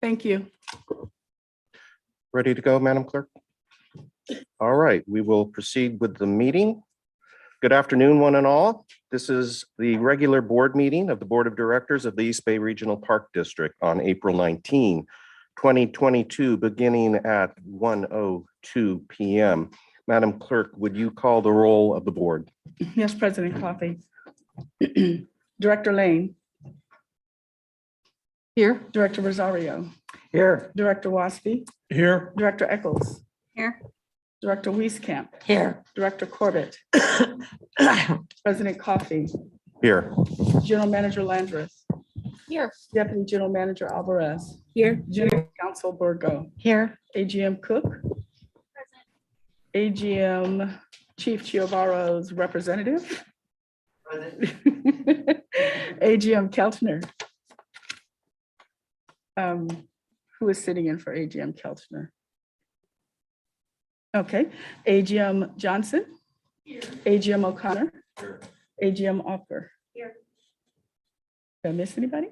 Thank you. Ready to go, Madam Clerk? All right, we will proceed with the meeting. Good afternoon, one and all. This is the regular board meeting of the Board of Directors of the East Bay Regional Park District on April 19, 2022, beginning at 1:02 p.m. Madam Clerk, would you call the roll of the board? Yes, President Coffey. Director Lane. Here. Director Rosario. Here. Director Waspi. Here. Director Eccles. Here. Director Wieskamp. Here. Director Corbett. President Coffey. Here. General Manager Landreth. Here. Deputy General Manager Alvarez. Here. General Counsel Burgo. Here. AGM Cook. AGM Chief Chiavaro's representative. AGM Keltner. Who is sitting in for AGM Keltner? Okay, AGM Johnson. Here. AGM O'Connor. Here. AGM Offer. Here. Did I miss anybody?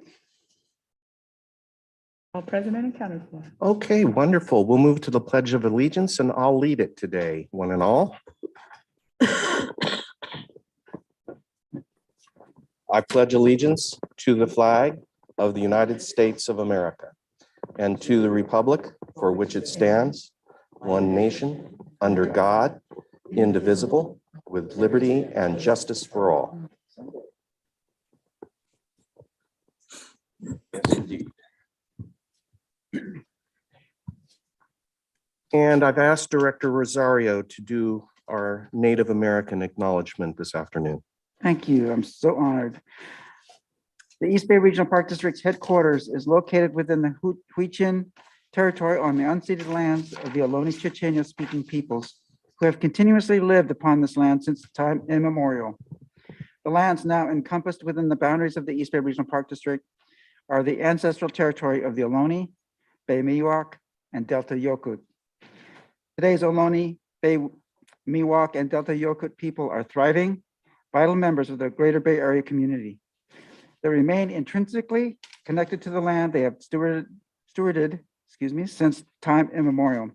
All present and accounted for. Okay, wonderful. We'll move to the Pledge of Allegiance and I'll lead it today, one and all. I pledge allegiance to the flag of the United States of America and to the republic for which it stands, one nation, under God, indivisible, with liberty and justice for all. Yes, indeed. And I've asked Director Rosario to do our Native American acknowledgement this afternoon. Thank you. I'm so honored. The East Bay Regional Park District's headquarters is located within the Huichin territory on the unceded lands of the Ohlone Chochenyo speaking peoples who have continuously lived upon this land since time immemorial. The lands now encompassed within the boundaries of the East Bay Regional Park District are the ancestral territory of the Ohlone, Bay Miwok, and Delta Yokut. Today's Ohlone, Bay Miwok, and Delta Yokut people are thriving, vital members of the Greater Bay Area community. They remain intrinsically connected to the land they have stewarded, since time immemorial.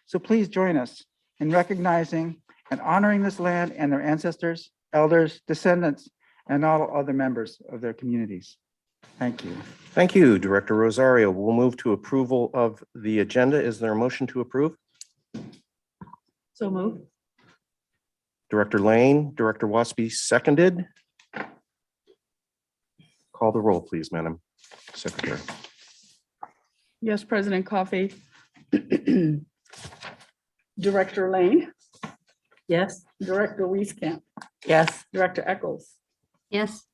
So please join us in recognizing and honoring this land and their ancestors, elders, descendants, and all other members of their communities. Thank you. Thank you, Director Rosario. We'll move to approval of the agenda. Is there a motion to approve? So move. Director Lane, Director Waspi seconded. Call the roll, please, Madam Secretary. Yes, President Coffey. Director Lane. Yes. Director Wieskamp. Yes. Director Eccles. Yes.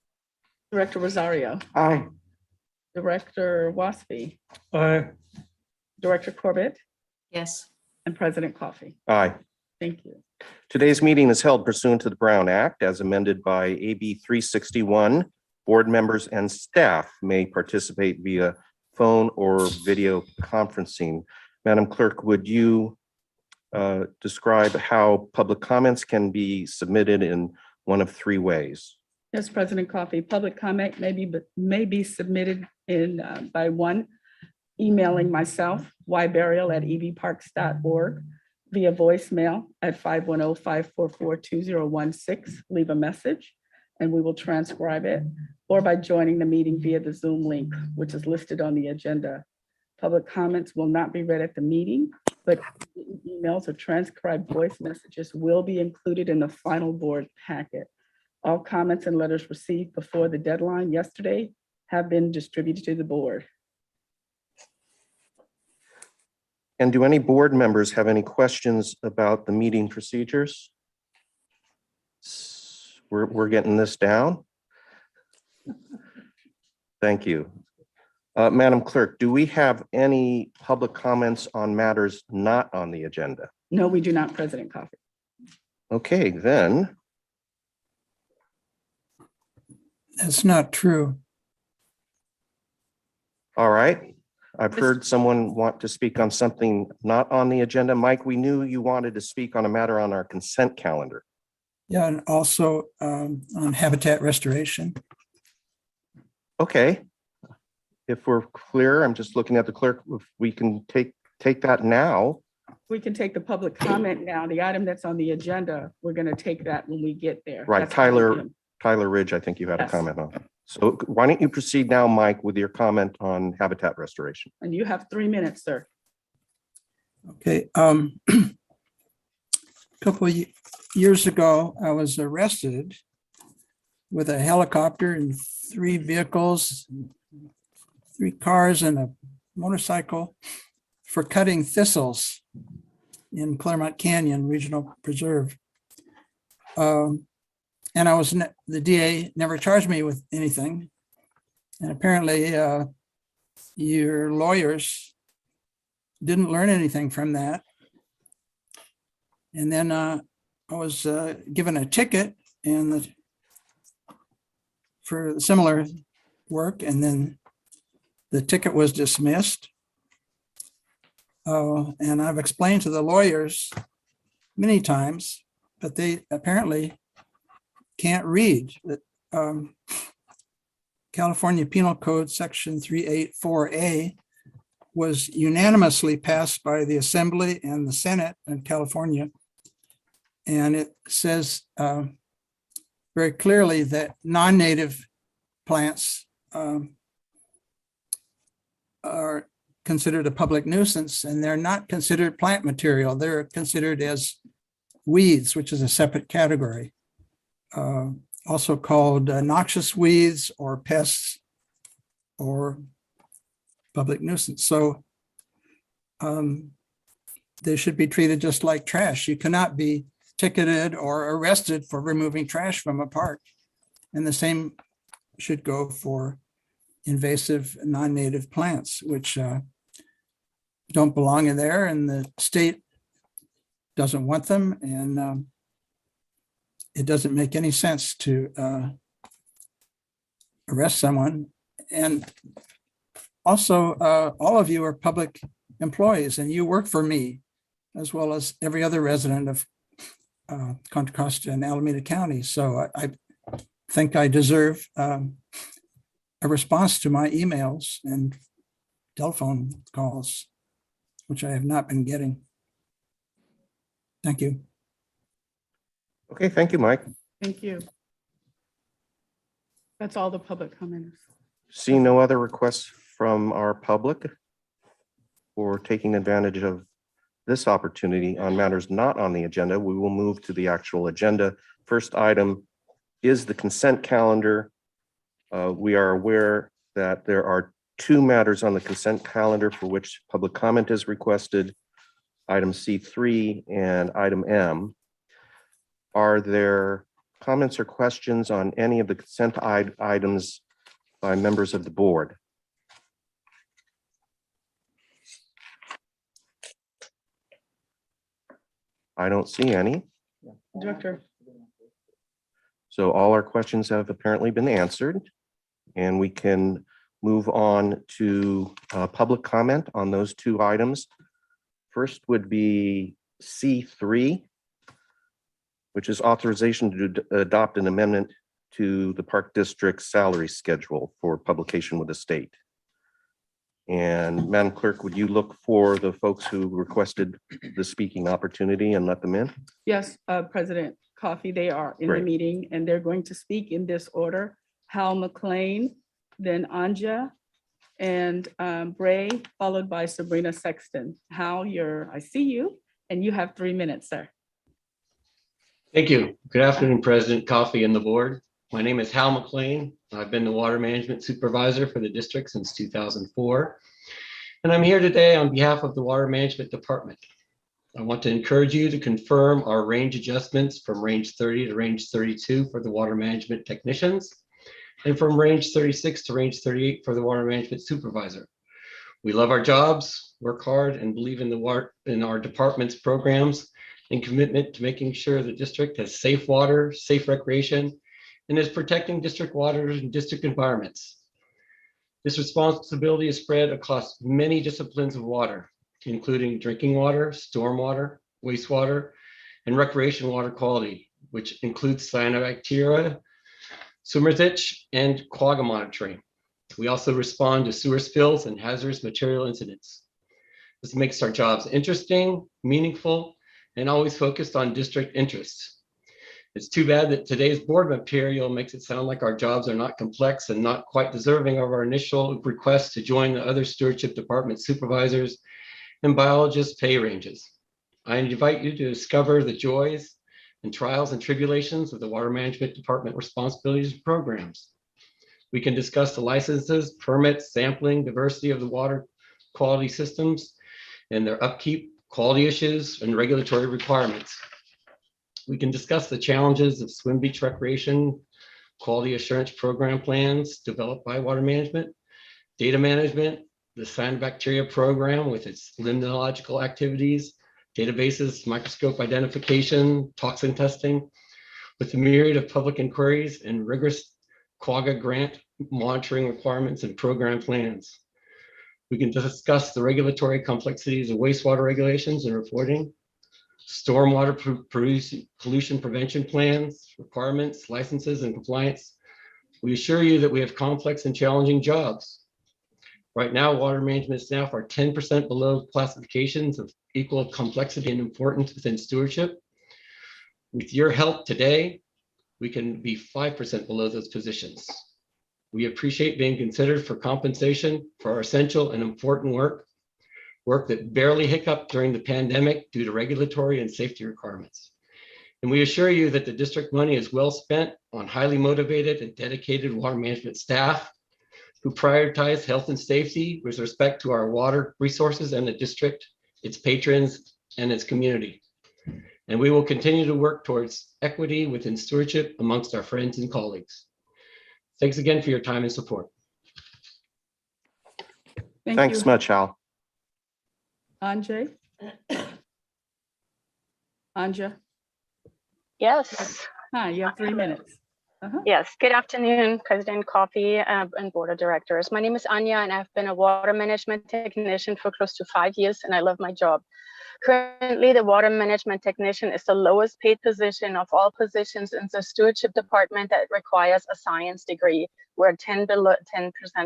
Director Rosario. Aye. Director Waspi. Aye. Director Corbett. Yes. And President Coffey. Aye. Thank you. Today's meeting is held pursuant to the Brown Act as amended by AB 361. Board members and staff may participate via phone or video conferencing. Madam Clerk, would you describe how public comments can be submitted in one of three ways? Yes, President Coffey. Public comment may be submitted in by one, emailing myself, yburial@evparks.org, via voicemail at 510-544-2016. Leave a message and we will transcribe it, or by joining the meeting via the Zoom link, which is listed on the agenda. Public comments will not be read at the meeting, but emails or transcribed voice messages will be included in the final board packet. All comments and letters received before the deadline yesterday have been distributed to the board. And do any board members have any questions about the meeting procedures? We're getting this down. Thank you. Madam Clerk, do we have any public comments on matters not on the agenda? No, we do not, President Coffey. Okay, then. That's not true. All right. I've heard someone want to speak on something not on the agenda. Mike, we knew you wanted to speak on a matter on our consent calendar. Yeah, and also on habitat restoration. Okay. if we're clear, I'm just looking at the clerk, if we can take that now. We can take the public comment now. The item that's on the agenda, we're going to take that when we get there. Right, That's how we do. Tyler Ridge, I think you had a Yes. comment on. So why don't you proceed now, Mike, with your comment on habitat restoration? And you have 3 minutes, sir. Okay, a couple of years ago, I was arrested with a helicopter and 3 vehicles, 3 cars and a motorcycle for cutting thistles in Claremont Canyon Regional Preserve. And the DA never charged me with anything. And apparently your lawyers didn't learn anything from that. And then I was given a ticket and for similar work, and then the ticket was dismissed. And I've explained to the lawyers many times, but they apparently can't read that. California Penal Code Section 384A was unanimously passed by the Assembly and the Senate in California. And it says very clearly that non-native plants are considered a public nuisance, and they're not considered plant material. They're considered as weeds, which is a separate category. Also called noxious weeds or pests or public nuisance. So they should be treated just like trash. You cannot be ticketed or arrested for removing trash from a park. And the same should go for invasive non-native plants, which don't belong in there, and the state doesn't want them. And it doesn't make any sense to arrest someone. And also, all of you are public employees and you work for me, as well as every other resident of Contra Costa and Alameda County. So I think I deserve a response to my emails and telephone calls, which I have not been getting. Thank you. Okay, thank you, Mike. Thank you. That's all the public comments. See no other requests from our public for taking advantage of this opportunity on matters not on the agenda. We will move to the actual agenda. First item is the consent calendar. We are aware that there are 2 matters on the consent calendar for which public comment is requested, item C3 and item M. Are there comments or questions on any of the consent items by members of the board? I don't see any. Director. So all our questions have apparently been answered, and we can move on to public comment on those 2 items. First would be C3, which is authorization to adopt an amendment to the Park District salary schedule for publication with the state. And Madam Clerk, would you look for the folks who requested the speaking opportunity and let them in? Yes, President Coffey, they are in the Great. meeting and they're going to speak in this order. Hal McLean, then Anja, and Bray, followed by Sabrina Sexton. Hal, I see you, and you have 3 minutes, sir. Thank you. Good afternoon, President Coffey and the board. My name is Hal McLean. I've been the water management supervisor for the district since 2004. And I'm here today on behalf of the Water Management Department. I want to encourage you to confirm our range adjustments from range 30 to range 32 for the water management technicians, and from range 36 to range 38 for the water management supervisor. We love our jobs, work hard, and believe in our department's programs and commitment to making sure the district has safe water, safe recreation, and is protecting district waters and district environments. This responsibility is spread across many disciplines of water, including drinking water, stormwater, wastewater, and recreation water quality, which includes cyanobacteria, Sumertich, and quagga monitoring. We also respond to sewer spills and hazardous material incidents. This makes our jobs interesting, meaningful, and always focused on district interests. It's too bad that today's board material makes it sound like our jobs are not complex and not quite deserving of our initial request to join the other stewardship department supervisors and biologists' pay ranges. I invite you to discover the joys and trials and tribulations of the Water Management Department responsibilities and programs. We can discuss the licenses, permits, sampling, diversity of the water quality systems, and their upkeep, quality issues, and regulatory requirements. We can discuss the challenges of swim beach recreation, quality assurance program plans developed by water management, data management, the cyanobacteria program with its limnological activities, databases, microscope identification, toxin testing, with the myriad of public inquiries and rigorous quagga grant monitoring requirements and program plans. We can discuss the regulatory complexities of wastewater regulations and reporting, stormwater pollution prevention plans, requirements, licenses, and compliance. We assure you that we have complex and challenging jobs. Right now, water management staff are 10% below classifications of equal complexity and importance within stewardship. With your help today, we can be 5% below those positions. We appreciate being considered for compensation for our essential and important work that barely hiccuped during the pandemic due to regulatory and safety requirements. And we assure you that the district money is well spent on highly motivated and dedicated water management staff who prioritize health and safety with respect to our water resources and the district, its patrons, and its community. And we will continue to work towards equity within stewardship amongst our friends and colleagues. Thanks again for your time and support. Thanks much, Hal. Anjay? Anja? Yes, Hi, you have 3 minutes. yes. Good afternoon, President Coffey and Board of Directors. My name is Anya, and I've been a water management technician for close to 5 years, and I love my job. Currently, the water management technician is the lowest paid position of all positions in the stewardship department that requires a science degree. We're 10%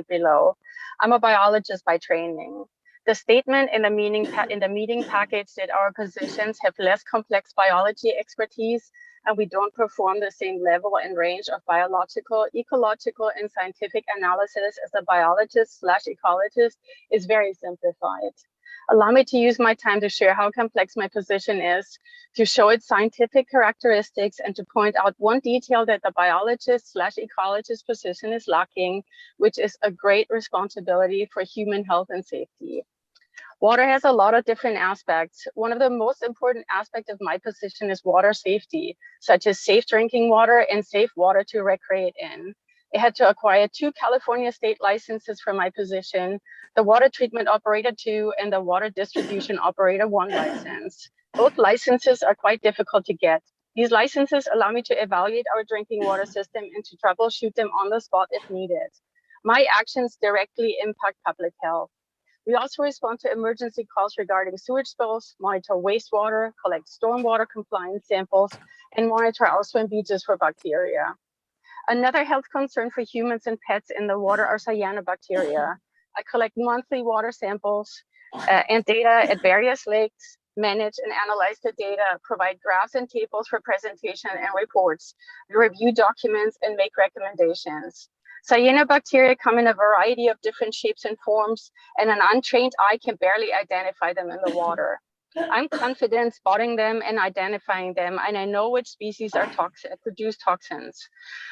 below. I'm a biologist by training. The statement in the meeting package that our positions have less complex biology expertise and we don't perform the same level and range of biological, ecological, and scientific analysis as a biologist/ecologist is very simplified. Allow me to use my time to share how complex my position is, to show its scientific characteristics, and to point out one detail that the biologist/ecologist position is lacking, which is a great responsibility for human health and safety. Water has a lot of different aspects. One of the most important aspects of my position is water safety, such as safe drinking water and safe water to recreate in. I had to acquire 2 California state licenses for my position, the Water Treatment Operator 2 and the Water Distribution Operator 1 license. Both licenses are quite difficult to get. These licenses allow me to evaluate our drinking water system and to troubleshoot them on the spot if needed. My actions directly impact public health. We also respond to emergency calls regarding sewage spills, monitor wastewater, collect stormwater compliance samples, and monitor our swim beaches for bacteria. Another health concern for humans and pets in the water are cyanobacteria. I collect monthly water samples and data at various lakes, manage and analyze the data, provide graphs and tables for presentation and reports, review documents, and make recommendations. Cyanobacteria come in a variety of different shapes and forms, and an untrained eye can barely identify them in the water. I'm confident spotting them and identifying them, and I know which species are toxic, produce toxins.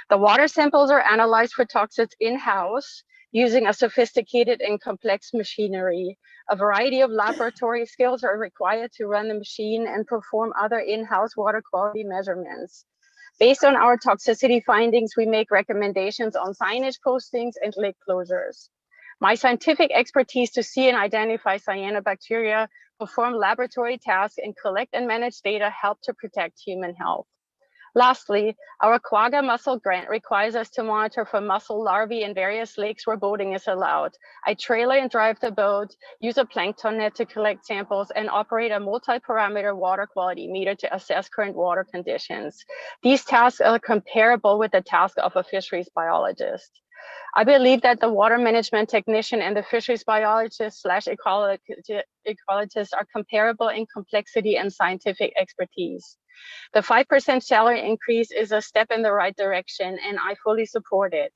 The water samples are analyzed for toxins in-house using a sophisticated and complex machinery. A variety of laboratory skills are required to run the machine and perform other in-house water quality measurements. Based on our toxicity findings, we make recommendations on signage postings and lake closures. My scientific expertise to see and identify cyanobacteria, perform laboratory tasks, and collect and manage data help to protect human health. Lastly, our quagga mussel grant requires us to monitor for mussel larvae in various lakes where boating is allowed. I trailer and drive the boat, use a plankton net to collect samples, and operate a multi-parameter water quality meter to assess current water conditions. These tasks are comparable with the task of a fisheries biologist. I believe that the water management technician and the fisheries biologist / ecologist are comparable in complexity and scientific expertise. The 5% salary increase is a step in the right direction, and I fully support it.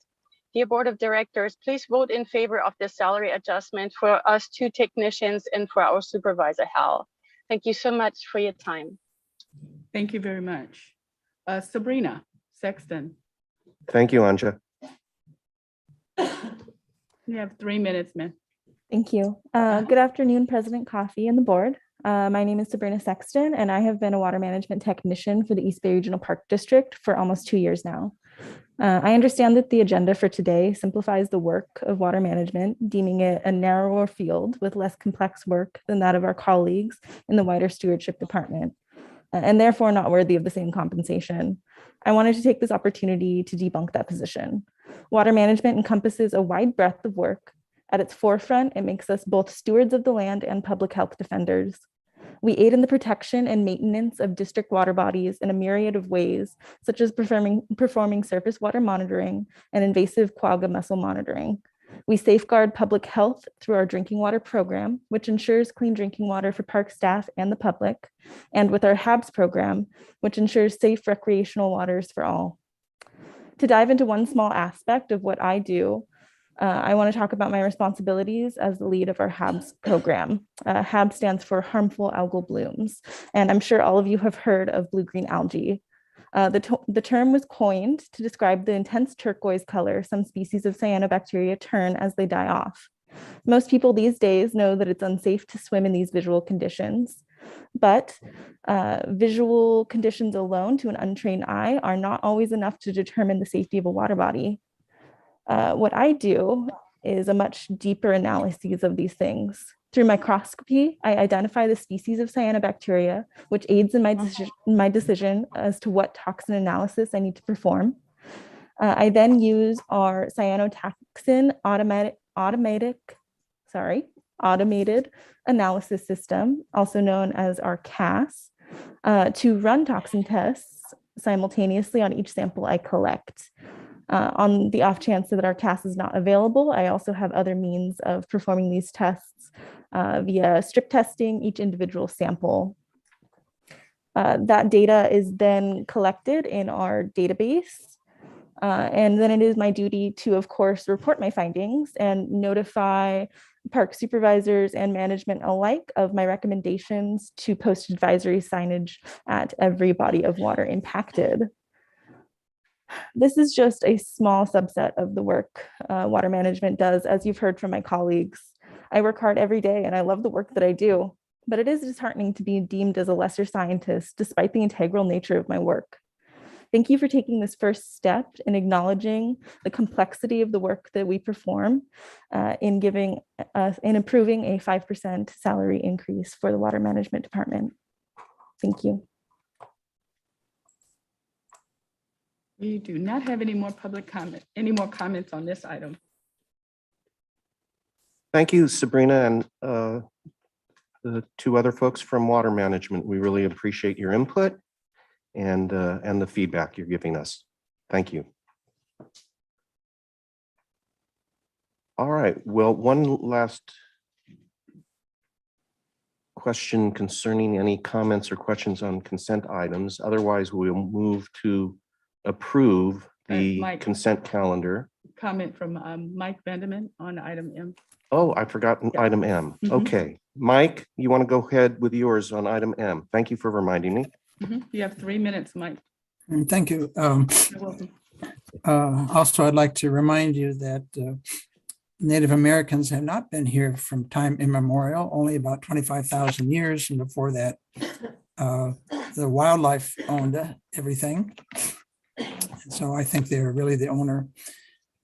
Dear Board of Directors, please vote in favor of the salary adjustment for us 2 technicians and for our supervisor, Hal. Thank you so much for your time. Thank you very much. Sabrina Sexton, Thank you, Anja. you have 3 minutes, ma'am. Thank you. Good afternoon, President Coffey and the board. My name is Sabrina Sexton, and I have been a water management technician for the East Bay Regional Park District for almost 2 years now. I understand that the agenda for today simplifies the work of water management, deeming it a narrower field with less complex work than that of our colleagues in the wider stewardship department, and therefore not worthy of the same compensation. I wanted to take this opportunity to debunk that position. Water management encompasses a wide breadth of work. At its forefront, it makes us both stewards of the land and public health defenders. We aid in the protection and maintenance of district water bodies in a myriad of ways, such as performing surface water monitoring and invasive quagga mussel monitoring. We safeguard public health through our drinking water program, which ensures clean drinking water for park staff and the public, and with our HABS program, which ensures safe recreational waters for all. To dive into one small aspect of what I do, I want to talk about my responsibilities as the lead of our HABS program. HABS stands for harmful algal blooms, and I'm sure all of you have heard of blue-green algae. The term was coined to describe the intense turquoise color some species of cyanobacteria turn as they die off. Most people these days know that it's unsafe to swim in these visual conditions, but visual conditions alone to an untrained eye are not always enough to determine the safety of a water body. What I do is a much deeper analysis of these things. Through microscopy, I identify the species of cyanobacteria, which aids in my decision as to what toxin analysis I need to perform. I then use our cyanotoxin automated analysis system, also known as our CAS, to run toxin tests simultaneously on each sample I collect. On the off chance that our CAS is not available, I also have other means of performing these tests via strip testing each individual sample. That data is then collected in our database. And then it is my duty to, of course, report my findings and notify park supervisors and management alike of my recommendations to post advisory signage at every body of water impacted. This is just a small subset of the work water management does, as you've heard from my colleagues. I work hard every day and I love the work that I do, but it is disheartening to be deemed as a lesser scientist despite the integral nature of my work. Thank you for taking this first step in acknowledging the complexity of the work that we perform in approving a 5% salary increase for the water management department. Thank you. We do not have any more comments on this item. Thank you, Sabrina, and the 2 other folks from water management. We really appreciate your input and the feedback you're giving us. Thank you. All right, well, one last question concerning any comments or questions on consent items. Otherwise, we'll move to approve the Mike. consent calendar. Comment from Mike Vanderman on item M. Oh, I forgot item M. Mhm. Okay, Mike, you want to go ahead with yours on item M. Thank you for reminding me. You have 3 minutes, Mike. Thank you. You're welcome. Also, I'd like to remind you that Native Americans have not been here from time immemorial, only about 25,000 years. And before that, the wildlife owned everything. So I think they're really the owner.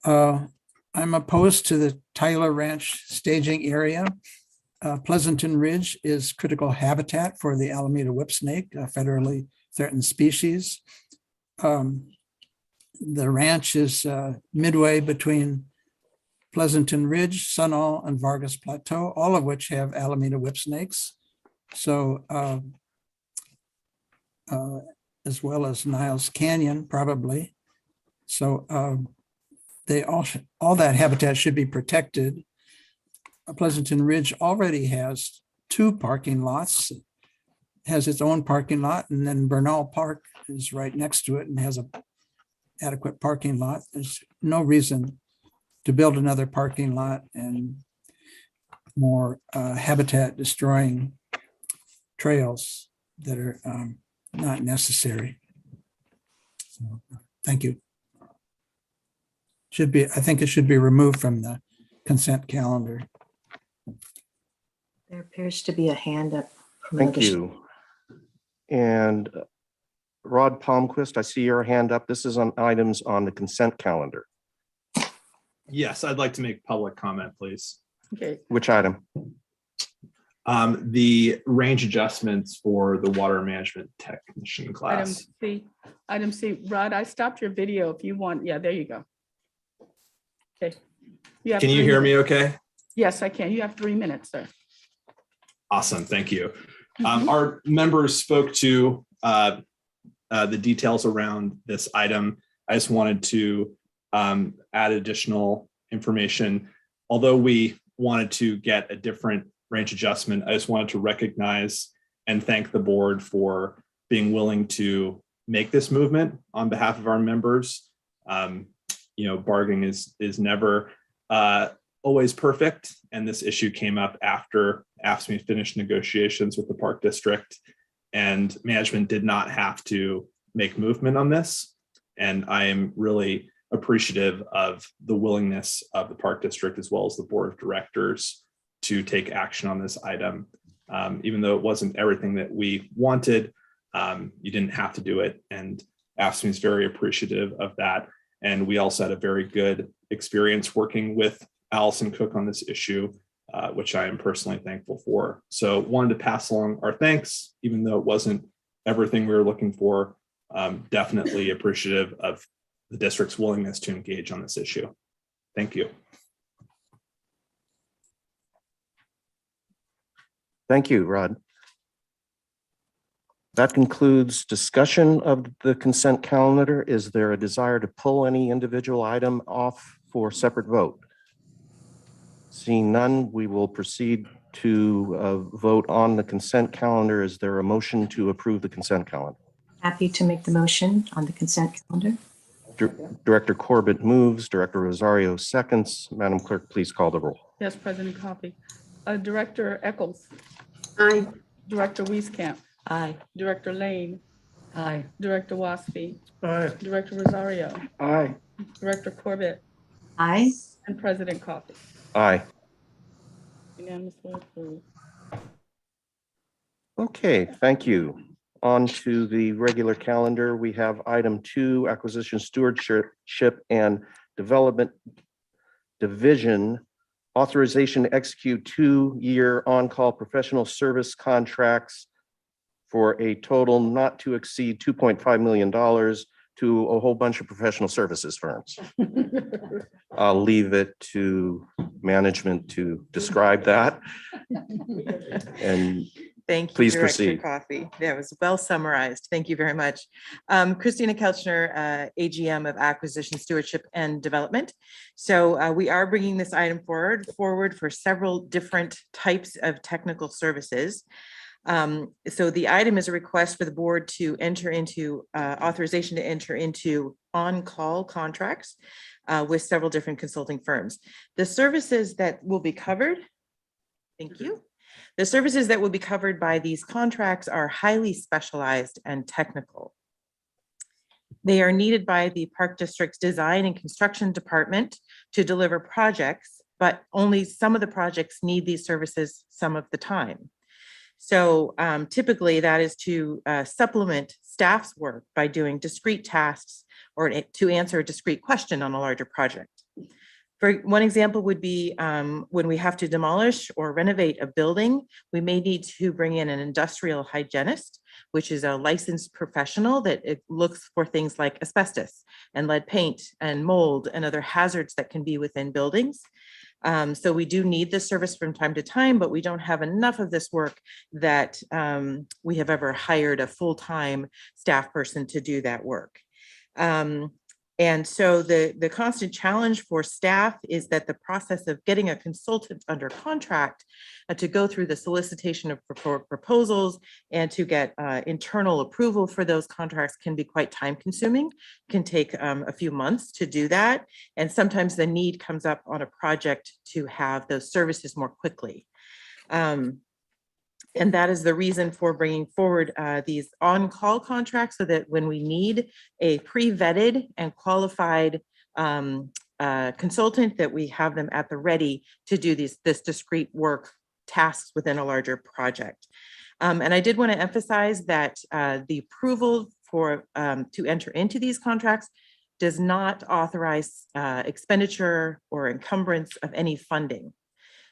I'm opposed to the Tyler Ranch staging area. Pleasanton Ridge is critical habitat for the Alameda whipsnake, a federally threatened species. The ranch is midway between Pleasanton Ridge, Sunol, and Vargas Plateau, all of which have Alameda whipsnakes. So as well as Niles Canyon, probably. So all that habitat should be protected. Pleasanton Ridge already has 2 parking lots, has its own parking lot, and then Bernal Park is right next to it and has a adequate parking lot. There's no reason to build another parking lot and more habitat destroying trails that are not necessary. So, thank you. I think it should be removed from the consent calendar. There appears to be a hand up. from Thank another- you. And Rod Palmquist, I see your hand up. This is on items on the consent calendar. Yes, I'd like to make public comment, please. Okay, Which item? The range adjustments for the water management technician item class. C, item C. Rod, I stopped your video if you want. Yeah, there you go. Okay. have Can you 3 hear me minutes. okay? Yes, I can. You have 3 minutes, sir. Awesome, thank you. Mhm. Our members spoke to the details around this item. I just wanted to add additional information. Although we wanted to get a different range adjustment, I just wanted to recognize and thank the board for being willing to make this movement on behalf of our members. Bargaining is never always perfect, and this issue came up after AFSCME finished negotiations with the Park District, and management did not have to make movement on this. And I am really appreciative of the willingness of the Park District as well as the Board of Directors to take action on this item. Even though it wasn't everything that we wanted, you didn't have to do it. And AFSCME is very appreciative of that. And we also had a very good experience working with Allison Cook on this issue, which I am personally thankful for. So wanted to pass along our thanks, even though it wasn't everything we were looking for. Definitely appreciative of the district's willingness to engage on this issue. Thank you. Thank you, Rod. That concludes discussion of the consent calendar. Is there a desire to pull any individual item off for separate vote? Seeing none, we will proceed to vote on the consent calendar. Is there a motion to approve the consent calendar? Happy to make the motion on the consent calendar. Director Corbett moves, Director Rosario seconds. Madam Clerk, please call the roll. Yes, President Coffey. Director Eccles, Aye. Director Wieskamp, Aye. Director Lane, Aye. Director Waspy, Aye. Director Rosario, Aye. Director Corbett, Aye. and President Coffey. Aye. Unanimously approved. Okay, thank you. On to the regular calendar. We have item 2, acquisition stewardship and development division, authorization to execute 2-year on-call professional service contracts for a total not to exceed $2.5 million to a whole bunch of professional services firms. I'll leave it to management to describe that. And Thank you, Please Director proceed. Coffey. That was well summarized. Thank you very much. Christina Kelchner, AGM of Acquisition Stewardship and Development. So we are bringing this item forward for several different types of technical services. So the item is a request for the board to enter into authorization to enter into on-call contracts with several different consulting firms. The services that will be covered, thank you. The services that will be covered by these contracts are highly specialized and technical. They are needed by the Park District's Design and Construction Department to deliver projects, but only some of the projects need these services some of the time. So typically that is to supplement staff's work by doing discrete tasks or to answer a discrete question on a larger project. For one example would be when we have to demolish or renovate a building, we may need to bring in an industrial hygienist, which is a licensed professional that it looks for things like asbestos and lead paint and mold and other hazards that can be within buildings. So we do need this service from time to time, but we don't have enough of this work that we have ever hired a full-time staff person to do that work. And so the constant challenge for staff is that the process of getting a consultant under contract to go through the solicitation of proposals and to get internal approval for those contracts can be quite time consuming, can take a few months to do that. And sometimes the need comes up on a project to have those services more quickly. And that is the reason for bringing forward these on-call contracts, so that when we need a pre-vetted and qualified consultant, that we have them at the ready to do this discrete work tasks within a larger project. And I did want to emphasize that the approval for to enter into these contracts does not authorize expenditure or encumbrance of any funding.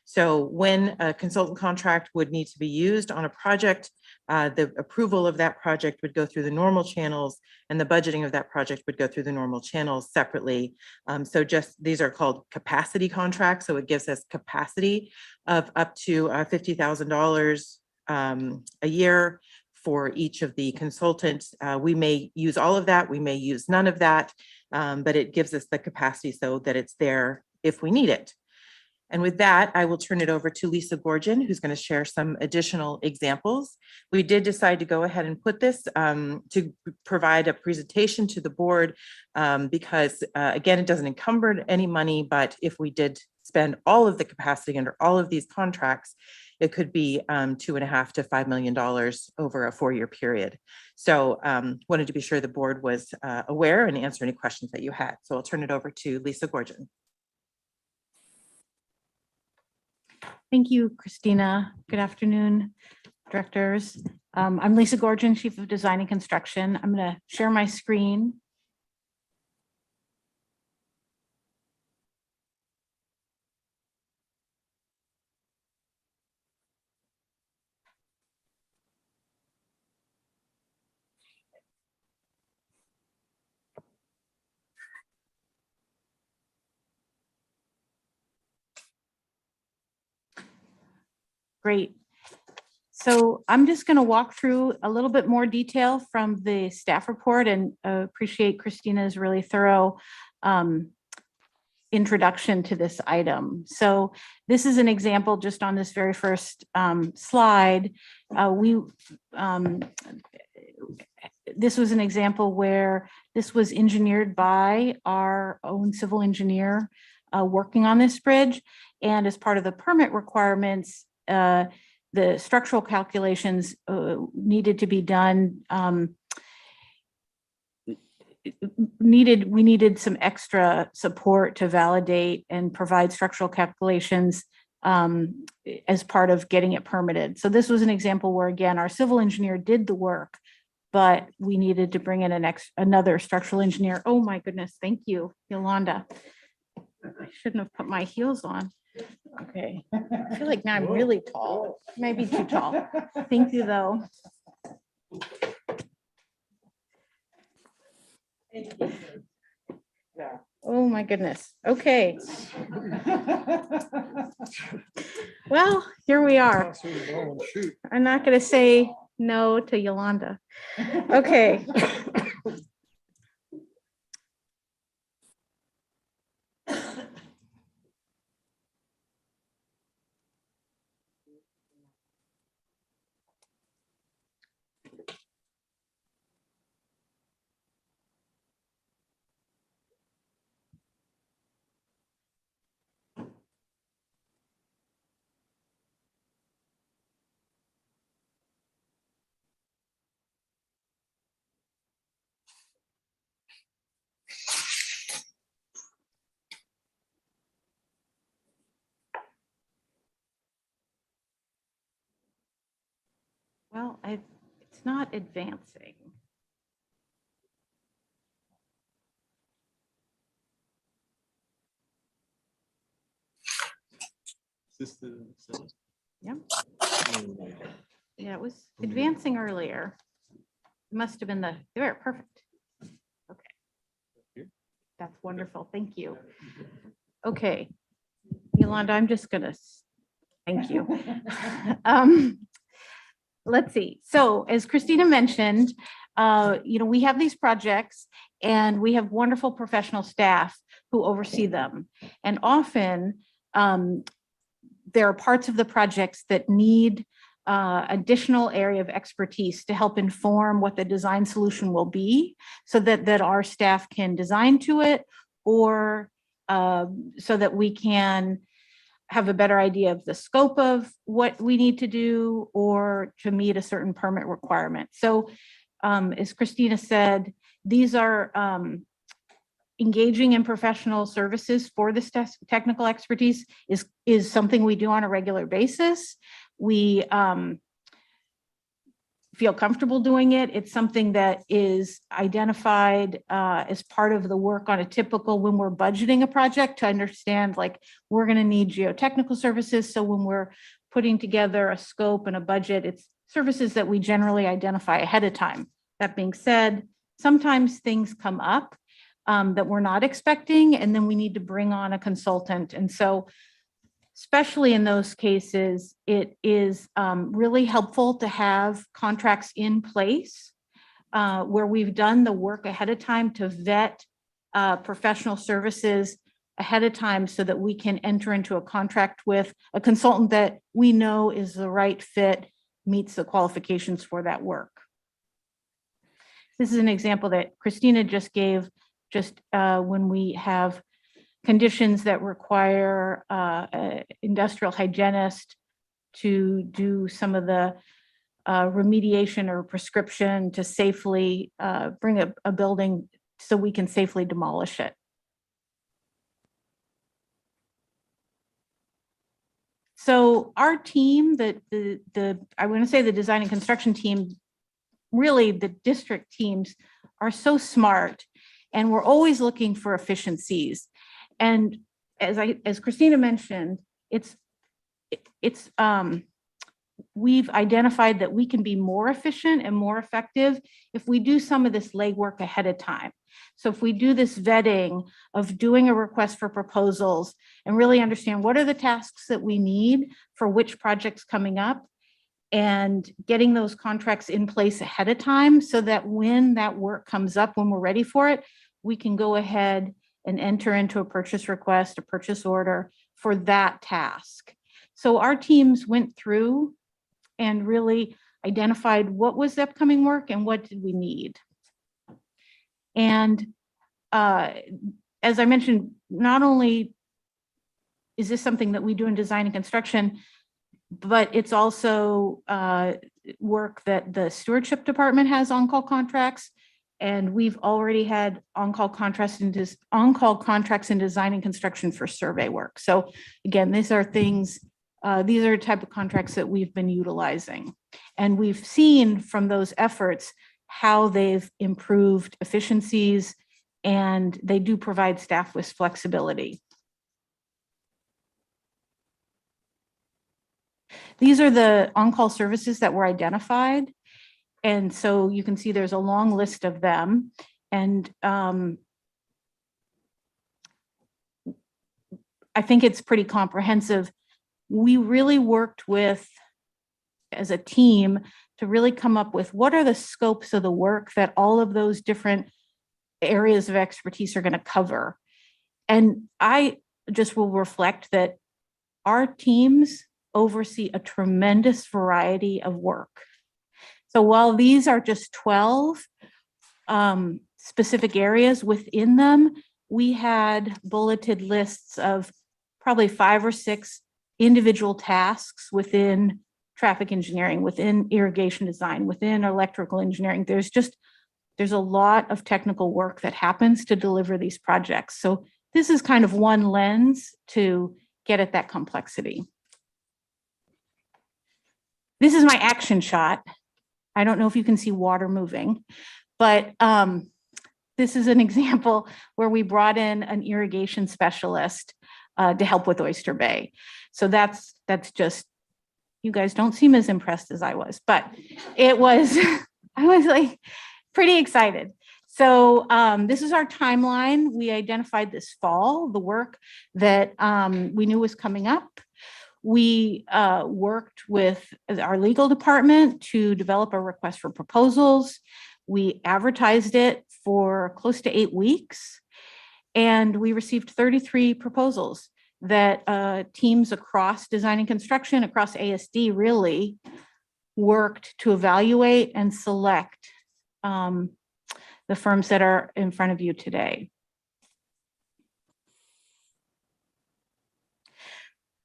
So when a consultant contract would need to be used on a project, the approval of that project would go through the normal channels, and the budgeting of that project would go through the normal channels separately. So just these are called capacity contracts. So it gives us capacity of up to $50,000 a year for each of the consultants. We may use all of that, we may use none of that, but it gives us the capacity so that it's there if we need it. And with that, I will turn it over to Lisa Gorgon, who's going to share some additional examples. We did decide to go ahead and put this to provide a presentation to the board because, again, it doesn't encumber any money, but if we did spend all of the capacity under all of these contracts, it could be $2.5 to $5 million over a 4-year period. So wanted to be sure the board was aware and answer any questions that you had. So I'll turn it over to Lisa Gorgon. Thank you, Christina. Good afternoon, directors. I'm Lisa Gorgon, Chief of Design and Construction. I'm going to share my screen. Great. So I'm just going to walk through a little bit more detail from the staff report, and appreciate Christina's really thorough introduction to this item. So this is an example just on this very first slide. This was an example where this was engineered by our own civil engineer working on this bridge. And as part of the permit requirements, the structural calculations needed to be done. We needed some extra support to validate and provide structural calculations as part of getting it permitted. So this was an example where, again, our civil engineer did the work, but we needed to bring in another structural engineer. Oh my goodness, thank you, Yolanda. I shouldn't have put my heels on. Okay, I feel like now I'm really tall, maybe too tall. Thank you, though. Oh, my goodness. Okay. Well, here we are. I'm not going to say no to Yolanda. Okay. Well, it's not advancing. Yeah. Yeah, it was advancing earlier. It must have been there. Perfect. Okay. That's wonderful. Thank you. Okay. Yolanda, I'm just gonna, thank you. Let's see. So as Christina mentioned, we have these projects and we have wonderful professional staff who oversee them. And often there are parts of the projects that need additional area of expertise to help inform what the design solution will be so that our staff can design to it, or so that we can have a better idea of the scope of what we need to do or to meet a certain permit requirement. So as Christina said, these are engaging in professional services for this technical expertise is something we do on a regular basis. We feel comfortable doing it. It's something that is identified as part of the work on a typical, when we're budgeting a project, to understand, like, we're going to need geotechnical services. So when we're putting together a scope and a budget, it's services that we generally identify ahead of time. That being said, sometimes things come up that we're not expecting, and then we need to bring on a consultant. And so especially in those cases, it is really helpful to have contracts in place where we've done the work ahead of time to vet professional services ahead of time so that we can enter into a contract with a consultant that we know is the right fit, meets the qualifications for that work. This is an example that Christina just gave, just when we have conditions that require an industrial hygienist to do some of the remediation or prescription to safely bring a building so we can safely demolish it. So our team, I want to say the design and construction team, really the district teams, are so smart, and we're always looking for efficiencies. And as Christina mentioned, we've identified that we can be more efficient and more effective if we do some of this legwork ahead of time. So if we do this vetting of doing a request for proposals and really understand what are the tasks that we need for which projects coming up, and getting those contracts in place ahead of time so that when that work comes up, when we're ready for it, we can go ahead and enter into a purchase request, a purchase order for that task. So our teams went through and really identified what was the upcoming work and what did we need. And as I mentioned, not only is this something that we do in design and construction, but it's also work that the stewardship department has on-call contracts. And we've already had on-call contracts in design and construction for survey work. So again, these are things, these are the type of contracts that we've been utilizing. And we've seen from those efforts how they've improved efficiencies, and they do provide staff with flexibility. These are the on-call services that were identified. And so you can see there's a long list of them. And I think it's pretty comprehensive. We really worked with, as a team, to really come up with what are the scopes of the work that all of those different areas of expertise are going to cover. And I just will reflect that our teams oversee a tremendous variety of work. So while these are just 12 specific areas within them, we had bulleted lists of probably 5 or 6 individual tasks within traffic engineering, within irrigation design, within electrical engineering. There's a lot of technical work that happens to deliver these projects. So this is kind of one lens to get at that complexity. This is my action shot. I don't know if you can see water moving, but this is an example where we brought in an irrigation specialist to help with Oyster Bay. So that's just, you guys don't seem as impressed as I was, but it was, I was like pretty excited. So this is our timeline. We identified this fall, the work that we knew was coming up. We worked with our legal department to develop a request for proposals. We advertised it for close to 8 weeks, and we received 33 proposals that teams across design and construction, across ASD really worked to evaluate and select the firms that are in front of you today.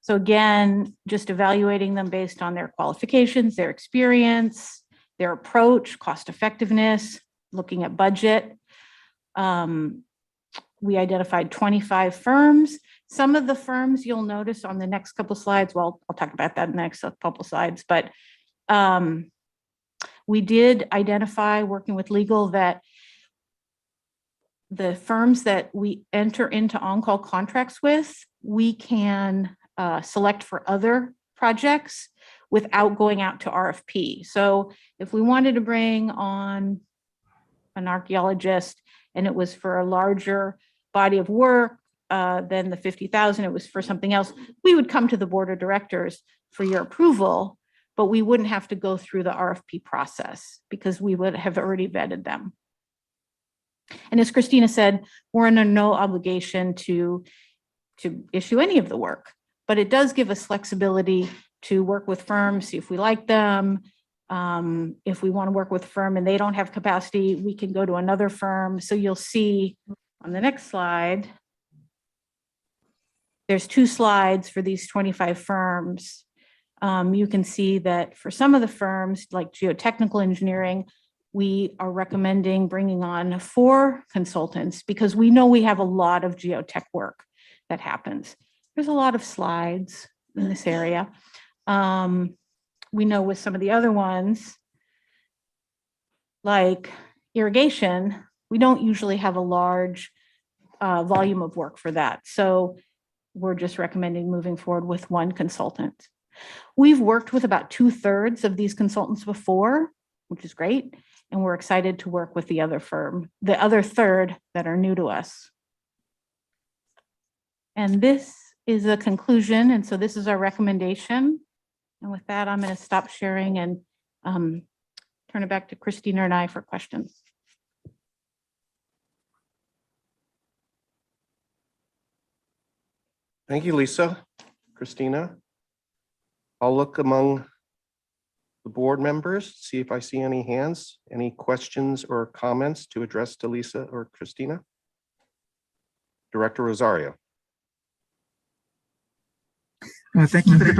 So again, just evaluating them based on their qualifications, their experience, their approach, cost effectiveness, looking at budget. We identified 25 firms. Some of the firms you'll notice on the next couple slides, well, I'll talk about that in the next couple slides, but we did identify, working with legal, that the firms that we enter into on-call contracts with, we can select for other projects without going out to RFP. So if we wanted to bring on an archaeologist and it was for a larger body of work than the 50,000, it was for something else, we would come to the board of directors for your approval, but we wouldn't have to go through the RFP process because we would have already vetted them. And as Christina said, we're under no obligation to issue any of the work, but it does give us flexibility to work with firms, see if we like them. If we want to work with a firm and they don't have capacity, we can go to another firm. So you'll see on the next slide, there's 2 slides for these 25 firms. You can see that for some of the firms, like geotechnical engineering, we are recommending bringing on 4 consultants because we know we have a lot of geotech work that happens. There's a lot of slides in this area. We know with some of the other ones, like irrigation, we don't usually have a large volume of work for that. So we're just recommending moving forward with 1 consultant. We've worked with about 2/3 of these consultants before, which is great. And we're excited to work with the other 1/3 that are new to us. And this is a conclusion. And so this is our recommendation. And with that, I'm going to stop sharing and turn it back to Christina and I for questions. Thank you, Lisa. Christina. I'll look among the board members, see if I see any hands, any questions or comments to address to Lisa or Christina. Director Rosario. Thank you for the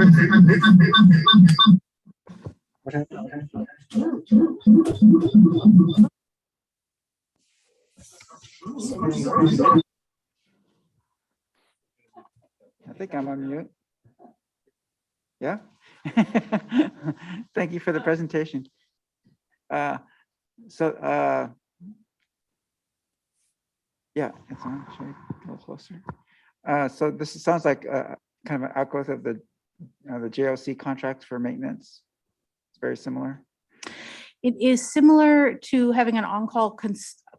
I think I'm on mute. Yeah. Thank you for the presentation. Yeah, it's on. Should I go closer? So this sounds like kind of an outgrowth of the JOC contracts for maintenance. It's very similar. It is similar to having an on-call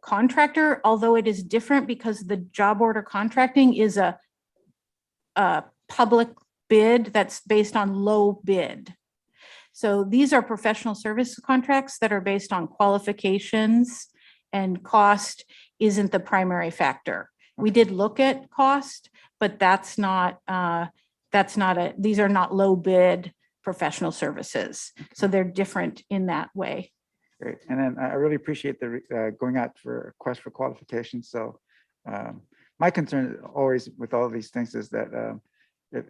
contractor, although it is different because the job order contracting is a public bid that's based on low bid. So these are professional service contracts that are based on qualifications, and cost isn't the primary factor. We did look at cost, but these are not low bid professional services. So they're different in that way. Great. And then I really appreciate the going out for a request for qualifications. So my concern always with all of these things is that if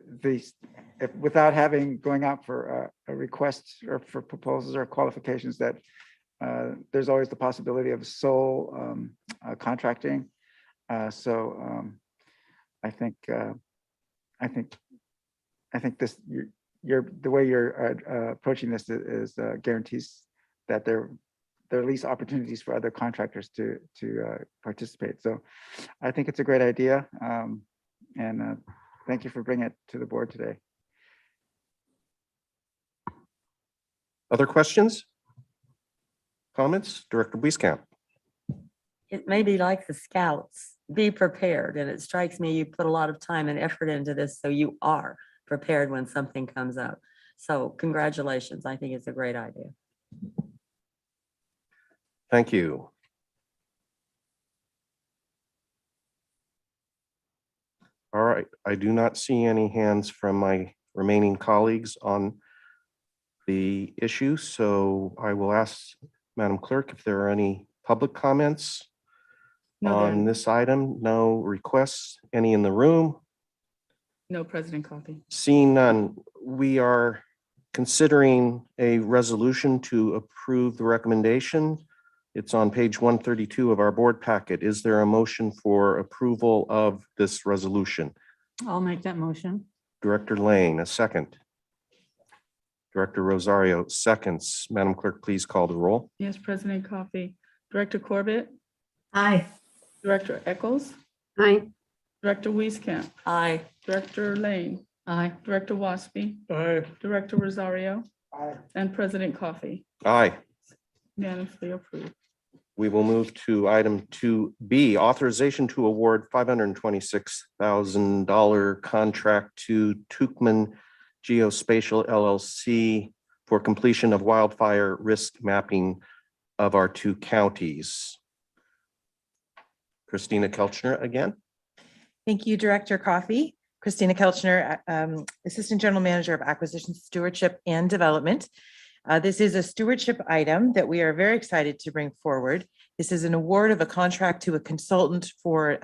without going out for a request or for proposals or qualifications, that there's always the possibility of sole contracting. So I think this the way you're approaching this is guarantees that there are at least opportunities for other contractors to participate. So I think it's a great idea, and thank you for bringing it to the board today. Other questions? Comments? Director Wieskamp. It may be like the scouts, be prepared. And it strikes me, you put a lot of time and effort into this, so you are prepared when something comes up. So congratulations. I think it's a great idea. Thank you. All right, I do not see any hands from my remaining colleagues on the issue, so I will ask Madam Clerk if there are any public comments No, there- on this item. No requests. Any in the room? No, President Coffee. Seeing none, we are considering a resolution to approve the recommendation. It's on page 132 of our board packet. Is there a motion for approval of this resolution? I'll make that motion. Director Lane, a second. Director Rosario, seconds. Madam Clerk, please call the roll. Yes, President Coffee. Director Corbett, Aye. Director Eccles, Aye. Director Wieskamp, Aye. Director Lane, Aye. Director Waspy, Director Rosario, and President Coffee. Aye. Unanimously approved. We will move to item 2B, authorization to award $526,000 contract to Tuchman Geospatial LLC for completion of wildfire risk mapping of our two counties. Christina Kelchner again. Thank you, Director Coffey. Christina Kelchner, Assistant General Manager of Acquisition, Stewardship, and Development. This is a stewardship item that we are very excited to bring forward. This is an award of a contract to a consultant for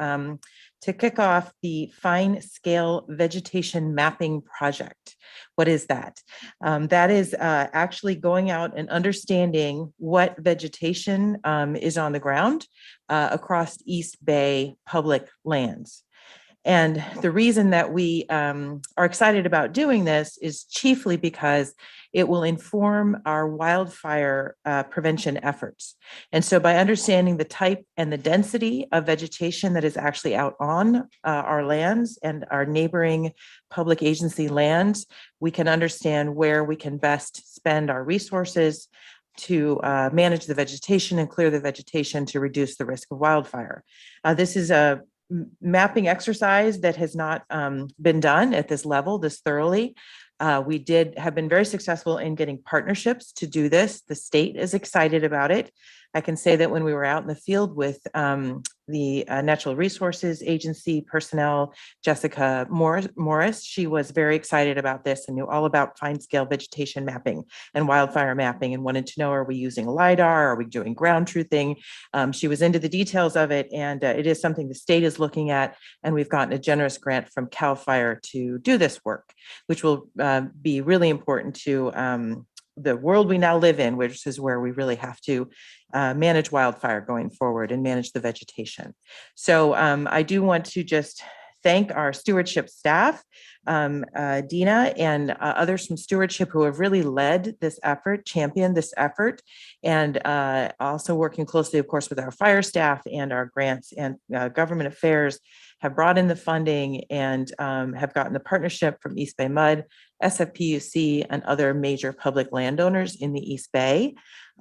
to kick off the fine scale vegetation mapping project. What is that? That is actually going out and understanding what vegetation is on the ground across East Bay public lands. And the reason that we are excited about doing this is chiefly because it will inform our wildfire prevention efforts. And so by understanding the type and the density of vegetation that is actually out on our lands and our neighboring public agency lands, we can understand where we can best spend our resources to manage the vegetation and clear the vegetation to reduce the risk of wildfire. This is a mapping exercise that has not been done at this level, this thoroughly. We have been very successful in getting partnerships to do this. The state is excited about it. I can say that when we were out in the field with the Natural Resources Agency personnel, Jessica Morris, she was very excited about this and knew all about fine scale vegetation mapping and wildfire mapping and wanted to know, are we using LIDAR? Are we doing ground truthing? She was into the details of it, and it is something the state is looking at, and we've gotten a generous grant from CAL FIRE to do this work, which will be really important to the world we now live in, which is where we really have to manage wildfire going forward and manage the vegetation. So I do want to just thank our stewardship staff, Dina and others from stewardship who have really led this effort, championed this effort, and also working closely, of course, with our fire staff and our grants and government affairs have brought in the funding and have gotten the partnership from East Bay Mud, SFPUC, and other major public landowners in the East Bay.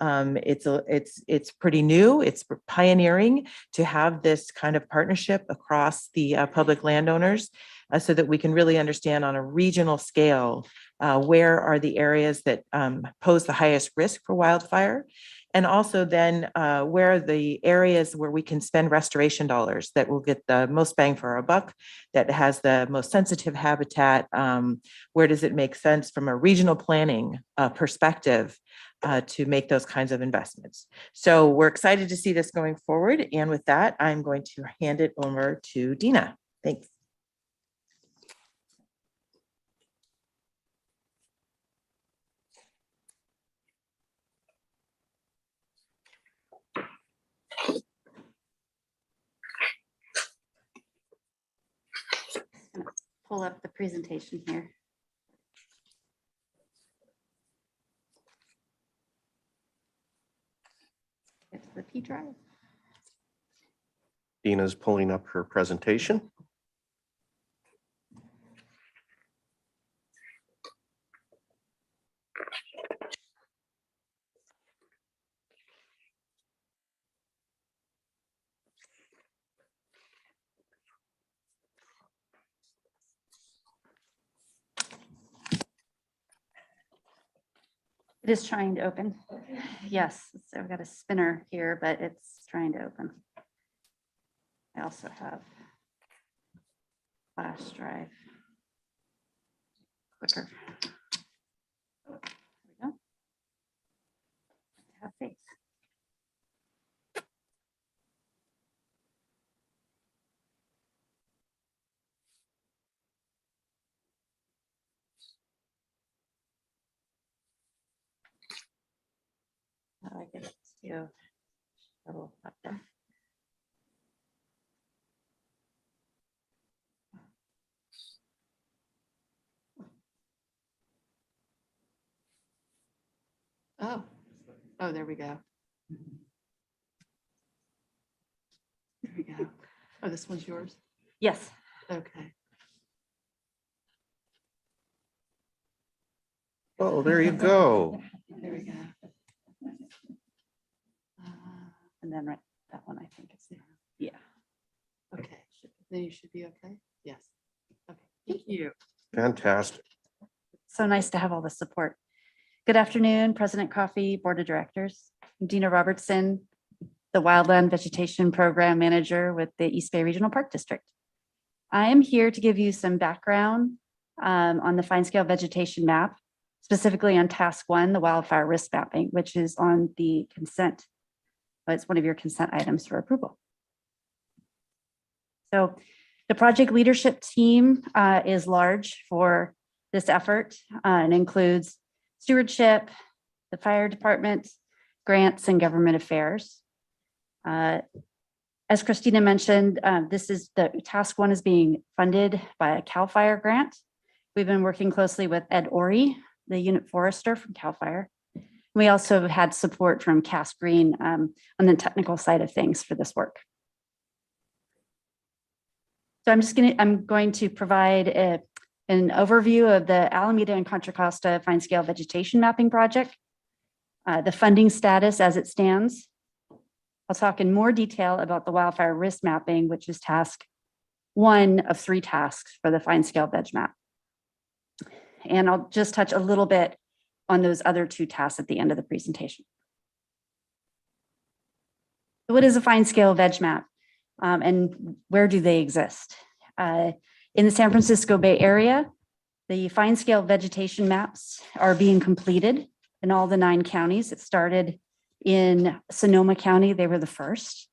It's pretty new. It's pioneering to have this kind of partnership across the public landowners so that we can really understand on a regional scale where are the areas that pose the highest risk for wildfire. And also then where are the areas where we can spend restoration dollars that will get the most bang for our buck, that has the most sensitive habitat, where does it make sense from a regional planning perspective to make those kinds of investments. So we're excited to see this going forward. And with that, I'm going to hand it over to Dina. Thanks. Pull up the presentation here. It's the P drive. Dina's pulling up her presentation. It It is trying to open. Yes, so I've got a spinner here, but it's trying to open. I also have flash drive. Quicker. There we go. Have faith. How do I get it to double up there? Oh, there we go. There we go. Oh, this one's yours? Yes. Okay. Oh, there you go. There we go. And then that one, I think is there. Yeah. Okay, then you should be okay? Yes. Okay, thank you. Fantastic. So nice to have all the support. Good afternoon, President Coffee, Board of Directors. I'm Dina Robertson, the Wildland Vegetation Program Manager with the East Bay Regional Park District. I am here to give you some background on the fine scale vegetation map, specifically on task 1, the wildfire risk mapping, which is on the consent. It's one of your consent items for approval. So the project leadership team is large for this effort and includes stewardship, the fire department, grants, and government affairs. As Christina mentioned, this is the task 1 is being funded by a CAL FIRE grant. We've been working closely with Ed Ori, the unit forester from CAL FIRE. We also have had support from Cass Green on the technical side of things for this work. So I'm going to provide an overview of the Alameda and Contra Costa fine scale vegetation mapping project, the funding status as it stands. I'll talk in more detail about the wildfire risk mapping, which is task 1 of 3 tasks for the fine scale veg map. And I'll just touch a little bit on those other 2 tasks at the end of the presentation. So what is a fine scale veg map and where do they exist? In the San Francisco Bay Area, the fine scale vegetation maps are being completed in all the 9 counties. It started in Sonoma County, they were the first,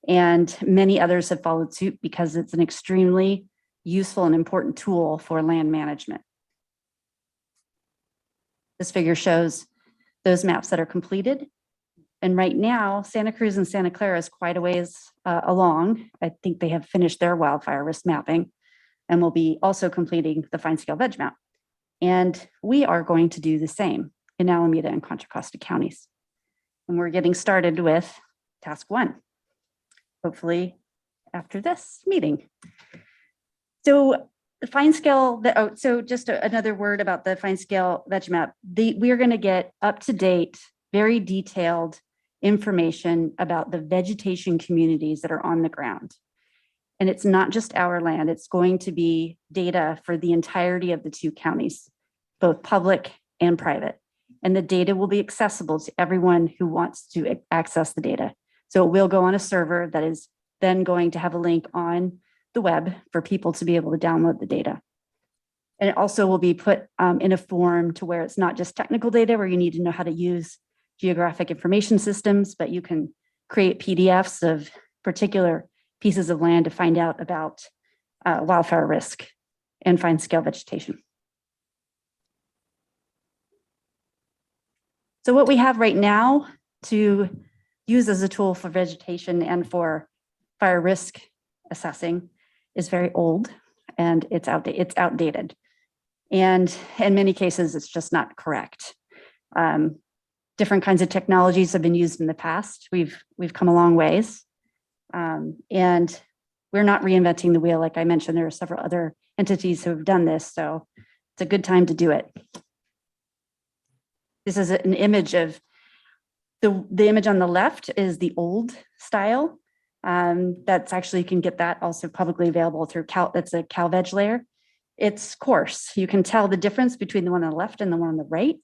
and many others have followed suit because it's an extremely useful and important tool for land management. This figure shows those maps that are completed. And right now, Santa Cruz and Santa Clara is quite a ways along. I think they have finished their wildfire risk mapping and will be also completing the fine scale veg map. And we are going to do the same in Alameda and Contra Costa counties. And we're getting started with task 1, hopefully after this meeting. So the fine scale, so just another word about the fine scale veg map. We are going to get up to date, very detailed information about the vegetation communities that are on the ground. And it's not just our land, it's going to be data for the entirety of the 2 counties, both public and private. And the data will be accessible to everyone who wants to access the data. So it will go on a server that is then going to have a link on the web for people to be able to download the data. And it also will be put in a form to where it's not just technical data where you need to know how to use geographic information systems, but you can create PDFs of particular pieces of land to find out about wildfire risk and fine scale vegetation. So what we have right now to use as a tool for vegetation and for fire risk assessing is very old and it's outdated. And in many cases, it's just not correct. Different kinds of technologies have been used in the past. We've come a long ways. And we're not reinventing the wheel. Like I mentioned, there are several other entities who have done this. So it's a good time to do it. This is an image of the image on the left is the old style. That's actually, you can get that also publicly available through that's a CalVeg layer. It's coarse. You can tell the difference between the one on the left and the one on the right.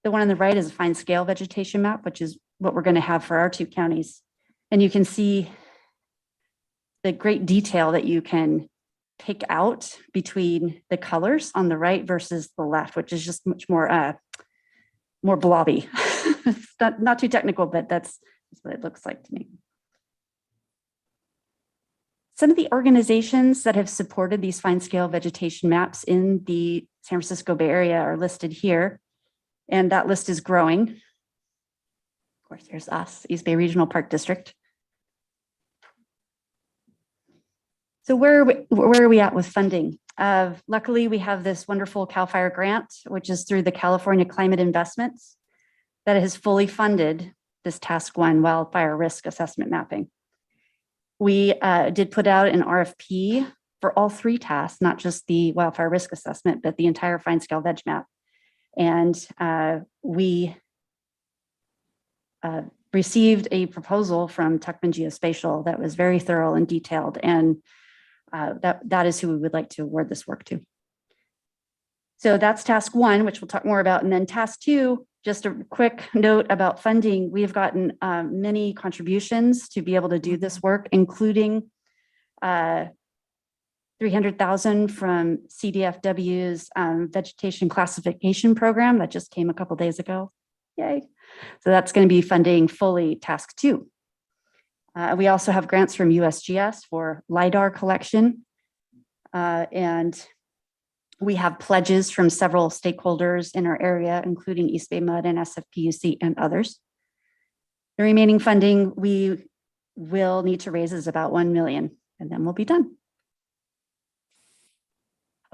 The one on the right is a fine scale vegetation map, which is what we're going to have for our two counties. And you can see the great detail that you can pick out between the colors on the right versus the left, which is just much more more blobby. It's not too technical, but that's what it looks like to me. Some of the organizations that have supported these fine scale vegetation maps in the San Francisco Bay Area are listed here, and that list is growing. Of course, there's us, East Bay Regional Park District. So where are we at with funding? Luckily, we have this wonderful CAL FIRE grant, which is through the California Climate Investments, that has fully funded this Task 1 wildfire risk assessment mapping. We did put out an RFP for all 3 tasks, not just the wildfire risk assessment, but the entire fine scale veg map. And we received a proposal from Tuckman Geospatial that was very thorough and detailed, and that is who we would like to award this work to. So that's task 1, which we'll talk more about. And then task 2, just a quick note about funding. We have gotten many contributions to be able to do this work, including $300,000 from CDFW's vegetation classification program that just came a couple days ago. Yay. So that's going to be funding fully task 2. We also have grants from USGS for Lidar collection. And we have pledges from several stakeholders in our area, including East Bay Mud and SFPUC and others. The remaining funding we will need to raise is about 1 million, and then we'll be done.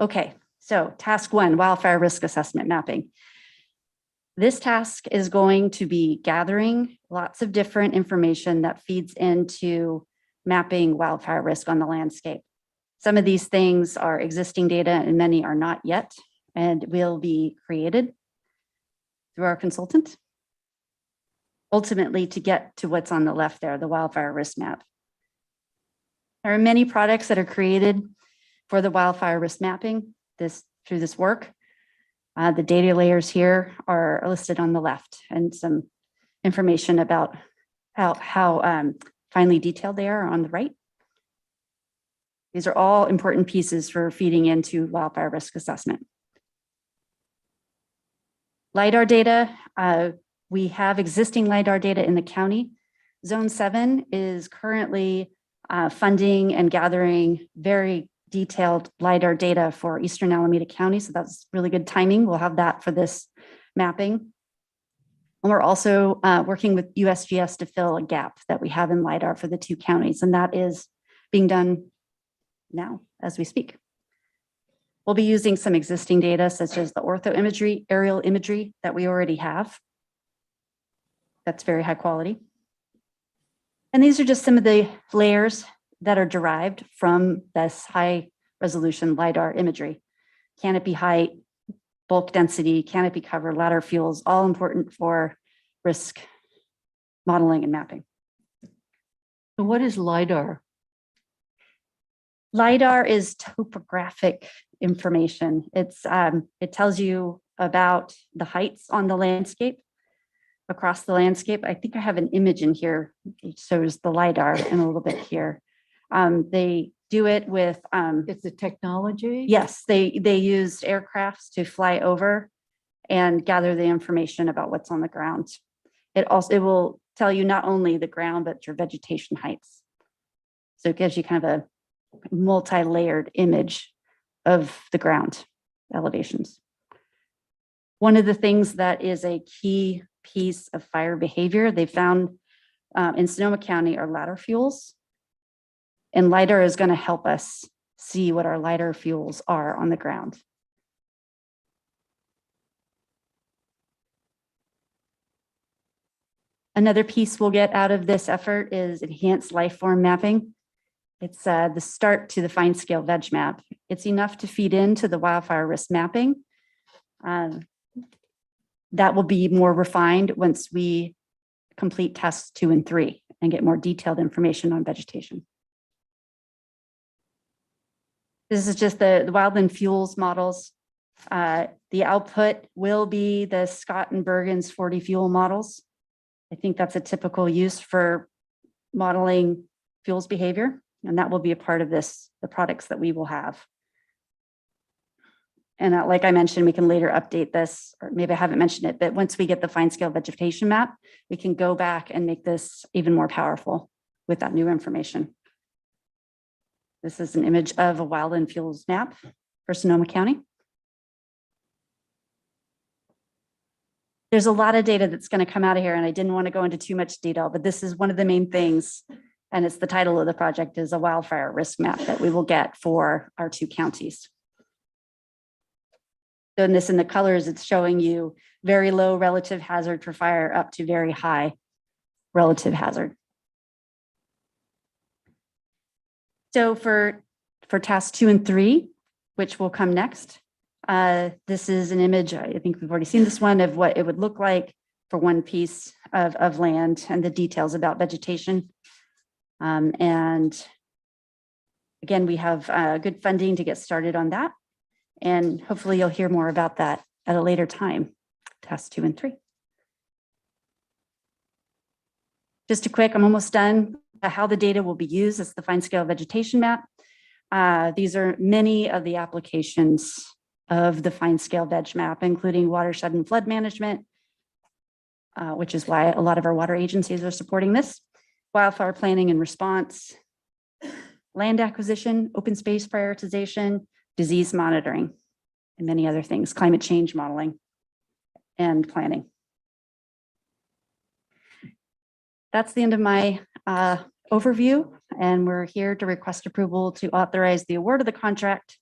Okay, so task 1, wildfire risk assessment mapping. This task is going to be gathering lots of different information that feeds into mapping wildfire risk on the landscape. Some of these things are existing data and many are not yet, and will be created through our consultant. Ultimately, to get to what's on the left there, the wildfire risk map. There are many products that are created for the wildfire risk mapping through this work. The data layers here are listed on the left, and some information about how finely detailed they are on the right. These are all important pieces for feeding into wildfire risk assessment. Lidar data, we have existing Lidar data in the county. Zone 7 is currently funding and gathering very detailed Lidar data for Eastern Alameda County. So that's really good timing. We'll have that for this mapping. And we're also working with USGS to fill a gap that we have in Lidar for the 2 counties. And that is being done now as we speak. We'll be using some existing data such as the ortho imagery, aerial imagery that we already have. That's very high quality. And these are just some of the layers that are derived from this high resolution Lidar imagery. Canopy height, bulk density, canopy cover, ladder fuels, all important for risk modeling and mapping. So what is LIDAR? Lidar is topographic information. It tells you about the heights on the landscape, across the landscape. I think I have an image in here. It shows the Lidar and a little bit here. They do it with It's a technology? yes, they used aircrafts to fly over and gather the information about what's on the ground. It will tell you not only the ground, but your vegetation heights. So it gives you kind of a multi-layered image of the ground elevations. One of the things that is a key piece of fire behavior they found in Sonoma County are ladder fuels. And Lidar is going to help us see what our ladder fuels are on the ground. Another piece we'll get out of this effort is enhanced life form mapping. It's the start to the fine scale veg map. It's enough to feed into the wildfire risk mapping. That will be more refined once we complete tasks 2 and 3 and get more detailed information on vegetation. This is just the Wildland Fuels models. The output will be the Scott and Bergen's 40 fuel models. I think that's a typical use for modeling fuels behavior, and that will be a part of this, the products that we will have. And like I mentioned, we can later update this, or maybe I haven't mentioned it, but once we get the fine scale vegetation map, we can go back and make this even more powerful with that new information. This is an image of a Wildland Fuels Map for Sonoma County. There's a lot of data that's going to come out of here, and I didn't want to go into too much detail, but this is one of the main things, and it's the title of the project, is a wildfire risk map that we will get for our 2 counties. So in this, in the colors, it's showing you very low relative hazard for fire up to very high relative hazard. So for tasks 2 and 3, which will come next, this is an image, I think we've already seen this one, of what it would look like for one piece of land and the details about vegetation. And again, we have good funding to get started on that. And hopefully you'll hear more about that at a later time, tasks 2 and 3. Just a quick, I'm almost done, how the data will be used as the fine scale vegetation map. These are many of the applications of the fine scale veg map, including watershed and flood management, which is why a lot of our water agencies are supporting this, wildfire planning and response, land acquisition, open space prioritization, disease monitoring, and many other things, climate change modeling and planning. That's the end of my overview, and we're here to request approval to authorize the award of the contract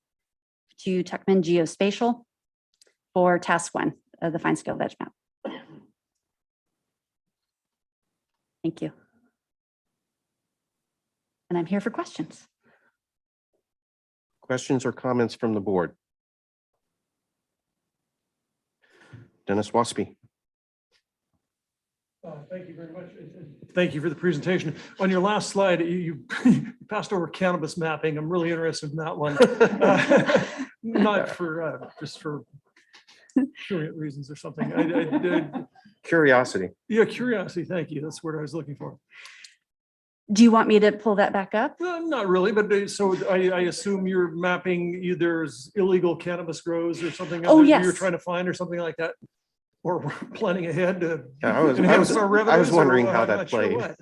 to Tuckman Geospatial for task 1 of the fine scale veg map. Thank you. And I'm here for questions. Questions or comments from the board? Dennis Waspy. Thank you very much. Thank you for the presentation. On your last slide, you passed over cannabis mapping. I'm really interested in that one. Not for just for reasons or something. Curiosity. Yeah, curiosity. Thank you. That's what I was looking for. Do you want me to pull that back up? Not really, but so I assume you're mapping there's illegal cannabis grows or something Oh, that yes. you're trying to find or something like that. Or we're planning ahead to Yeah, I was enhance our revenues, wondering or how I'm that not sure played. what.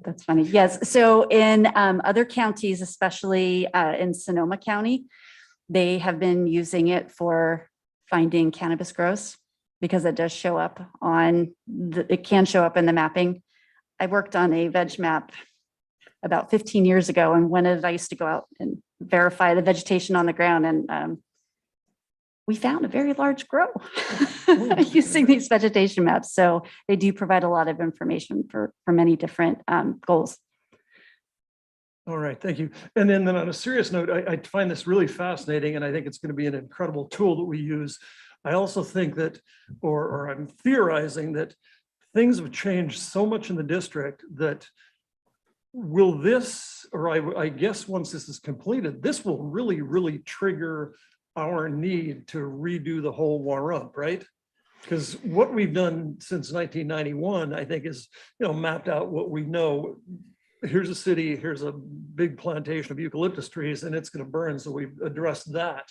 That's funny. Yes. So in other counties, especially in Sonoma County, they have been using it for finding cannabis grows because it does show up on it can show up in the mapping. I worked on a veg map about 15 years ago, and I used to go out and verify the vegetation on the ground, and we found a very large grow using these vegetation maps. So they do provide a lot of information for many different goals. All right, thank you. And then on a serious note, I find this really fascinating, and I think it's going to be an incredible tool that we use. I also think that, or I'm theorizing that things have changed so much in the district that will this, or I guess once this is completed, this will really trigger our need to redo the whole Warump, right? Because what we've done since 1991, I think, is mapped out what we know. Here's a city, here's a big plantation of eucalyptus trees, and it's going to burn. So we've addressed that.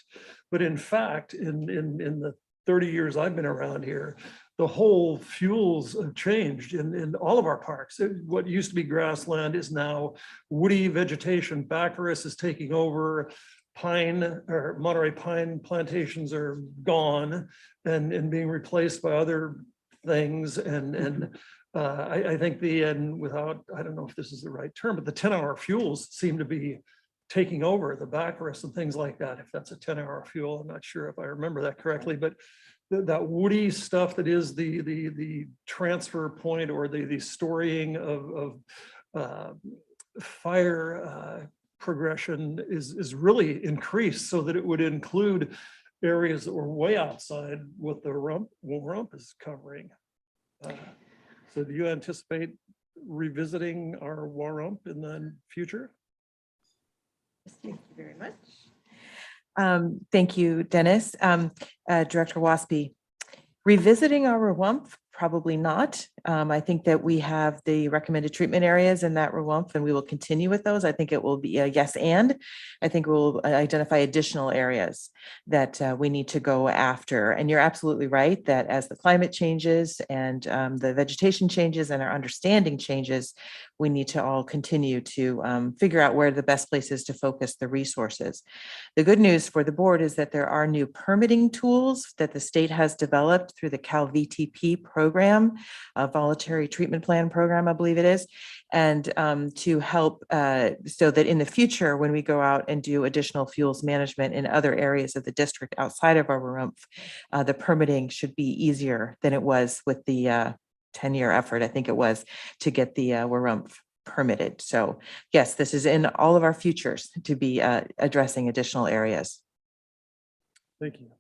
But in fact, in the 30 years I've been around here, the whole fuels have changed in all of our parks. What used to be grassland is now woody vegetation. Baccharis is taking over. Pine or Monterey pine plantations are gone and being replaced by other things. And I think without, I don't know if this is the right term, but the 10-hour fuels seem to be taking over, the Baccharis and things like that. If that's a 10-hour fuel, I'm not sure if I remember that correctly, but that woody stuff that is the transfer point or the storing of fire progression is really increased, so that it would include areas that were way outside what the rump is covering. So do you anticipate revisiting our Warump in the future? Thank you very much. Thank you, Dennis. Director Waspy, revisiting our RWMP, probably not. I think that we have the recommended treatment areas in that RWMP, and we will continue with those. I think it will be a yes, and I think we'll identify additional areas that we need to go after. And you're absolutely right that as the climate changes and the vegetation changes and our understanding changes, we need to all continue to figure out where the best place is to focus the resources. The good news for the board is that there are new permitting tools that the state has developed through the Cal VTP program, a voluntary treatment plan program, I believe it is, and to help so that in the future, when we go out and do additional fuels management in other areas of the district outside of our RWMP, the permitting should be easier than it was with the 10-year effort, I think it was, to get the RWMP permitted. So yes, this is in all of our futures to be addressing additional areas. Thank you.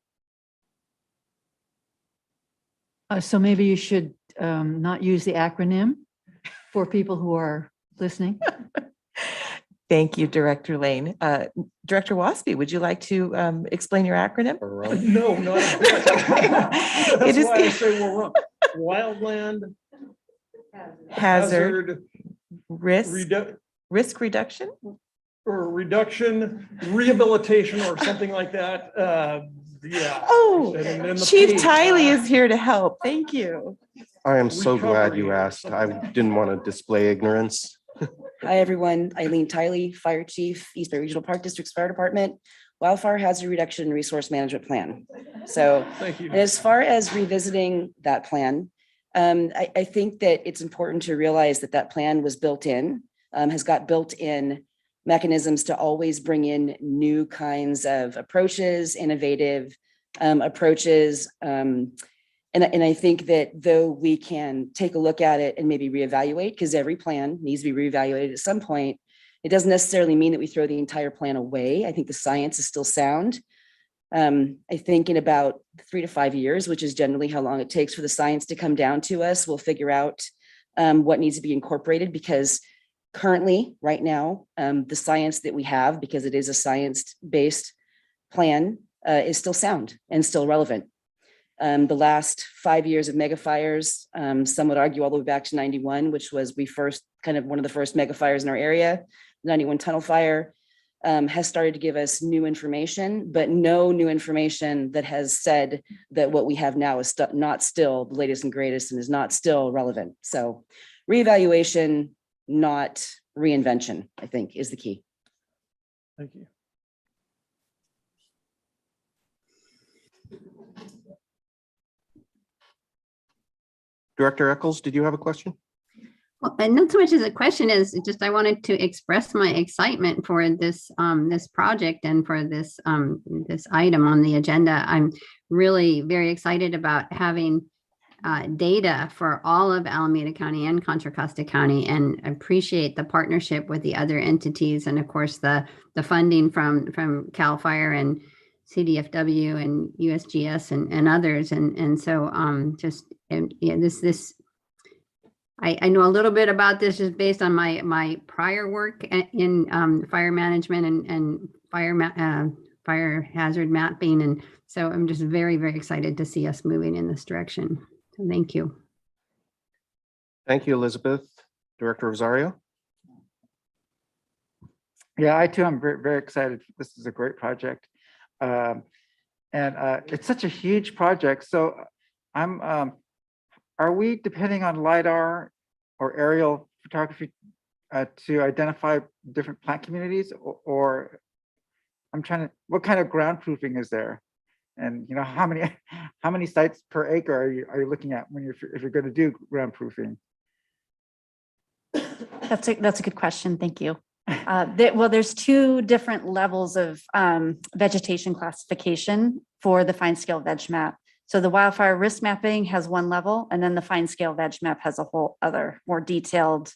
So maybe you should not use the acronym for people who are listening. Thank you, Director Lane. Director Waspy, would you like to explain your acronym? No, not a bit. That's is- why I say we're wrong. Wildland Hazard, risk reduction? or reduction, rehabilitation, or something like that. Yeah. Oh, And then the Chief page. Tiley is here to help. Thank you. I am so glad you Recovery or asked. I something. didn't want to display ignorance. Hi, everyone. Eileen Tiley, Fire Chief, East Bay Regional Park District's Fire Department, Wildfire Hazard Reduction and Resource Management Plan. So, Thank you. and as far as revisiting that plan, I think that it's important to realize that that plan was built in, has got built-in mechanisms to always bring in new kinds of approaches, innovative approaches. And I think that though we can take a look at it and maybe reevaluate, because every plan needs to be reevaluated at some point, it doesn't necessarily mean that we throw the entire plan away. I think the science is still sound. I think in about 3 to 5 years, which is generally how long it takes for the science to come down to us, we'll figure out what needs to be incorporated, because currently, right now, the science that we have, because it is a science-based plan, is still sound and still relevant. The last 5 years of mega fires, some would argue all the way back to 91, which was one of the first mega fires in our area, 91 tunnel fire, has started to give us new information, but no new information that has said that what we have now is not still the latest and greatest and is not still relevant. So reevaluation, not reinvention, I think is the key. Thank you. Director Eccles, did you have a question? Well, and not so much as a question is just I wanted to express my excitement for this this project and for this this item on the agenda. I'm really very excited about having data for all of Alameda County and Contra Costa County, and appreciate the partnership with the other entities, and of course the funding from CAL FIRE and CDFW and USGS and others, and so I know a little bit about this just based on my prior work in fire management and fire hazard mapping, and so I'm just very, very excited to see us moving in this direction. So thank you. Thank you, Elizabeth. Director Rosario? Yeah, I too am very, very excited. This is a great project. And it's such a huge project. So are we depending on LiDAR or aerial photography to identify different plant communities, or what kind of ground proofing is there? And how many sites per acre are you looking at if you're going to do ground proofing? That's a good question. Thank you. Well, there's 2 different levels of vegetation classification for the fine scale veg map. So the wildfire risk mapping has 1 level, and then the fine scale veg map has a whole other more detailed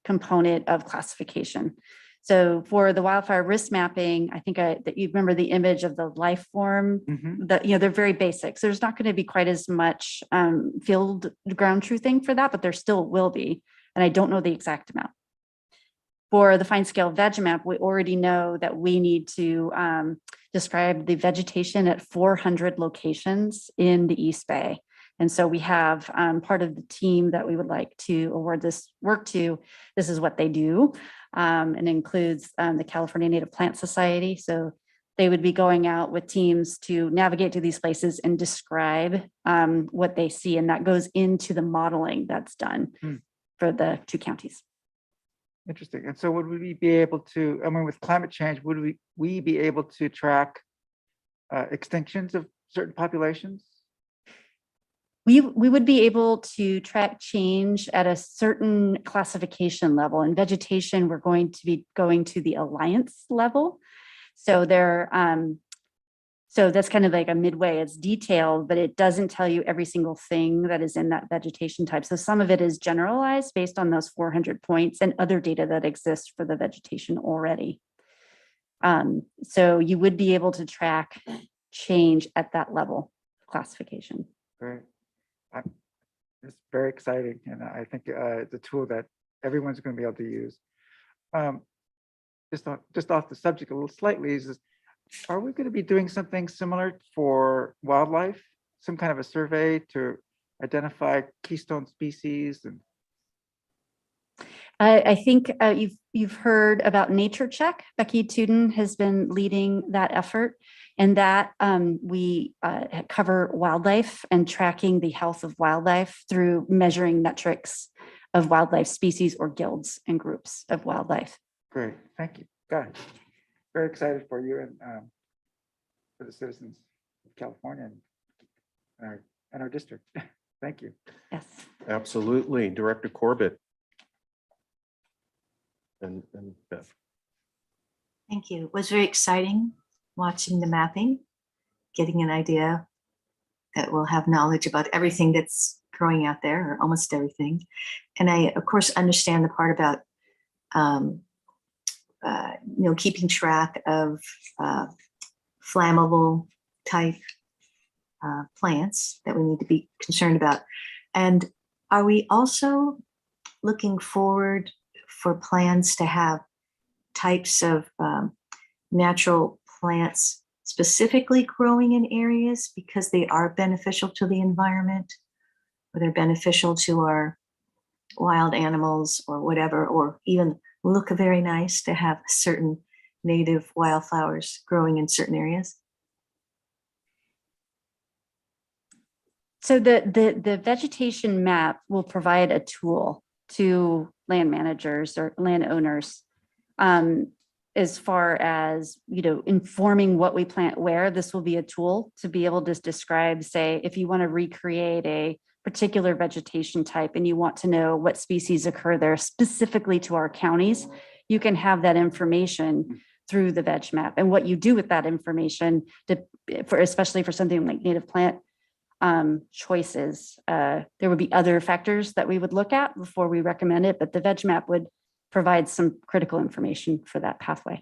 component of classification. So for the wildfire risk mapping, I think that you remember the image of the life form, that they're very basic. So there's not going to be quite as much field ground truthing for that, but there still will be. And I don't know the exact amount. For the fine scale veg map, we already know that we need to describe the vegetation at 400 locations in the East Bay. And so we have part of the team that we would like to award this work to. This is what they do. And includes the California Native Plant Society. So they would be going out with teams to navigate to these places and describe what they see. And that goes into the modeling that's done for the 2 counties. Interesting. And so would we be able to, I mean, with climate change, would we be able to track extinctions of certain populations? We would be able to track change at a certain classification level. In vegetation, we're going to be going to the alliance level. So so that's kind of like a midway. It's detailed, but it doesn't tell you every single thing that is in that vegetation type. So some of it is generalized based on those 400 points and other data that exists for the vegetation already. So you would be able to track change at that level classification. Great. It's very exciting. And I think it's a tool that everyone's going to be able to use. Just off the subject a little slightly, are we going to be doing something similar for wildlife? Some kind of a survey to identify keystone species? And I think you've heard about Nature Check. Becky Tuden has been leading that effort, and that we cover wildlife and tracking the health of wildlife through measuring metrics of wildlife species or guilds and groups of wildlife. Great, thank you. Got it. Very excited for you and for the citizens of California and our district. Thank you. Yes. Absolutely. Director Corbett. And Beth. Thank you. It was very exciting watching the mapping, getting an idea that we'll have knowledge about everything that's growing out there, or almost everything. And I, of course, understand the part about keeping track of flammable type plants that we need to be concerned about. And are we also looking forward for plans to have types of natural plants specifically growing in areas because they are beneficial to the environment, or they're beneficial to our wild animals or whatever, or even look very nice to have certain native wildflowers growing in certain areas? So the vegetation map will provide a tool to land managers or landowners as far as, informing what we plant where. This will be a tool to be able to describe, say, if you want to recreate a particular vegetation type and you want to know what species occur there specifically to our counties, you can have that information through the veg map. And what you do with that information, especially for something like native plant choices, there would be other factors that we would look at before we recommend it, but the veg map would provide some critical information for that pathway.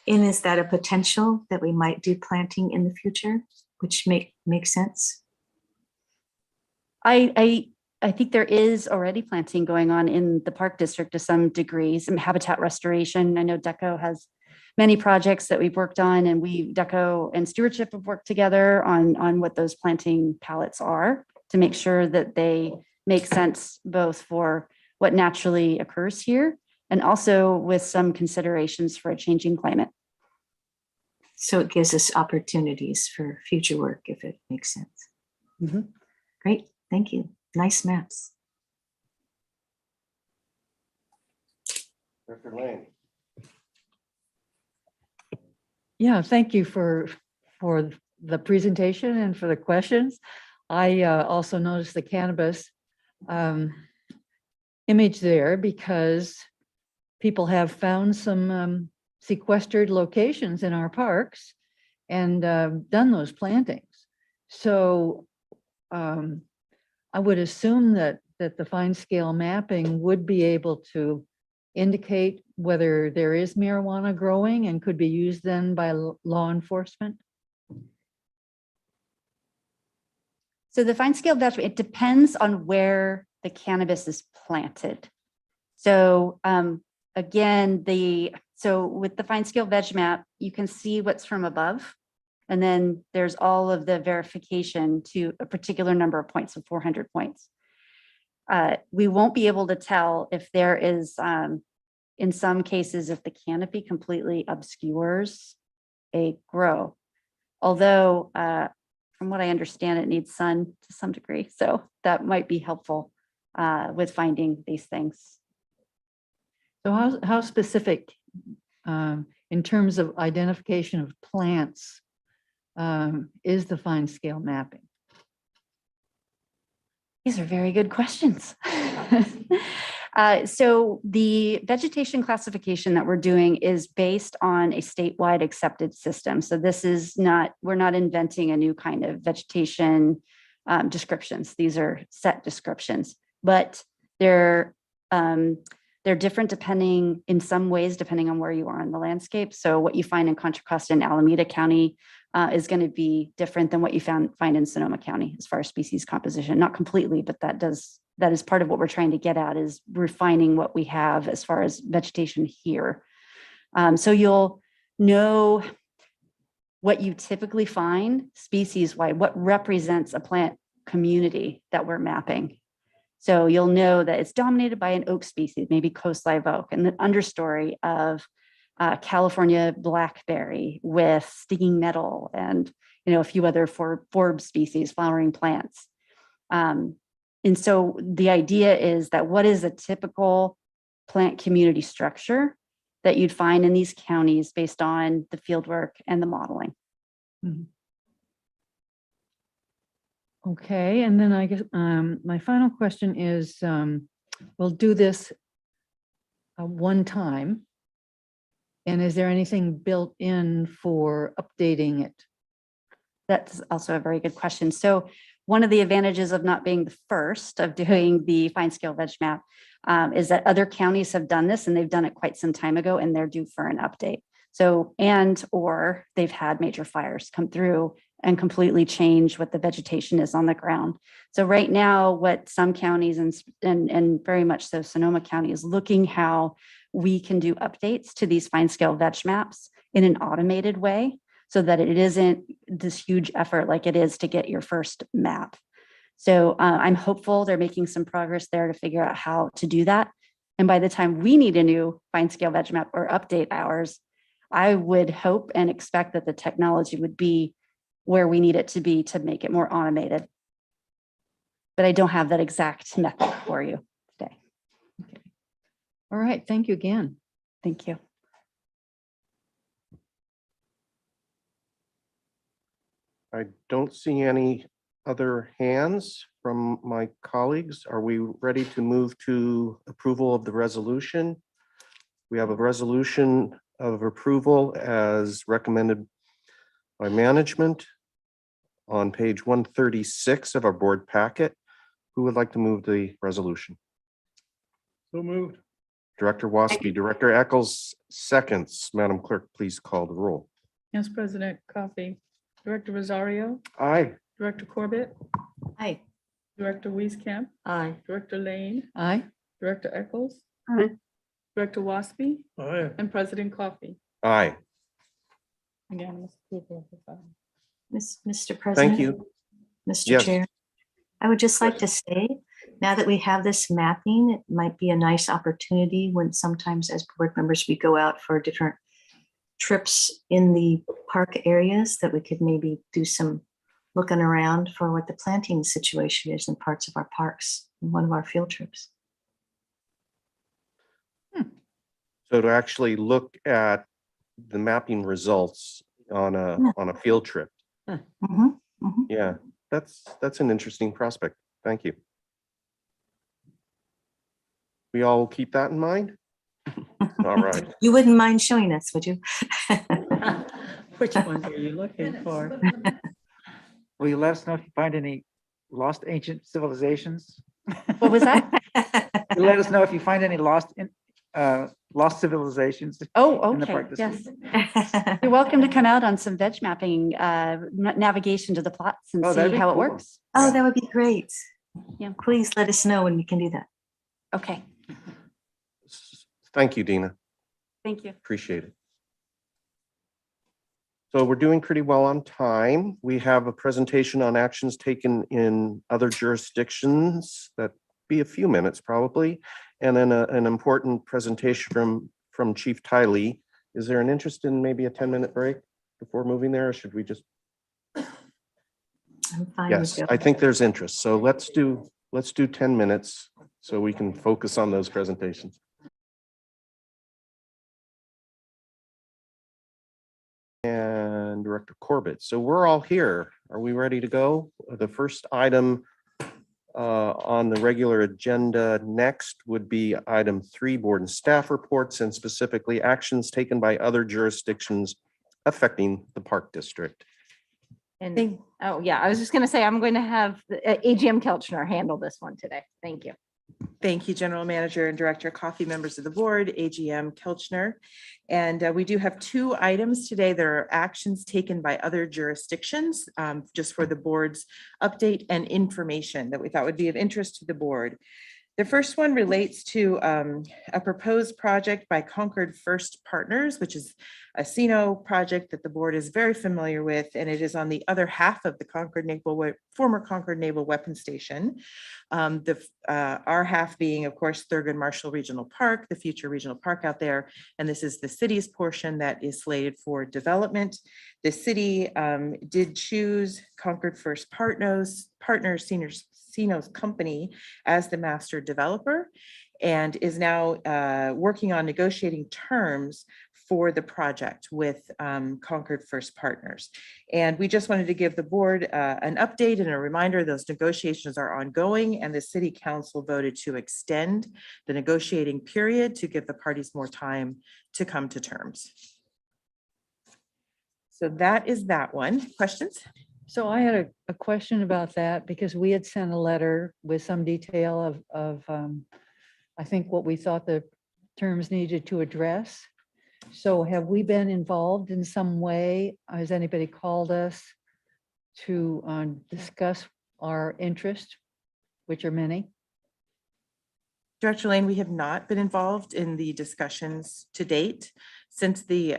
And is that a potential that we might do planting in the future, which makes sense? I think there is already planting going on in the park district to some degrees, and habitat restoration. I know DECO has many projects that we've worked on, and DECO and stewardship have worked together on what those planting palettes are to make sure that they make sense both for what naturally occurs here and also with some considerations for a changing climate. So it gives us opportunities for future work if it makes sense. Mm-hmm. Great, thank you. Nice maps. Director Lane. Yeah, thank you for the presentation and for the questions. I also noticed the cannabis image there because people have found some sequestered locations in our parks and done those plantings. So I would assume that the fine scale mapping would be able to indicate whether there is marijuana growing and could be used then by law enforcement? So the fine scale veg, it depends on where the cannabis is planted. So again, so with the fine scale veg map, you can see what's from above. And then there's all of the verification to a particular number of points, of 400 points. We won't be able to tell if there is, in some cases, if the canopy completely obscures a grow. Although, from what I understand, it needs sun to some degree. So that might be helpful with finding these things. So how specific in terms of identification of plants is the fine scale mapping? These are very good questions. So the vegetation classification that we're doing is based on a statewide accepted system. So this is not, we're not inventing a new kind of vegetation descriptions. These are set descriptions, but they're different depending, in some ways, depending on where you are in the landscape. So what you find in Contra Costa and Alameda County is going to be different than what you find in Sonoma County as far as species composition. Not completely, but that is part of what we're trying to get at, is refining what we have as far as vegetation here. So you'll know what you typically find species-wide, what represents a plant community that we're mapping. So you'll know that it's dominated by an oak species, maybe coast live oak, and the understory of California blackberry with stinging nettle and a few other forb species, flowering plants. And so the idea is that what is a typical plant community structure that you'd find in these counties based on the fieldwork and the modeling. Mm-hmm. Okay, and then I guess my final question is, we'll do this one time. And is there anything built in for updating it? That's also a very good question. So one of the advantages of not being the first of doing the fine scale veg map is that other counties have done this, and they've done it quite some time ago, and they're due for an update. So, or they've had major fires come through and completely change what the vegetation is on the ground. So right now, what some counties and very much so Sonoma County is looking how we can do updates to these fine scale veg maps in an automated way, so that it isn't this huge effort like it is to get your first map. So I'm hopeful they're making some progress there to figure out how to do that. And by the time we need a new fine scale veg map or update ours, I would hope and expect that the technology would be where we need it to be to make it more automated. But I don't have that exact method for you today. Okay. All right, thank you again. Thank you. I don't see any other hands from my colleagues. Are we ready to move to approval of the resolution? We have a resolution of approval as recommended by management on page 136 of our board packet. Who would like to move the resolution? So moved. Director Waspy, Director Eccles seconds. Madam Clerk, please call the roll. Yes, President Coffee. Director Rosario, Aye. Director Corbett, Hi. Director Wieskamp, Aye. Director Lane, Aye. Director Eccles, Aye. Director Waspy, Aye. and President Coffee. Aye. Unanimous approval of the file. Mr. President. Thank you. Mr. Yes. Chair, I would just like to say, now that we have this mapping, it might be a nice opportunity when sometimes as board members, we go out for different trips in the park areas, that we could maybe do some looking around for what the planting situation is in parts of our parks in one of our field trips. So to actually look at the mapping results on a field trip. Mhm, mhm. Yeah, that's an interesting prospect. Thank you. We all will keep that in mind? All right. You wouldn't mind showing us, would you? Which ones are you looking for? Will you let us know if you find any lost ancient civilizations? What was that? You let us know if you find any lost civilizations. Oh, in the okay, park this yes. week. You're welcome to come out on some veg mapping, navigation to the plots and Oh, that'd see be how it cool. works. Oh, that would be great. Yeah. Please let us know when we can do that. Okay. Thank you, Dina. Thank you. Appreciate it. So we're doing pretty well on time. We have a presentation on actions taken in other jurisdictions. That be a few minutes probably. And then an important presentation from Chief Tiley. Is there an interest in maybe a 10-minute break before moving there, or should we just? I'm fine with Yes, it. I think there's interest. So let's do 10 minutes so we can focus on those presentations. And Director Corbett. So we're all here. Are we ready to go? The first item on the regular agenda next would be item 3, board and staff reports, and specifically actions taken by other jurisdictions affecting the Park District. And, oh yeah, I was just gonna say, I'm going to have AGM Kelchner handle this one today. Thank you. Thank you, General Manager and Director Coffee, members of the board, AGM Kelchner. And we do have 2 items today. There are actions taken by other jurisdictions, just for the board's update and information that we thought would be of interest to the board. The first one relates to a proposed project by Concord First Partners, which is a CNO project that the board is very familiar with, and it is on the other half of the former Concord Naval Weapons Station. Our half being, of course, Thurgood Marshall Regional Park, the future regional park out there, and this is the city's portion that is slated for development. The city did choose Concord First Partners CNO's company as the master developer, and is now working on negotiating terms for the project with Concord First Partners. And we just wanted to give the board an update and a reminder those negotiations are ongoing, and the city council voted to extend the negotiating period to give the parties more time to come to terms. So that is that one. Questions? So I had a question about that because we had sent a letter with some detail of I think what we thought the terms needed to address. So have we been involved in some way? Has anybody called us to discuss our interest, which are many? Director Lane, we have not been involved in the discussions to date since the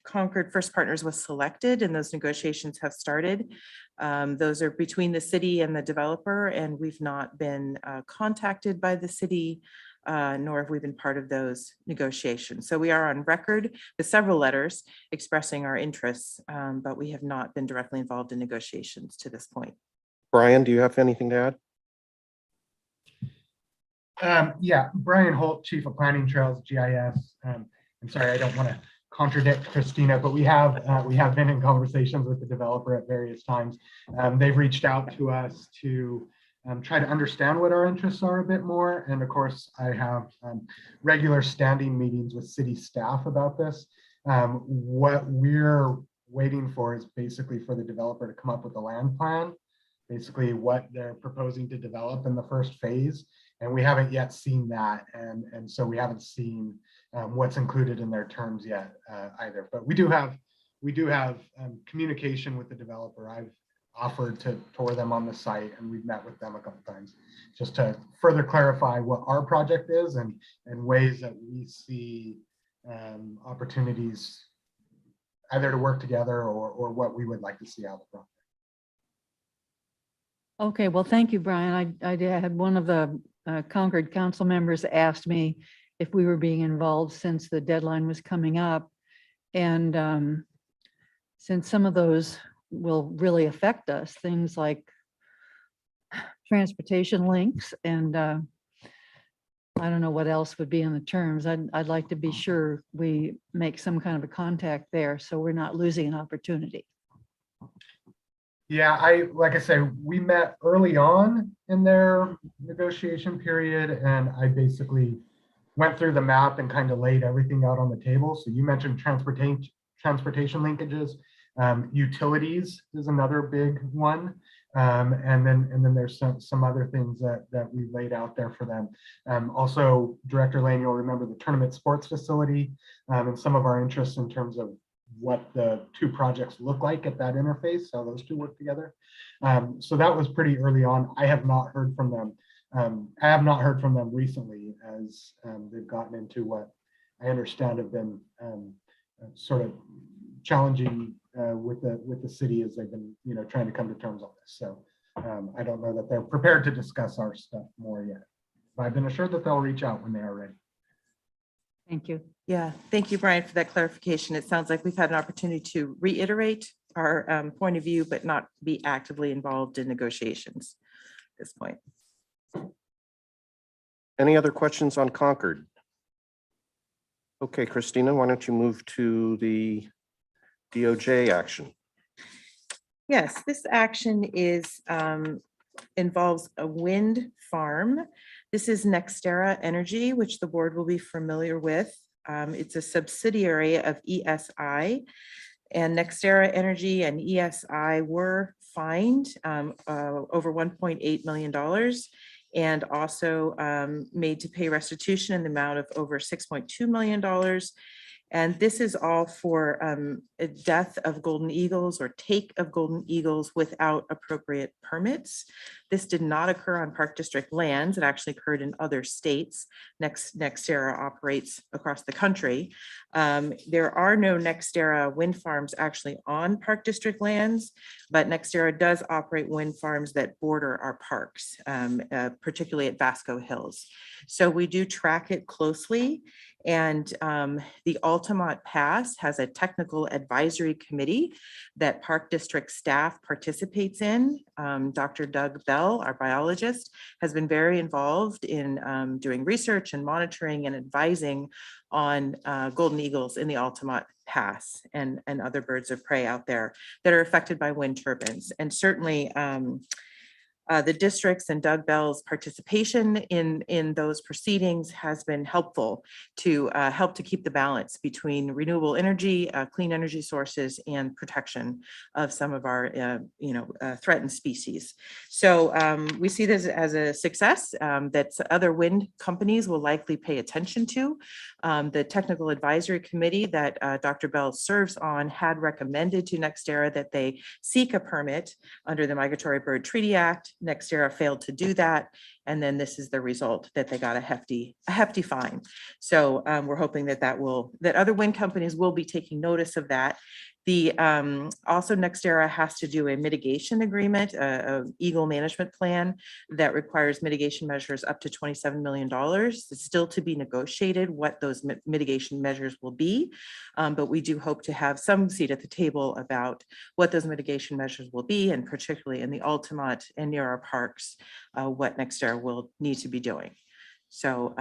Concord First Partners was selected and those negotiations have started. Those are between the city and the developer, and we've not been contacted by the city, nor have we been part of those negotiations. So we are on record with several letters expressing our interests, but we have not been directly involved in negotiations to this point. Brian, do you have anything to add? Yeah, Brian Holt, Chief of Planning Trails, GIS. I'm sorry, I don't want to contradict Christina, but we have been in conversations with the developer at various times. They've reached out to us to try to understand what our interests are a bit more. And of course, I have regular standing meetings with city staff about this. What we're waiting for is basically for the developer to come up with a land plan, basically what they're proposing to develop in the first phase. And we haven't yet seen that. And so we haven't seen what's included in their terms yet either. But we do have communication with the developer. I've offered to tour them on the site, and we've met with them a couple times just to further clarify what our project is and ways that we see opportunities either to work together or what we would like to see out of the project. Okay, well, thank you, Brian. I had one of the Concord council members asked me if we were being involved since the deadline was coming up. And since some of those will really affect us, things like transportation links and I don't know what else would be in the terms. I'd like to be sure we make some kind of a contact there so we're not losing an opportunity. Yeah, like I say, we met early on in their negotiation period, and I basically went through the map and kind of laid everything out on the table. So you mentioned transportation linkages, utilities is another big one, and then there's some other things that we laid out there for them. Also, Director Lane, you'll remember the tournament sports facility and some of our interests in terms of what the 2 projects look like at that interface, how those 2 work together. So that was pretty early on. I have not heard from them I have not heard from them recently as they've gotten into what I understand have been sort of challenging with the city as they've been, trying to come to terms on this. So I don't know that they're prepared to discuss our stuff more yet. But I've been assured that they'll reach out when they are ready. Thank you. Yeah, thank you, Brian, for that clarification. It sounds like we've had an opportunity to reiterate our point of view, but not be actively involved in negotiations at this point. Any other questions on Concord? Okay, Christina, why don't you move to the DOJ action? Yes, this action is involves a wind farm. This is Nextera Energy, which the board will be familiar with. It's a subsidiary of ESI, and Nextera Energy and ESI were fined over $1.8 million and also made to pay restitution in the amount of over $6.2 million. And this is all for a death of golden eagles or take of golden eagles without appropriate permits. This did not occur on Park District lands. It actually occurred in other states. Nextera operates across the country. There are no Nextera wind farms actually on Park District lands, but Nextera does operate wind farms that border our parks, particularly at Vasco Hills. So we do track it closely. And the Altamont Pass has a technical advisory committee that Park District staff participates in. Dr. Doug Bell, our biologist, has been very involved in doing research and monitoring and advising on golden eagles in the Altamont Pass and other birds of prey out there that are affected by wind turbines. And certainly the districts and Doug Bell's participation in those proceedings has been helpful to help to keep the balance between renewable energy, clean energy sources, and protection of some of our threatened species. So we see this as a success that other wind companies will likely pay attention to. The technical advisory committee that Dr. Bell serves on had recommended to Nextera that they seek a permit under the Migratory Bird Treaty Act. Nextera failed to do that, and then this is the result, that they got a hefty fine. So we're hoping that other wind companies will be taking notice of that. The also Nextera has to do a mitigation agreement, a eagle management plan that requires mitigation measures up to $27 million. It's still to be negotiated what those mitigation measures will be, but we do hope to have some seat at the table about what those mitigation measures will be, and particularly in the Altamont and near our parks, what Nextera will need to be doing. So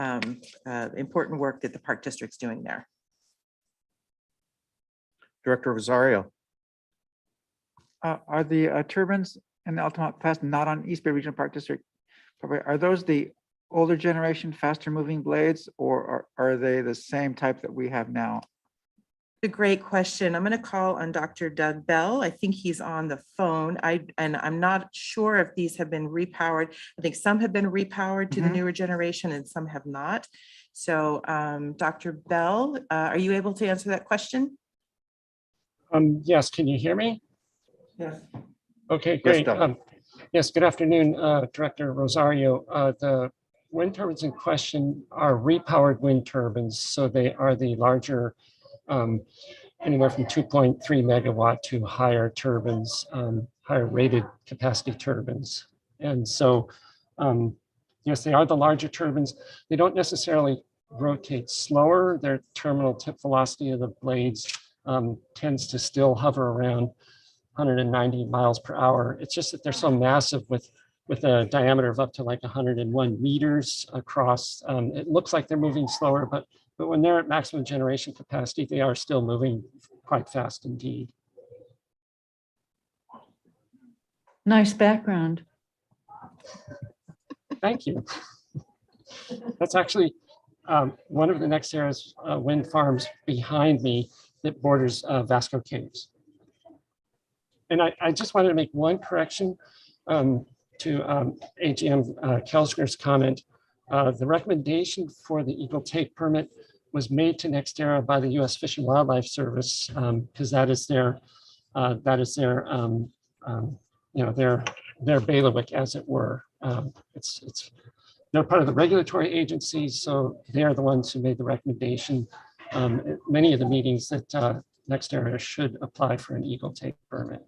important work that the Park District's doing there. Director Rosario. Are the turbines in the Altamont Pass not on East Bay Regional Park District? Are those the older generation, faster moving blades, or are they the same type that we have now? A great question. I'm going to call on Dr. Doug Bell. I think he's on the phone. I'm not sure if these have been repowered. I think some have been repowered to the newer generation and some have not. So Dr. Bell, are you able to answer that question? Yes, can you hear me? Yes. Okay, great. Doug. Yes, good afternoon, Director Rosario. The wind turbines in question are repowered wind turbines, so they are the larger, anywhere from 2.3 megawatt to higher turbines, higher rated capacity turbines. And so, yes, they are the larger turbines. They don't necessarily rotate slower. Their terminal tip velocity of the blades tends to still hover around 190 miles per hour. It's just that they're so massive with a diameter of up to like 101 meters across. It looks like they're moving slower, but when they're at maximum generation capacity, they are still moving quite fast indeed. Nice background. Thank you. That's actually one of the Nextera's wind farms behind me that borders Vasco Caves. And I just wanted to make one correction to AGM Kelsner's comment. The recommendation for the Eagle Take permit was made to Nextera by the U.S. Fish and Wildlife Service because that is their their bailiwick, as it were. It's they're part of the regulatory agencies, so they are the ones who made the recommendation. At many of the meetings that NextEra should apply for an Eagle take permit.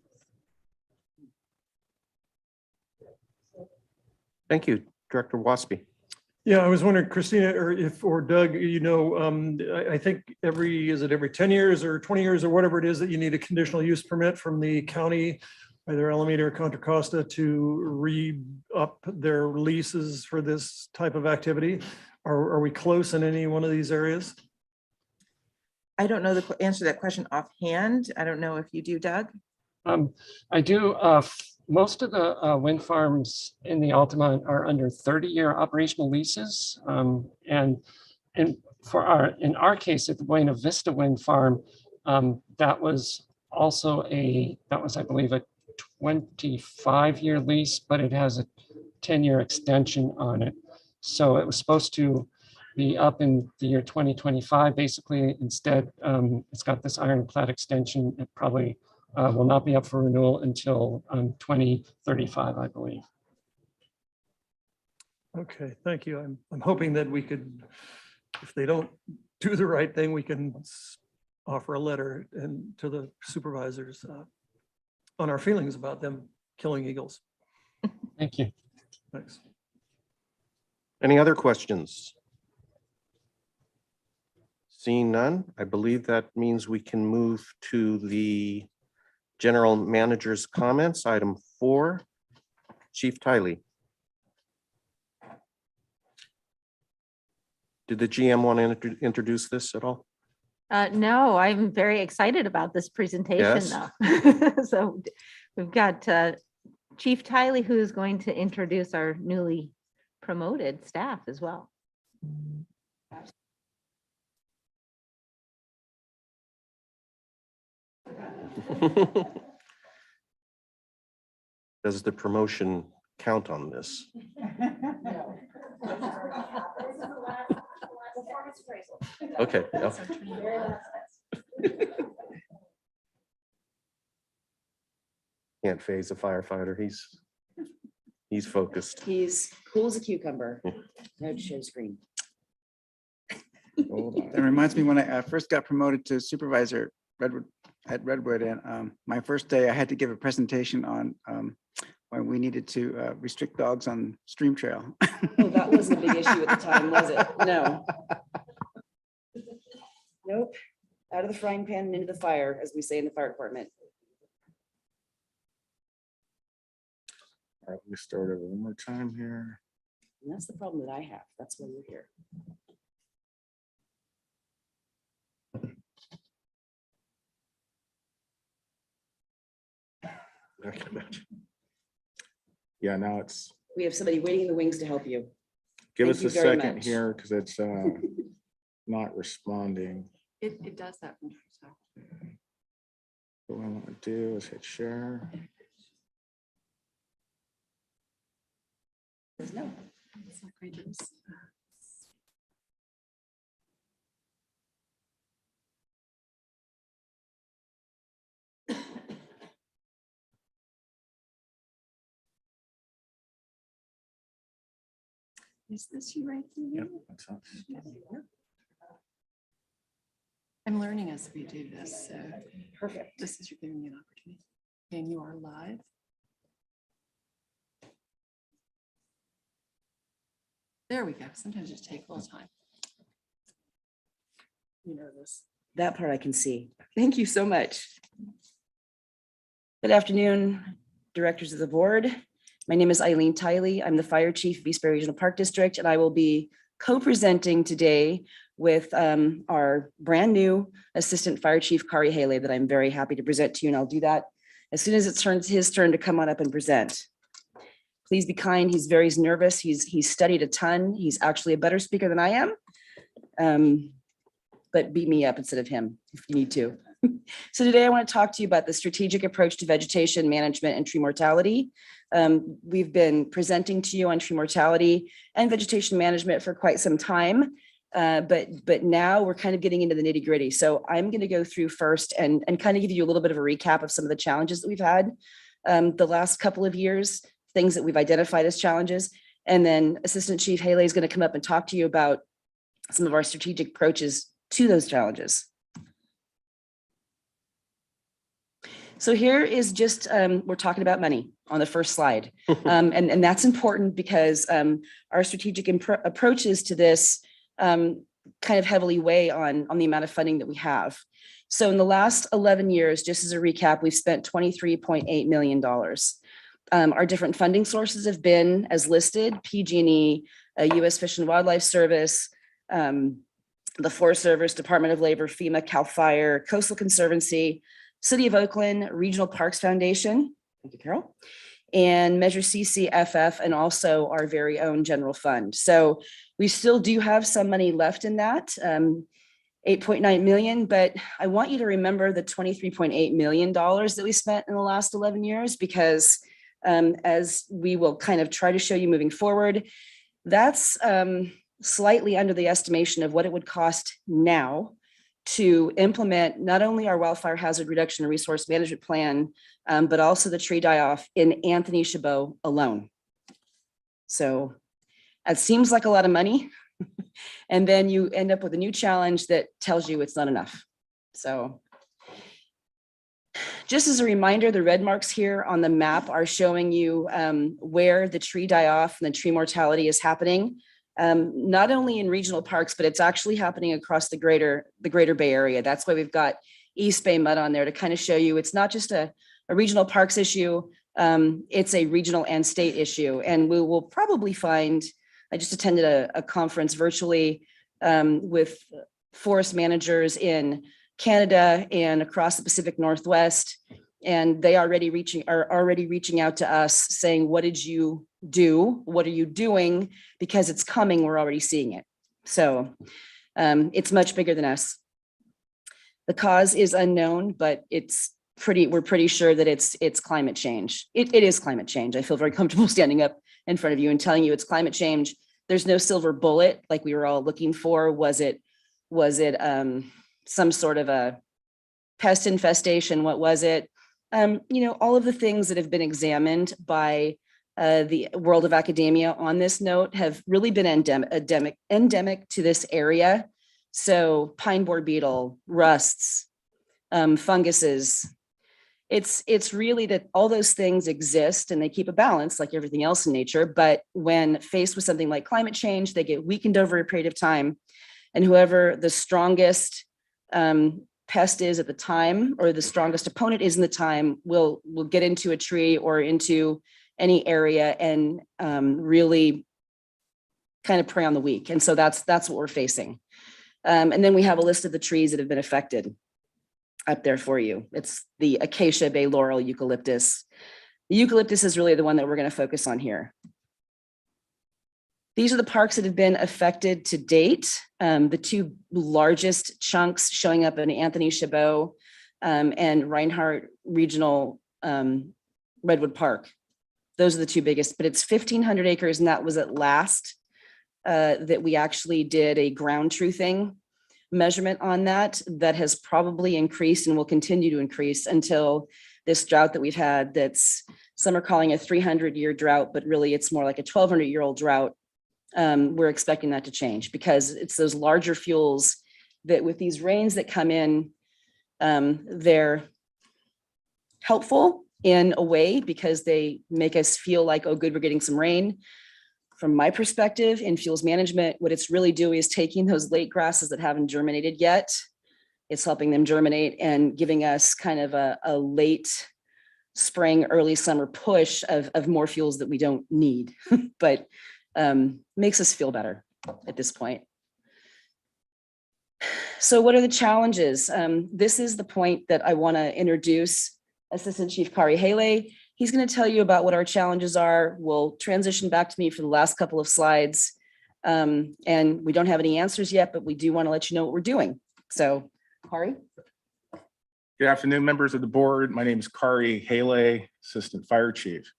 Thank you, Director Waspy. Yeah, I was wondering, Christina, or Doug, I think is it every 10 years or 20 years or whatever it is that you need a conditional use permit from the county, either Alameda or Contra Costa, to re-up their leases for this type of activity? Are we close in any one of these areas? I don't know the answer to that question offhand. I don't know if you do, Doug. I do. Most of the wind farms in the Altamont are under 30-year operational leases. And in our case at the Buena Vista Wind Farm, that was also I believe, a 25-year lease, but it has a 10-year extension on it. So it was supposed to be up in the year 2025. Basically, instead, it's got this ironclad extension. It probably will not be up for renewal until 2035, I believe. Okay, thank you. I'm hoping that we could, if they don't do the right thing, we can offer a letter to the supervisors on our feelings about them killing eagles. Thank you. Thanks. Any other questions? Seeing none, I believe that means we can move to the General Manager's comments. Item 4, Chief Tiley. Did the GM want to introduce this at all? No, I'm very excited about this presentation Yes. though. So we've got Chief Tiley, who is going to introduce our newly promoted staff as well. Does the promotion count on this? Okay. Yeah. Can't phase a firefighter. He's focused. He's cool as a cucumber. No show screen. That reminds me when I first got promoted to supervisor at Redwood, and my first day I had to give a presentation on when we needed to restrict dogs on stream trail. Oh, that wasn't a big issue at the time, was it? No. Nope. Out of the frying pan and into the fire, as we say in the fire department. All right, let me start over one more time here. And that's the problem that I have. That's why we're here. I can imagine. Yeah, now it's, We have somebody waiting in the wings to help you. give Thank us you a very second much. here because it's not responding. It does that from time to time. What I want to do is hit share. No. It's not great news. Is this you right Yep, here? that's us. I'm learning as we do this, so Perfect. this is you're giving me an opportunity. And you are live. There we go. Sometimes it takes a little time. You know this. That part I can see. Thank you so much. Good afternoon, directors of the board. My name is Eileen Tiley. I'm the Fire Chief of East Bay Regional Park District, and I will be co-presenting today with our brand new Assistant Fire Chief, Kari Haley, that I'm very happy to present to you, and I'll do that as soon as it's his turn to come on up and present. Please be kind. He's very nervous. He's studied a ton. He's actually a better speaker than I am. But beat me up instead of him if you need to. So today I want to talk to you about the strategic approach to vegetation management and tree mortality. We've been presenting to you on tree mortality and vegetation management for quite some time, but now we're kind of getting into the nitty gritty. So I'm going to go through first and kind of give you a little bit of a recap of some of the challenges that we've had the last couple of years, things that we've identified as challenges. And then Assistant Chief Haley is going to come up and talk to you about some of our strategic approaches to those challenges. So here is just, we're talking about money on the first slide. And that's important because our strategic approaches to this kind of heavily weigh on the amount of funding that we have. So in the last 11 years, just as a recap, we've spent $23.8 million. Our different funding sources have been as listed: PG&E, U.S. Fish and Wildlife Service, the Forest Service, Department of Labor, FEMA, CAL FIRE, Coastal Conservancy, City of Oakland, Regional Parks Foundation, thank you, Carol, and Measure CCFF, and also our very own general fund. So we still do have some money left in that, 8.9 million, but I want you to remember the $23.8 million that we spent in the last 11 years, because as we will kind of try to show you moving forward, that's slightly under the estimation of what it would cost now to implement not only our wildfire hazard reduction and resource management plan, but also the tree die-off in Anthony Chabot alone. So it seems like a lot of money. And then you end up with a new challenge that tells you it's not enough. So just as a reminder, the red marks here on the map are showing you where the tree die-off and the tree mortality is happening. Not only in regional parks, but it's actually happening across the greater Bay Area. That's why we've got East Bay mud on there to kind of show you it's not just a regional parks issue, it's a regional and state issue. And we will probably find, I just attended a conference virtually with forest managers in Canada and across the Pacific Northwest, and they are already reaching out to us saying, what did you do? What are you doing? Because it's coming, we're already seeing it. So it's much bigger than us. The cause is unknown, but we're pretty sure that it's climate change. It is climate change. I feel very comfortable standing up in front of you and telling you it's climate change. There's no silver bullet like we were all looking for. Was it some sort of a pest infestation? What was it? All of the things that have been examined by the world of academia on this note have really been endemic to this area. So pine borer beetle, rusts, funguses. It's really that all those things exist and they keep a balance like everything else in nature. But when faced with something like climate change, they get weakened over a period of time. And whoever the strongest pest is at the time, or the strongest opponent is in the time, will get into a tree or into any area and really kind of prey on the weak. And so that's what we're facing. And then we have a list of the trees that have been affected up there for you. It's the acacia, bay laurel, eucalyptus. The eucalyptus is really the one that we're going to focus on here. These are the parks that have been affected to date. The two largest chunks showing up in Anthony Chabot and Reinhardt Regional Redwood Park. Those are the two biggest, but it's 1,500 acres, and that was at last that we actually did a ground truthing measurement on that. That has probably increased and will continue to increase until this drought that we've had, that's some are calling a 300-year drought, but really it's more like a 1,200-year-old drought. We're expecting that to change because it's those larger fuels that with these rains that come in, they're helpful in a way because they make us feel like, oh, good, we're getting some rain. From my perspective in fuels management, what it's really doing is taking those late grasses that haven't germinated yet. It's helping them germinate and giving us kind of a late spring, early summer push of more fuels that we don't need, but makes us feel better at this point. So what are the challenges? This is the point that I want to introduce Assistant Chief Kari Haley. He's going to tell you about what our challenges are. We'll transition back to me for the last couple of slides. And we don't have any answers yet, but we do want to let you know what we're doing. So, Kari. Good afternoon, members of the board. My name is Kari Haley, Assistant Fire Chief.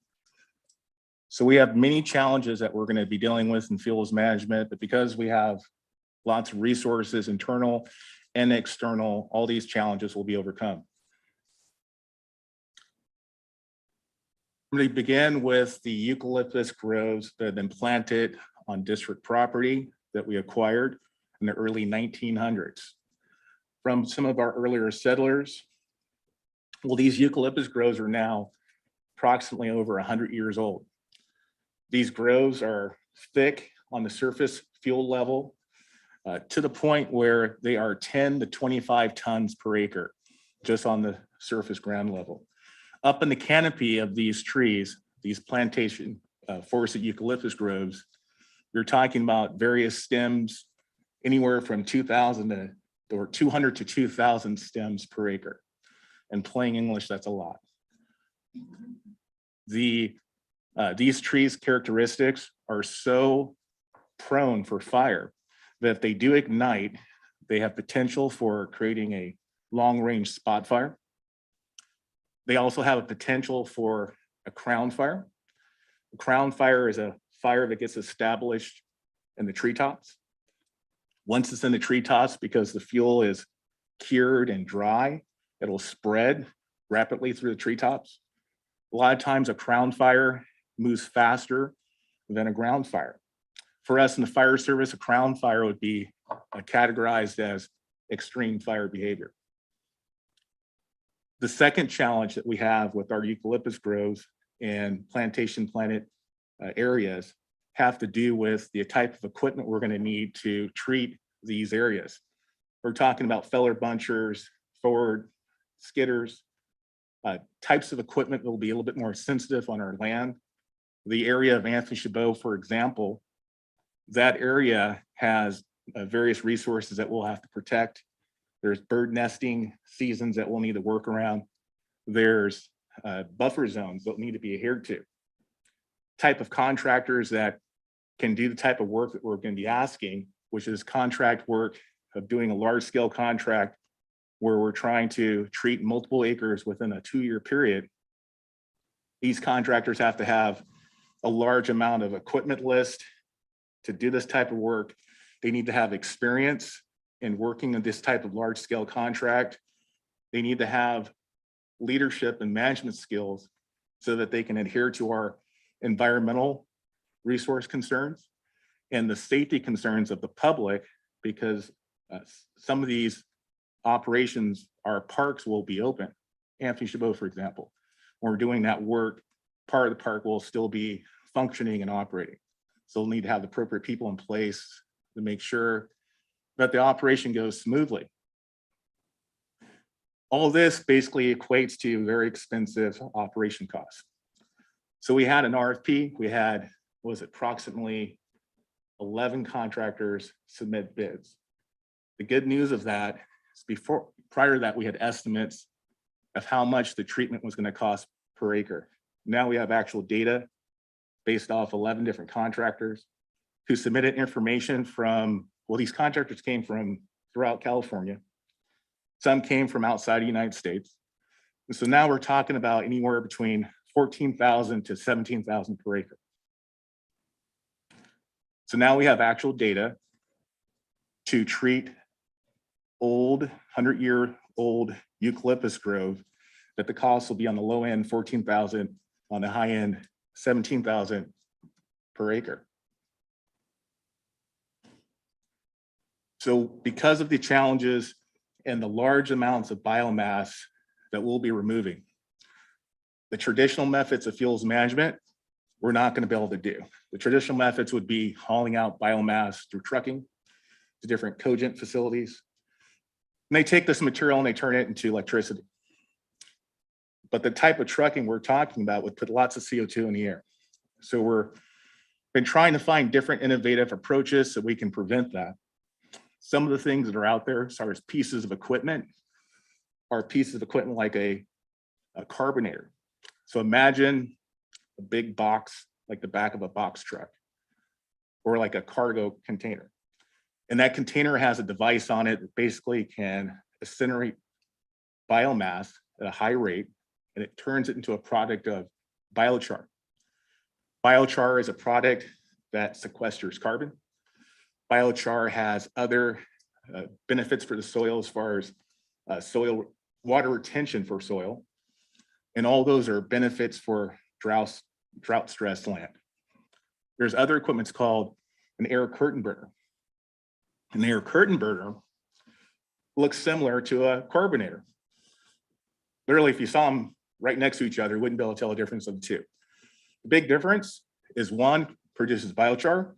So we have many challenges that we're going to be dealing with in fuels management, but because we have lots of resources, internal and external, all these challenges will be overcome. I'm going to begin with the eucalyptus groves that have been planted on district property that we acquired in the early 1900s from some of our earlier settlers. Well, these eucalyptus groves are now approximately over 100 years old. These groves are thick on the surface field level to the point where they are 10 to 25 tons per acre, just on the surface ground level. Up in the canopy of these trees, these plantation forested eucalyptus groves, you're talking about various stems, anywhere from 200 to 2,000 stems per acre. In plain English, that's a lot. These trees' characteristics are so prone for fire that if they do ignite, they have potential for creating a long-range spot fire. They also have a potential for a crown fire. A crown fire is a fire that gets established in the treetops. Once it's in the treetops, because the fuel is cured and dry, it'll spread rapidly through the treetops. A lot of times a crown fire moves faster than a ground fire. For us in the fire service, a crown fire would be categorized as extreme fire behavior. The second challenge that we have with our eucalyptus groves and plantation planted areas have to do with the type of equipment we're going to need to treat these areas. We're talking about feller bunchers, forward skidders, types of equipment that will be a little bit more sensitive on our land. The area of Anthony Chabot, for example, that area has various resources that we'll have to protect. There's bird nesting seasons that we'll need to work around. There's buffer zones that need to be adhered to. Type of contractors that can do the type of work that we're going to be asking, which is contract work of doing a large scale contract where we're trying to treat multiple acres within a 2-year period. These contractors have to have a large amount of equipment list to do this type of work. They need to have experience in working on this type of large scale contract. They need to have leadership and management skills so that they can adhere to our environmental resource concerns and the safety concerns of the public, because some of these operations, our parks will be open. Anthony Chabot, for example, when we're doing that work, part of the park will still be functioning and operating. So we'll need to have the appropriate people in place to make sure that the operation goes smoothly. All this basically equates to very expensive operation costs. So we had an RFP, we had, what was it, approximately 11 contractors submit bids. The good news of that is prior to that, we had estimates of how much the treatment was going to cost per acre. Now we have actual data based off 11 different contractors who submitted information from, well, these contractors came from throughout California. Some came from outside the United States. And so now we're talking about anywhere between 14,000 to 17,000 per acre. So now we have actual data to treat old, 100-year-old eucalyptus grove, that the cost will be on the low end 14,000, on the high end 17,000 per acre. So because of the challenges and the large amounts of biomass that we'll be removing, the traditional methods of fuels management, we're not going to be able to do. The traditional methods would be hauling out biomass through trucking to different cogen facilities. And they take this material and they turn it into electricity. But the type of trucking we're talking about would put lots of CO2 in the air. So we're been trying to find different innovative approaches so we can prevent that. Some of the things that are out there as far as pieces of equipment are pieces of equipment like a carbonator. So imagine a big box, like the back of a box truck, or like a cargo container. And that container has a device on it that basically can incinerate biomass at a high rate, and it turns it into a product of biochar. Biochar is a product that sequesters carbon. Biochar has other benefits for the soil as far as soil water retention for soil. And all those are benefits for drought stressed land. There's other equipments called an air curtain burner. An air curtain burner looks similar to a carbonator. Literally, if you saw them right next to each other, you wouldn't be able to tell the difference of the two. The big difference is one produces biochar,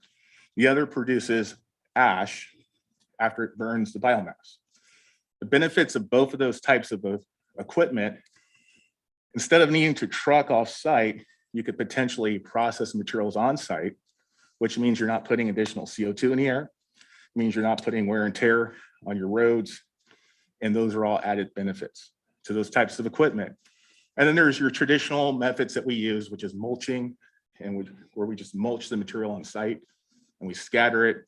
the other produces ash after it burns the biomass. The benefits of both of those types of equipment, instead of needing to truck off site, you could potentially process materials on site, which means you're not putting additional CO2 in the air. It means you're not putting wear and tear on your roads. And those are all added benefits to those types of equipment. And then there's your traditional methods that we use, which is mulching, and where we just mulch the material on site and we scatter it.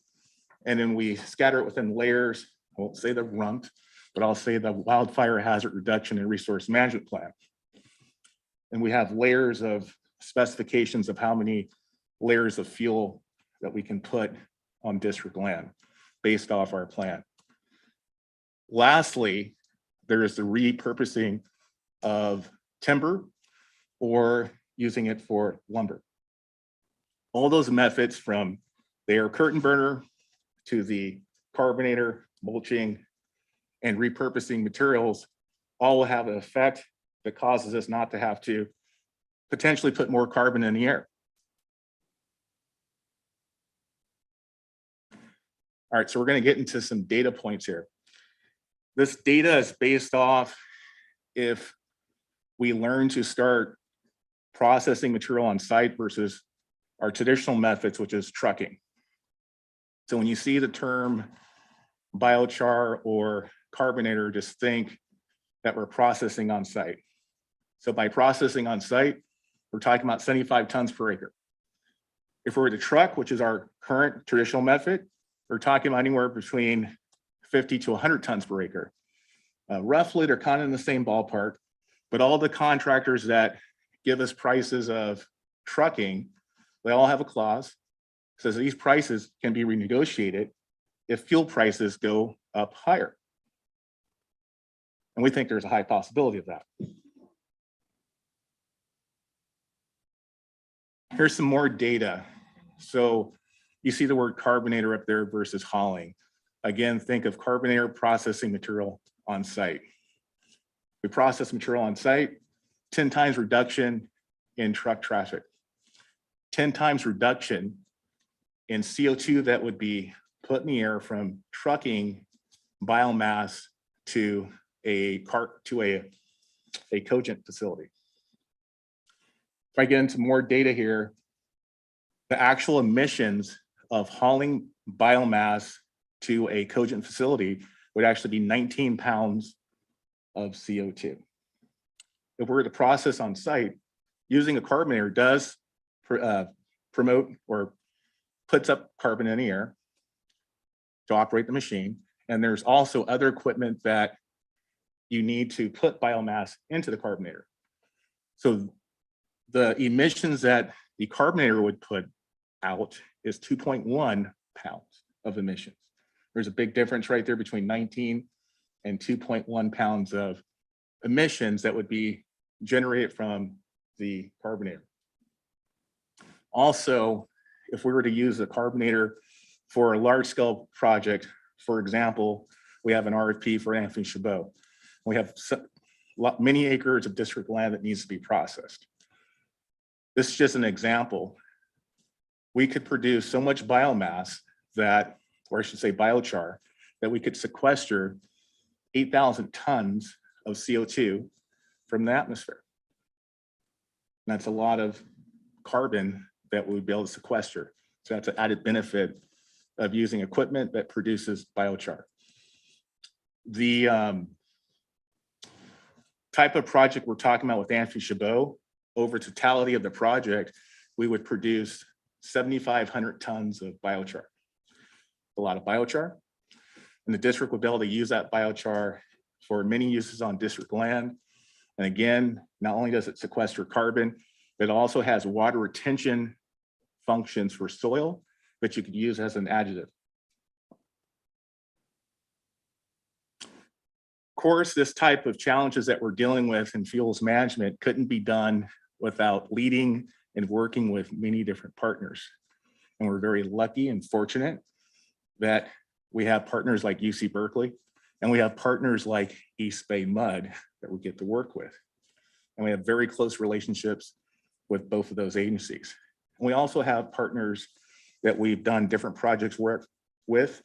And then we scatter it within layers. I won't say the rump, but I'll say the wildfire hazard reduction and resource management plan. And we have layers of specifications of how many layers of fuel that we can put on district land based off our plan. Lastly, there is the repurposing of timber or using it for lumber. All those methods, from the air curtain burner to the carbonator, mulching, and repurposing materials, all will have an effect that causes us not to have to potentially put more carbon in the air. All right, so we're going to get into some data points here. This data is based off if we learn to start processing material on site versus our traditional methods, which is trucking. So when you see the term biochar or carbonator, just think that we're processing on site. So by processing on site, we're talking about 75 tons per acre. If we were to truck, which is our current traditional method, we're talking about anywhere between 50 to 100 tons per acre. Roughly, they're kind of in the same ballpark, but all the contractors that give us prices of trucking, they all have a clause that says these prices can be renegotiated if fuel prices go up higher. And we think there's a high possibility of that. Here's some more data. So you see the word carbonator up there versus hauling. Again, think of carbonator processing material on site. We process material on site, 10 times reduction in truck traffic, 10 times reduction in CO2 that would be put in the air from trucking biomass to a cogent facility. If I get into more data here, the actual emissions of hauling biomass to a cogent facility would actually be 19 pounds of CO2. If we were to process on site, using a carbonator does promote or puts up carbon in the air to operate the machine. And there's also other equipment that you need to put biomass into the carbonator. So the emissions that the carbonator would put out is 2.1 pounds of emissions. There's a big difference right there between 19 and 2.1 pounds of emissions that would be generated from the carbonator. Also, if we were to use a carbonator for a large scale project, for example, we have an RFP for Anthony Chabot. We have many acres of district land that needs to be processed. This is just an example. We could produce so much biomass that, or I should say biochar, that we could sequester 8,000 tons of CO2 from the atmosphere. And that's a lot of carbon that we would be able to sequester. So that's an added benefit of using equipment that produces biochar. The type of project we're talking about with Anthony Chabot, over totality of the project, we would produce 7,500 tons of biochar. A lot of biochar. And the district would be able to use that biochar for many uses on district land. And again, not only does it sequester carbon, it also has water retention functions for soil that you could use as an additive. Of course, this type of challenges that we're dealing with in fuels management couldn't be done without leading and working with many different partners. And we're very lucky and fortunate that we have partners like UC Berkeley, and we have partners like East Bay Mud that we get to work with. And we have very close relationships with both of those agencies. And we also have partners that we've done different projects work with.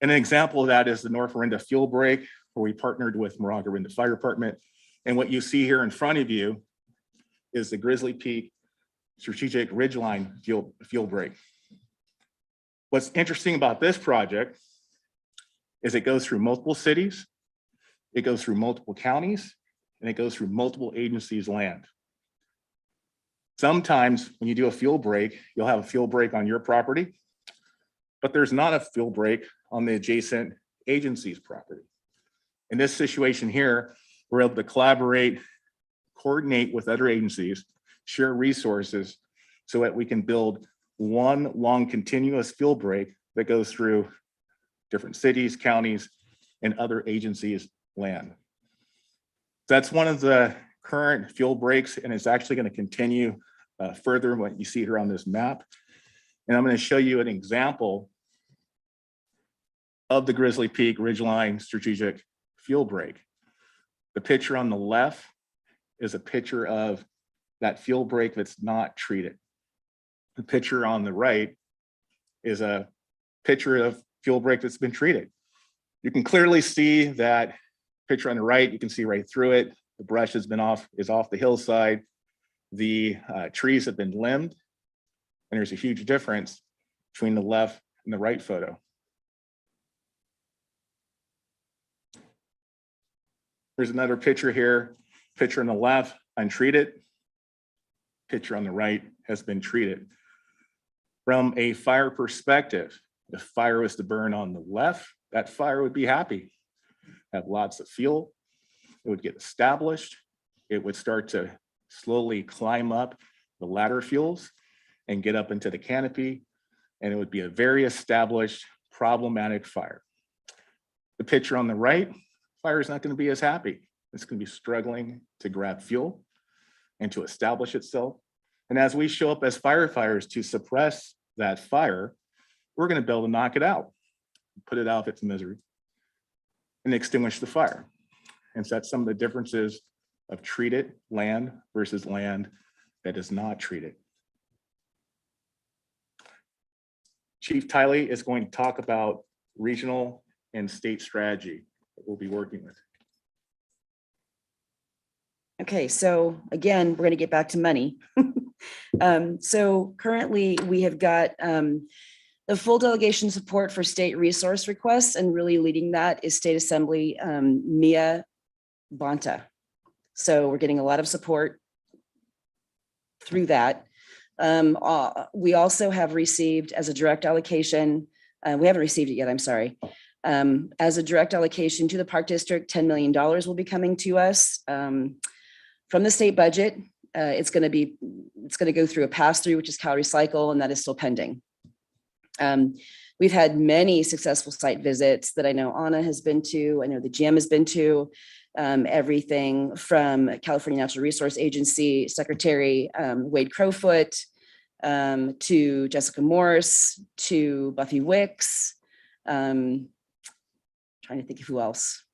And an example of that is the North Orinda Fuel Break, where we partnered with Moraga Orinda Fire Department. And what you see here in front of you is the Grizzly Peak Strategic Ridgeline Fuel Break. What's interesting about this project is it goes through multiple cities, it goes through multiple counties, and it goes through multiple agencies' land. Sometimes when you do a fuel break, you'll have a fuel break on your property, but there's not a fuel break on the adjacent agency's property. In this situation here, we're able to collaborate, coordinate with other agencies, share resources so that we can build one long continuous fuel break that goes through different cities, counties, and other agencies' land. That's one of the current fuel breaks, and it's actually going to continue further in what you see here on this map. And I'm going to show you an example of the Grizzly Peak Ridgeline Strategic Fuel Break. The picture on the left is a picture of that fuel break that's not treated. The picture on the right is a picture of fuel break that's been treated. You can clearly see that picture on the right, you can see right through it. The brush is off the hillside. The trees have been limbed, and there's a huge difference between the left and the right photo. There's another picture here. Picture on the left, untreated. Picture on the right has been treated. From a fire perspective, if fire was to burn on the left, that fire would be happy, have lots of fuel. It would get established. It would start to slowly climb up the ladder fuels and get up into the canopy, and it would be a very established problematic fire. The picture on the right, fire is not going to be as happy. It's going to be struggling to grab fuel and to establish itself. And as we show up as firefighters to suppress that fire, we're going to be able to knock it out, put it out of its misery, and extinguish the fire. And so that's some of the differences of treated land versus land that is not treated. Chief Tiley is going to talk about regional and state strategy that we'll be working with. Okay, so again, we're going to get back to money. So currently we have got the full delegation support for state resource requests, and really leading that is State Assembly Mia Bonta. So we're getting a lot of support through that. We also have received as a direct allocation, we haven't received it yet, I'm sorry. As a direct allocation to the Park District, $10 million will be coming to us from the state budget. It's going to go through a pass-through, which is Cal Recycle, and that is still pending. We've had many successful site visits that I know Anna has been to. I know the GM has been to. Everything from California Natural Resource Agency Secretary Wade Crowfoot to Jessica Morse to Buffy Wicks. Trying to think of who else.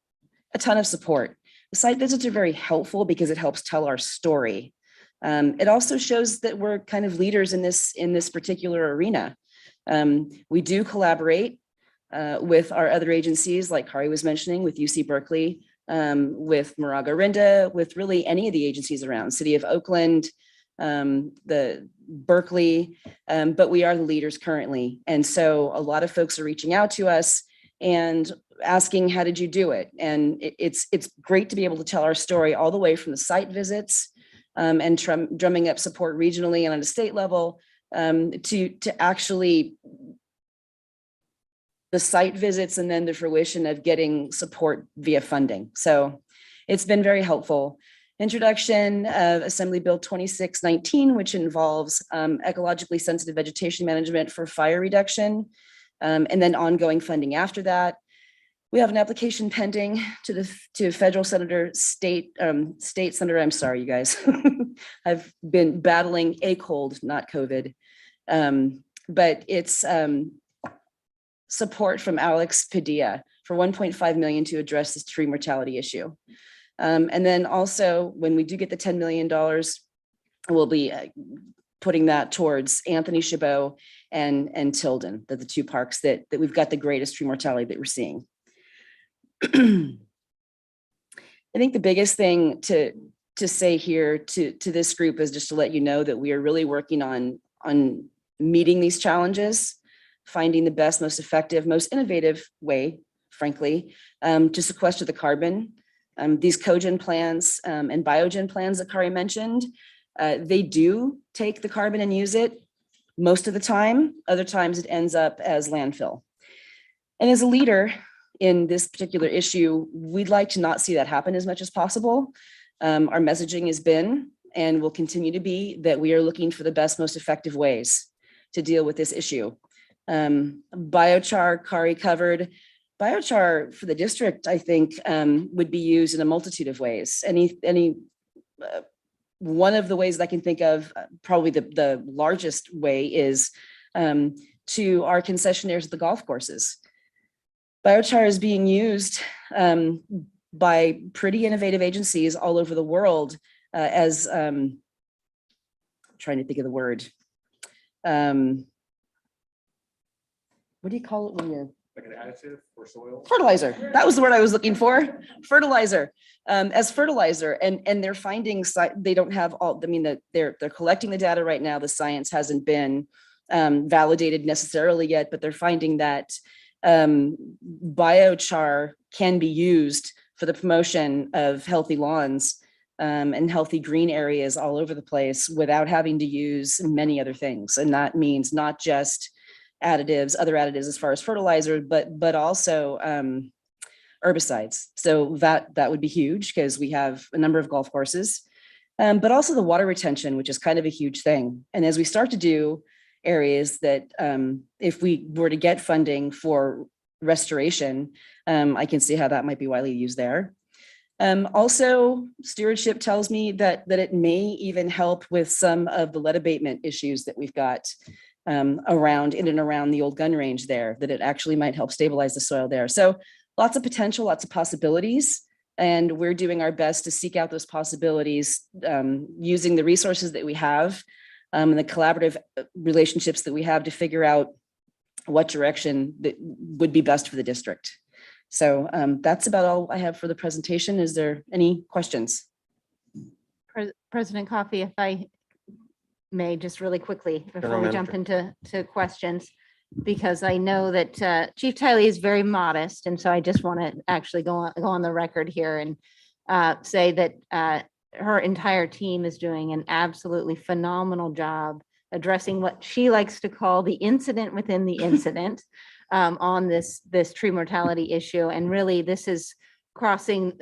A ton of support. The site visits are very helpful because it helps tell our story. It also shows that we're kind of leaders in this particular arena. We do collaborate with our other agencies, like Kari was mentioning, with UC Berkeley, with Moraga Orinda, with really any of the agencies around, City of Oakland, the Berkeley, but we are the leaders currently. And so a lot of folks are reaching out to us and asking, how did you do it? And it's great to be able to tell our story all the way from the site visits and drumming up support regionally and on a state level to actually the site visits and then the fruition of getting support via funding. So it's been very helpful. Introduction of Assembly Bill 2619, which involves ecologically sensitive vegetation management for fire reduction, and then ongoing funding after that. We have an application pending to federal state senator. I'm sorry, you guys. I've been battling a cold, not COVID. But it's support from Alex Padilla for 1.5 million to address this tree mortality issue. And then also when we do get the $10 million, we'll be putting that towards Anthony Chabot and Tilden, the two parks that we've got the greatest tree mortality that we're seeing. I think the biggest thing to say here to this group is just to let you know that we are really working on meeting these challenges, finding the best, most effective, most innovative way, frankly, to sequester the carbon. These cogen plans and biogen plans that Kari mentioned, they do take the carbon and use it most of the time. Other times it ends up as landfill. And as a leader in this particular issue, we'd like to not see that happen as much as possible. Our messaging has been and will continue to be that we are looking for the best, most effective ways to deal with this issue. Biochar, Kari covered. Biochar for the district, I think, would be used in a multitude of ways. One of the ways that I can think of, probably the largest way, is to our concessionaires at the golf courses. Biochar is being used by pretty innovative agencies all over the world as, I'm trying to think of the word. What do you call it when you're? Like an additive for soil? Fertilizer. That was the word I was looking for. Fertilizer. As fertilizer, and they're finding they don't have all. I mean, they're collecting the data right now. The science hasn't been validated necessarily yet, but they're finding that biochar can be used for the promotion of healthy lawns and healthy green areas all over the place without having to use many other things. And that means not just additives, other additives as far as fertilizer, but also herbicides. So that would be huge because we have a number of golf courses, but also the water retention, which is kind of a huge thing. And as we start to do areas that if we were to get funding for restoration, I can see how that might be widely used there. Also, stewardship tells me that it may even help with some of the lead abatement issues that we've got around in and around the old gun range there, that it actually might help stabilize the soil there. So lots of potential, lots of possibilities, and we're doing our best to seek out those possibilities using the resources that we have and the collaborative relationships that we have to figure out what direction that would be best for the district. So that's about all I have for the presentation. Is there any questions? President Coffey, if I may, just really quickly before we jump into questions, because I know that Chief Tiley is very modest, and so I just want to actually go on the record here and say that her entire team is doing an absolutely phenomenal job addressing what she likes to call the incident within the incident on this tree mortality issue. And really, this is crossing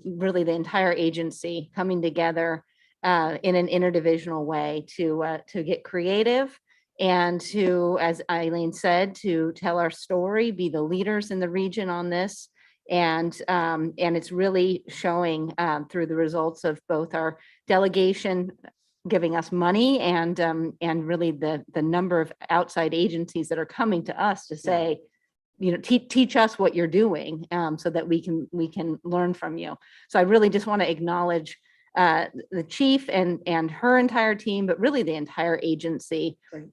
really the entire agency coming together in an interdivisional way to get creative and to, as Eileen said, to tell our story, be the leaders in the region on this. And it's really showing through the results of both our delegation giving us money and really the number of outside agencies that are coming to us to say, you know, teach us what you're doing so that we can learn from you. So I really just want to acknowledge the chief and her entire team, but really the entire agency. Great.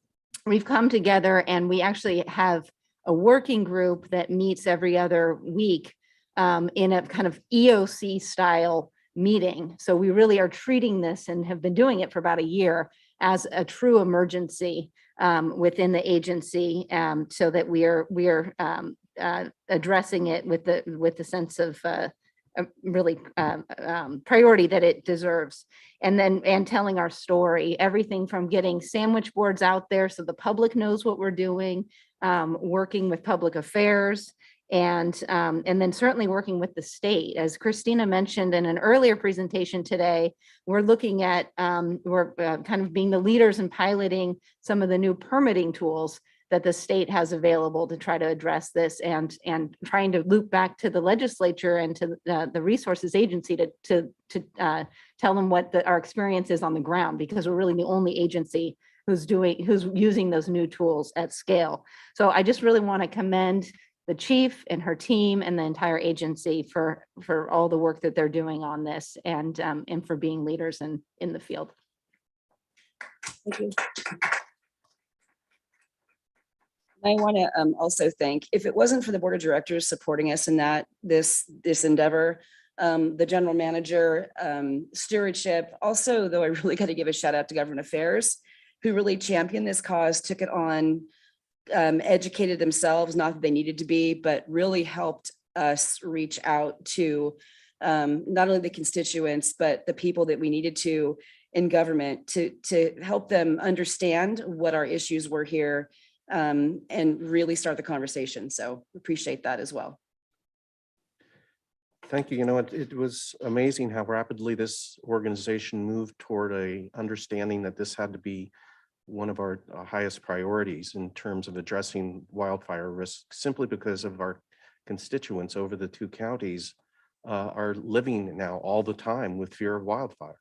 We've come together and we actually have a working group that meets every other week in a kind of EOC style meeting. So we really are treating this and have been doing it for about a year as a true emergency within the agency, so that we are addressing it with the sense of really priority that it deserves, and telling our story, everything from getting sandwich boards out there so the public knows what we're doing, working with public affairs, and then certainly working with the state. As Christina mentioned in an earlier presentation today, we're looking at, we're kind of being the leaders and piloting some of the new permitting tools that the state has available to try to address this, and trying to loop back to the legislature and to the resources agency to tell them what our experience is on the ground, because we're really the only agency who's using those new tools at scale. So I just really want to commend the chief and her team and the entire agency for all the work that they're doing on this, and for being leaders in the field. Thank you. I want to also thank, if it wasn't for the board of directors supporting us in this endeavor, the general manager, stewardship, also, though I really got to give a shout out to government affairs, who really championed this cause, took it on, educated themselves, not that they needed to be, but really helped us reach out to not only the constituents, but the people that we needed to in government to help them understand what our issues were here, and really start the conversation. So appreciate that as well. Thank you. You know, it was amazing how rapidly this organization moved toward a understanding that this had to be one of our highest priorities in terms of addressing wildfire risk, simply because of our constituents over the two counties are living now all the time with fear of wildfire.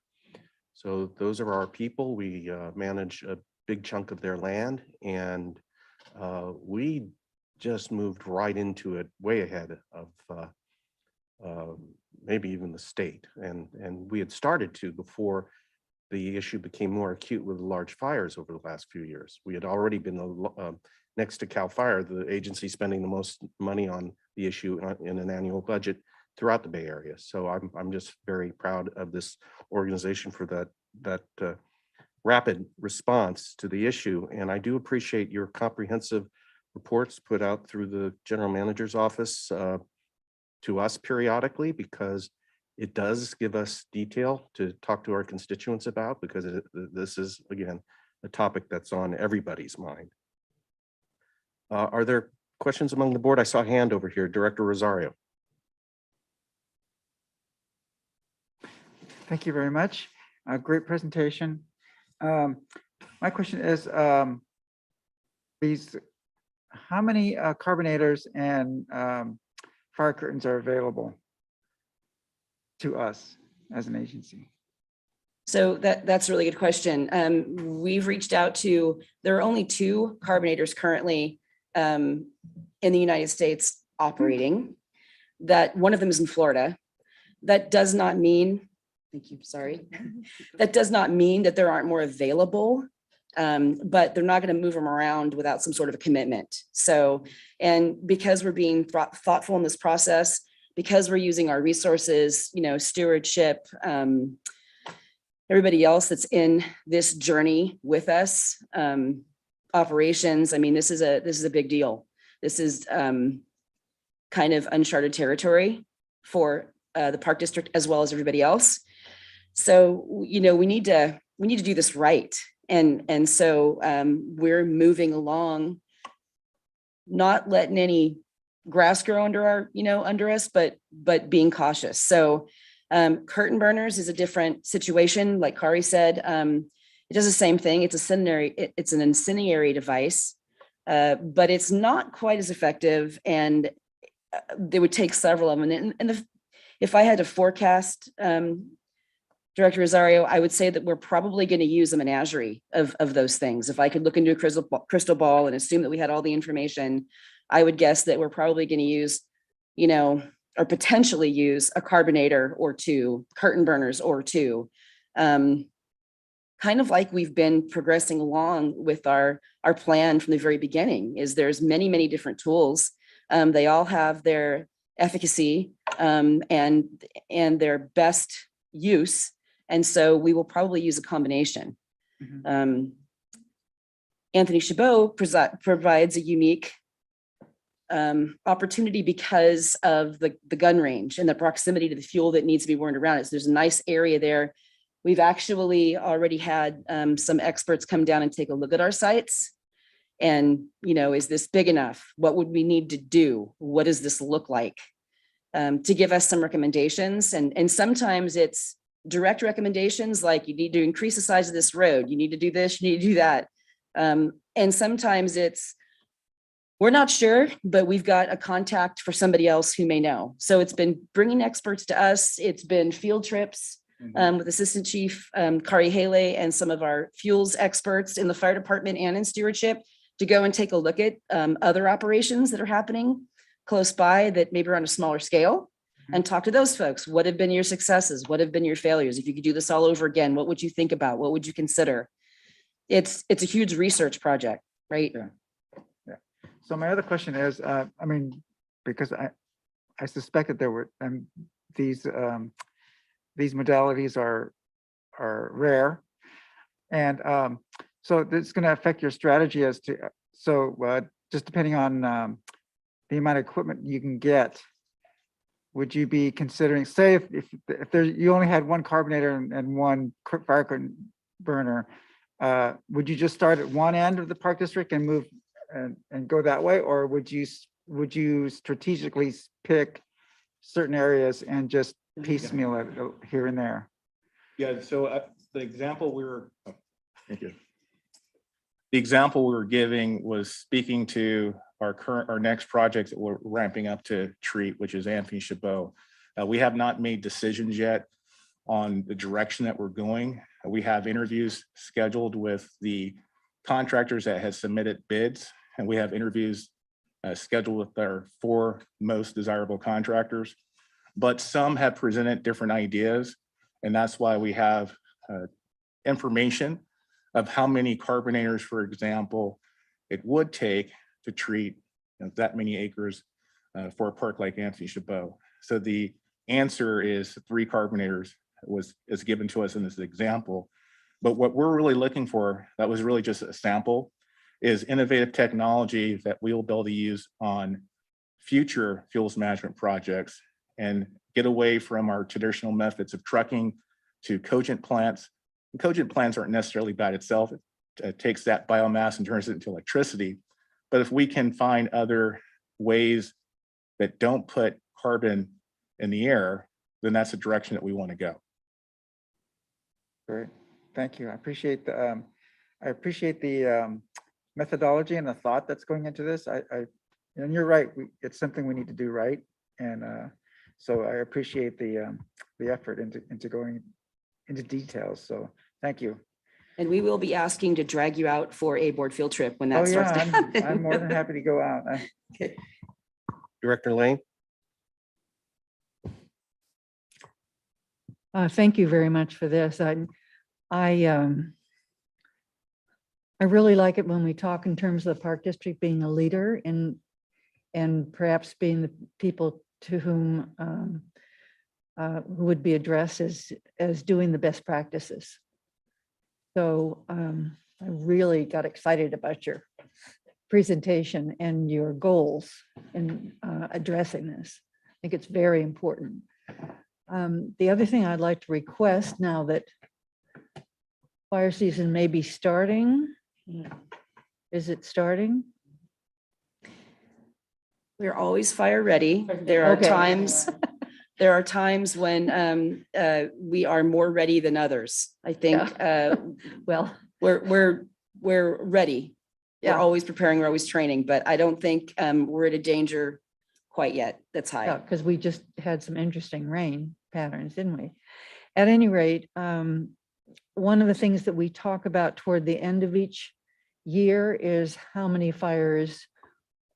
So those are our people. We manage a big chunk of their land, and we just moved right into it, way ahead of maybe even the state. And we had started to before the issue became more acute with the large fires over the last few years. We had already been next to CAL FIRE, the agency spending the most money on the issue in an annual budget throughout the Bay Area. So I'm just very proud of this organization for that rapid response to the issue. And I do appreciate your comprehensive reports put out through the general manager's office to us periodically, because it does give us detail to talk to our constituents about, because this is, again, a topic that's on everybody's mind. Are there questions among the board? I saw a hand over here, Director Rosario. Thank you very much. A great presentation. My question is, how many carbonators and fire curtains are available to us as an agency? So that's a really good question. We've reached out to, there are only 2 carbonators currently in the United States operating. That one of them is in Florida. That does not mean, thank you, sorry. That does not mean that there aren't more available, but they're not going to move them around without some sort of a commitment. So, and because we're being thoughtful in this process, because we're using our resources, you know, stewardship, everybody else that's in this journey with us, operations. I mean, this is a big deal. This is kind of uncharted territory for the Park District as well as everybody else. So, you know, we need to do this right. And so we're moving along, not letting any grass grow under us, but being cautious. So curtain burners is a different situation. Like Kari said, it does the same thing. It's an incendiary device, but it's not quite as effective, and they would take several of them. And if I had to forecast, Director Rosario, I would say that we're probably going to use a menagerie of those things. If I could look into a crystal ball and assume that we had all the information, I would guess that we're probably going to use, you know, or potentially use a carbonator or 2, curtain burners or 2, kind of like we've been progressing along with our plan from the very beginning. Is there's many different tools. They all have their efficacy and their best use. And so we will probably use a combination. Mm-hmm. Anthony Chabot provides a unique opportunity because of the gun range and the proximity to the fuel that needs to be burned around it. So there's a nice area there. We've actually already had some experts come down and take a look at our sites. And, you know, is this big enough? What would we need to do? What does this look like? To give us some recommendations. And sometimes it's direct recommendations, like you need to increase the size of this road. You need to do this, you need to do that. And sometimes it's We're not sure, but we've got a contact for somebody else who may know. So it's been bringing experts to us. It's been field trips with Assistant Chief Kari Haley and some of our fuels experts in the fire department and in stewardship to go and take a look at other operations that are happening close by that maybe are on a smaller scale and talk to those folks. What have been your successes? What have been your failures? If you could do this all over again, what would you think about? What would you consider? It's a huge research project, right? Yeah. So my other question is, I mean, because I suspect that there were these modalities are rare, and so this is going to affect your strategy as to just depending on the amount of equipment you can get. Would you be considering, say, if there you only had one carbonator and one fire burner, would you just start at one end of the park district and move and go that way, or would you strategically pick certain areas and just piecemeal it here and there? Yeah, so the example thank you. The example we were giving was speaking to our next project that we're ramping up to treat, which is Anthony Chabot. We have not made decisions yet on the direction that we're going. We have interviews scheduled with the contractors that have submitted bids, and we have interviews scheduled with our 4 most desirable contractors. But some have presented different ideas, and that's why we have information of how many carbonators, for example, it would take to treat that many acres for a park like Anthony Chabot. So the answer is 3 carbonators is given to us in this example. But what we're really looking for, that was really just a sample, is innovative technology that we'll be able to use on future fuels management projects and get away from our traditional methods of trucking to cogent plants. And cogent plants aren't necessarily bad itself. It takes that biomass and turns it into electricity. But if we can find other ways that don't put carbon in the air, then that's the direction that we want to go. Great, thank you. I appreciate the methodology and the thought that's going into this. And you're right. It's something we need to do right, and so I appreciate the effort into going into details. So thank you. And we will be asking to drag you out for a board field trip when that starts to happen. I'm more than happy to go out. Okay. Director Lane? Thank you very much for this. I really like it when we talk in terms of the park district being a leader and perhaps being the people to whom who would be addressed as doing the best practices. So I really got excited about your presentation and your goals in addressing this. I think it's very important. The other thing I'd like to request now that fire season may be starting, is it starting? We're always fire ready. There are times when we are more ready than others. I think well, we're ready. We're always preparing, we're always training, but I don't think we're at a danger quite yet that's high. Yeah, because we just had some interesting rain patterns, didn't we? At any rate, one of the things that we talk about toward the end of each year is how many fires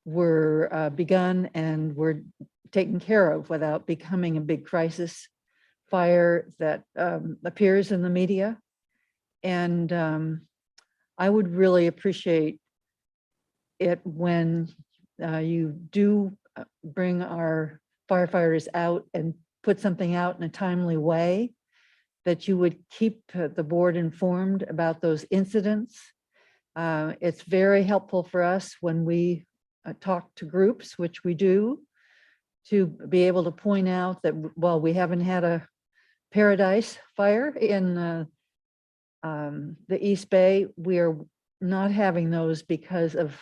were begun and were taken care of without becoming a big crisis fire that appears in the media. And I would really appreciate it when you do bring our firefighters out and put something out in a timely way, that you would keep the board informed about those incidents. It's very helpful for us when we talk to groups, which we do, to be able to point out that while we haven't had a paradise fire in the East Bay, we are not having those because of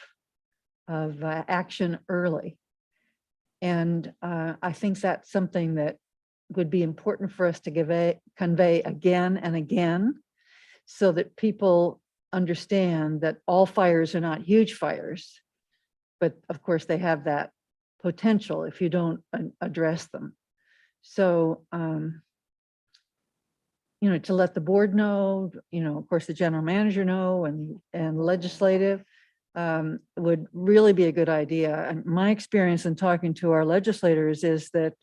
action early. And I think that's something that would be important for us to convey again and again, so that people understand that all fires are not huge fires, but of course they have that potential if you don't address them. So, you know, to let the board know, you know, of course, the general manager know, and legislative would really be a good idea. And my experience in talking to our legislators is that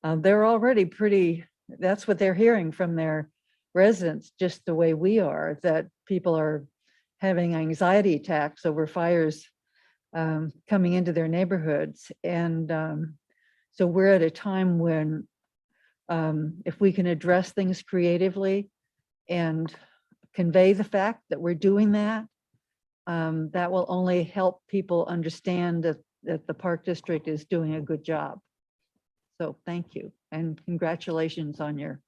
they're already pretty, that's what they're hearing from their residents, just the way we are, that people are having anxiety attacks over fires coming into their neighborhoods. And so we're at a time when if we can address things creatively and convey the fact that we're doing that, that will only help people understand that the Park District is doing a good job. So thank you, and congratulations on your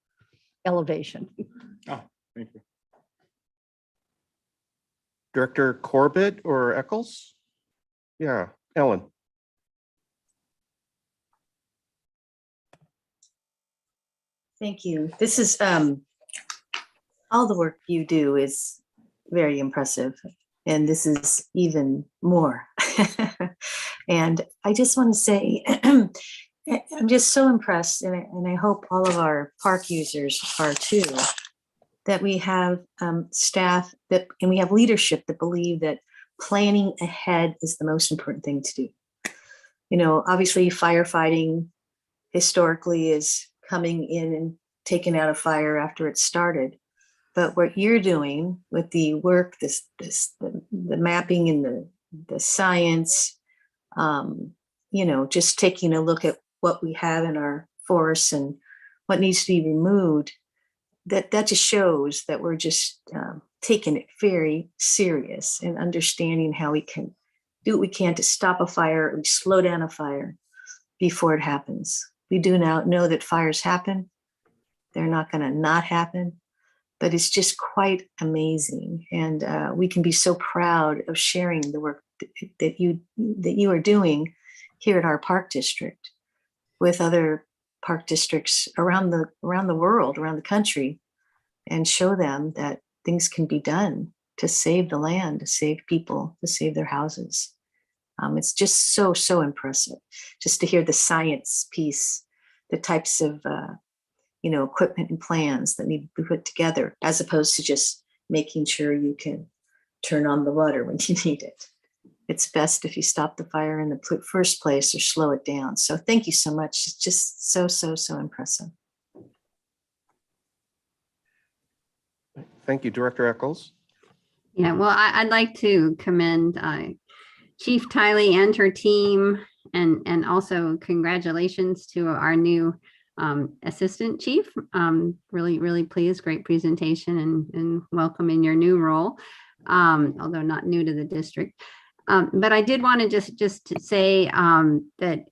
elevation. Oh, thank you. Director Corbett or Eccles? Yeah, Ellen. Thank you. This is all the work you do is very impressive, and this is even more. And I just want to say, I'm just so impressed, and I hope all of our park users are too, that we have staff that, and we have leadership that believe that planning ahead is the most important thing to do. You know, obviously the historically is coming in and taking out a fire after it started. But what you're doing with the work, the mapping and the science, you know, just taking a look at what we have in our forests and what needs to be removed, that just shows that we're just taking it very serious and understanding how we can do what we can to stop a fire, or slow down a fire before it happens. We do now know that fires happen. They're not going to not happen, but it's just quite amazing. And we can be so proud of sharing the work that you are doing here at our park district with other park districts around the world, around the country, and show them that things can be done to save the land, to save people, to save their houses. It's just so impressive just to hear the science piece, the types of you know, equipment and plans that need to be put together, as opposed to just making sure you can turn on the water when you need it. It's best if you stop the fire in the first place or slow it down. So thank you so much. It's just so impressive. Thank you, Director Eccles. Yeah, well, I'd like to commend Chief Tiley and her team, and also congratulations to our new Assistant Chief. Really pleased, great presentation, and welcome in your new role, although not new to the district. But I did want to just to say that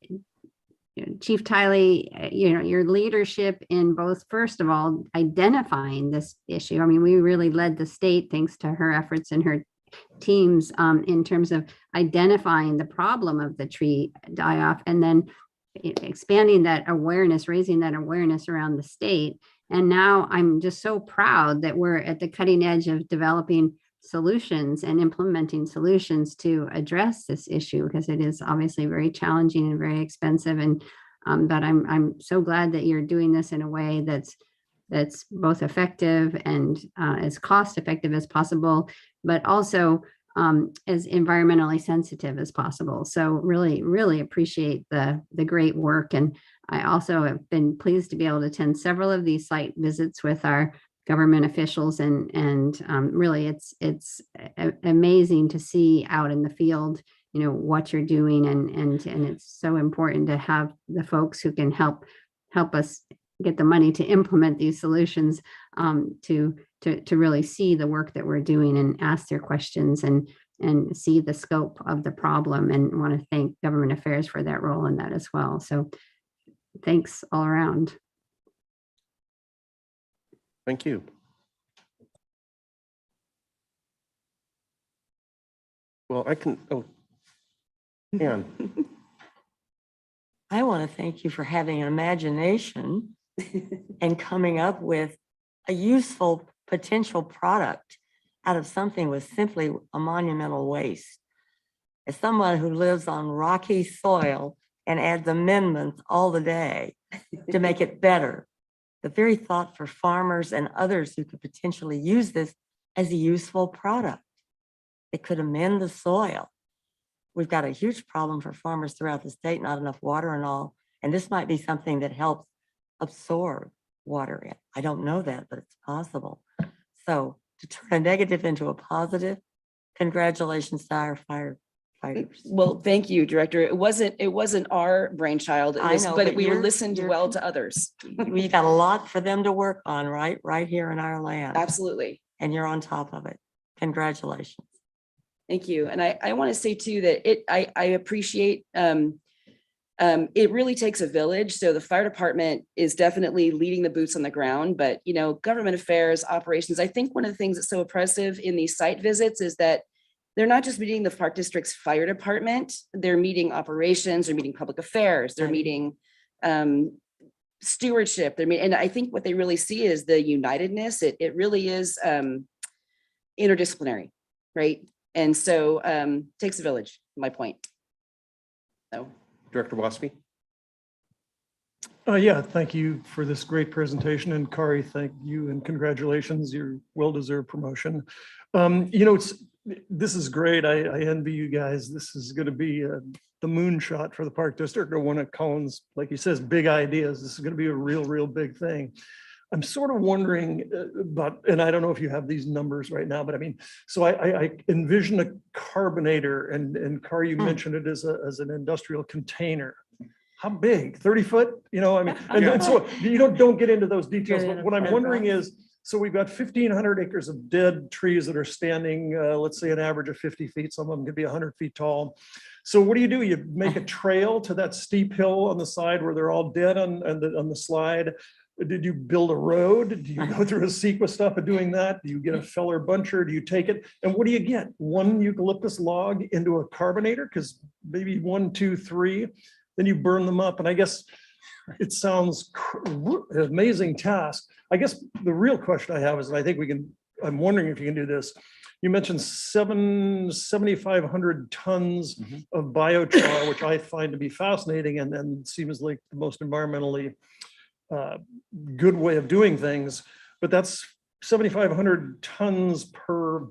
Chief Tiley, you know, your leadership in both, first of all, identifying this issue. I mean, we really led the state thanks to her efforts and her teams in terms of identifying the problem of the tree die-off, and then expanding that awareness, raising that awareness around the state. And now I'm just so proud that we're at the cutting edge of developing solutions and implementing solutions to address this issue, because it is obviously very challenging and very expensive. And but I'm so glad that you're doing this in a way that's both effective and as cost effective as possible, but also as environmentally sensitive as possible. So really appreciate the great work. And I also have been pleased to be able to attend several of these site visits with our government officials, and really it's amazing to see out in the field, you know, what you're doing, and it's so important to have the folks who can help us get the money to implement these solutions, to really see the work that we're doing and ask their questions and see the scope of the problem, and want to thank Government Affairs for that role in that as well. So thanks all around. Thank you. Well, I can, Ann. I want to thank you for having an imagination and coming up with a useful potential product out of something was simply a monumental waste. as someone who lives on rocky soil and adds amendments all the day to make it better, the very thought for farmers and others who could potentially use this as a useful product. It could amend the soil. We've got a huge problem for farmers throughout the state, not enough water and all. And this might be something that helps absorb water in. I don't know that, but it's possible. So to turn a negative into a positive, congratulations to our firefighters. Well, thank you, Director. It wasn't our brainchild, I know, but but we you're- listened you're- well to others. We got a lot for them to work on, right here in our land. Absolutely. And you're on top of it. Congratulations. Thank you. And I want to say too that I appreciate it really takes a village. So the fire department is definitely leading the boots on the ground, but government affairs, operations. I think one of the things that's so oppressive in these site visits is that they're not just meeting the Park District's fire department, they're meeting operations, they're meeting public affairs, they're meeting stewardship. And I think what they really see is the unitedness. It really is interdisciplinary, right? And so takes a village, my point. So. Director Waspi? Yeah, thank you for this great presentation. And Kari, thank you and congratulations, your well-deserved promotion. This is great. I envy you guys. This is going to be the moonshot for the Park District, or one of Colin's, like he says, big ideas. This is going to be a real big thing. I'm sort of wondering about, and I don't know if you have these numbers right now, but I mean, so I envision a carbonator, and Kari, you mentioned it as an industrial container. How big? 30 foot? I mean, and so you don't get into those details. But what I'm wondering is, so we've got 1,500 acres of dead trees that are standing, let's say an average of 50 feet. Some of them could be 100 feet tall. So what do? You make a trail to that steep hill on the side where they're all dead on the slide. Did you build a road? Do you go through a sequence step of doing that? Do you get a feller buncher? Do you take it? And what do you get? One eucalyptus log into a carbonator? Because maybe 1, 2, 3, then you burn them up. And I guess it sounds an amazing task. I guess the real question I have is, and I think I'm wondering if you can do this. You mentioned 7,500 tons of biochar, which I find to be fascinating and seems like the most environmentally good way of doing things, but that's 7,500 tons per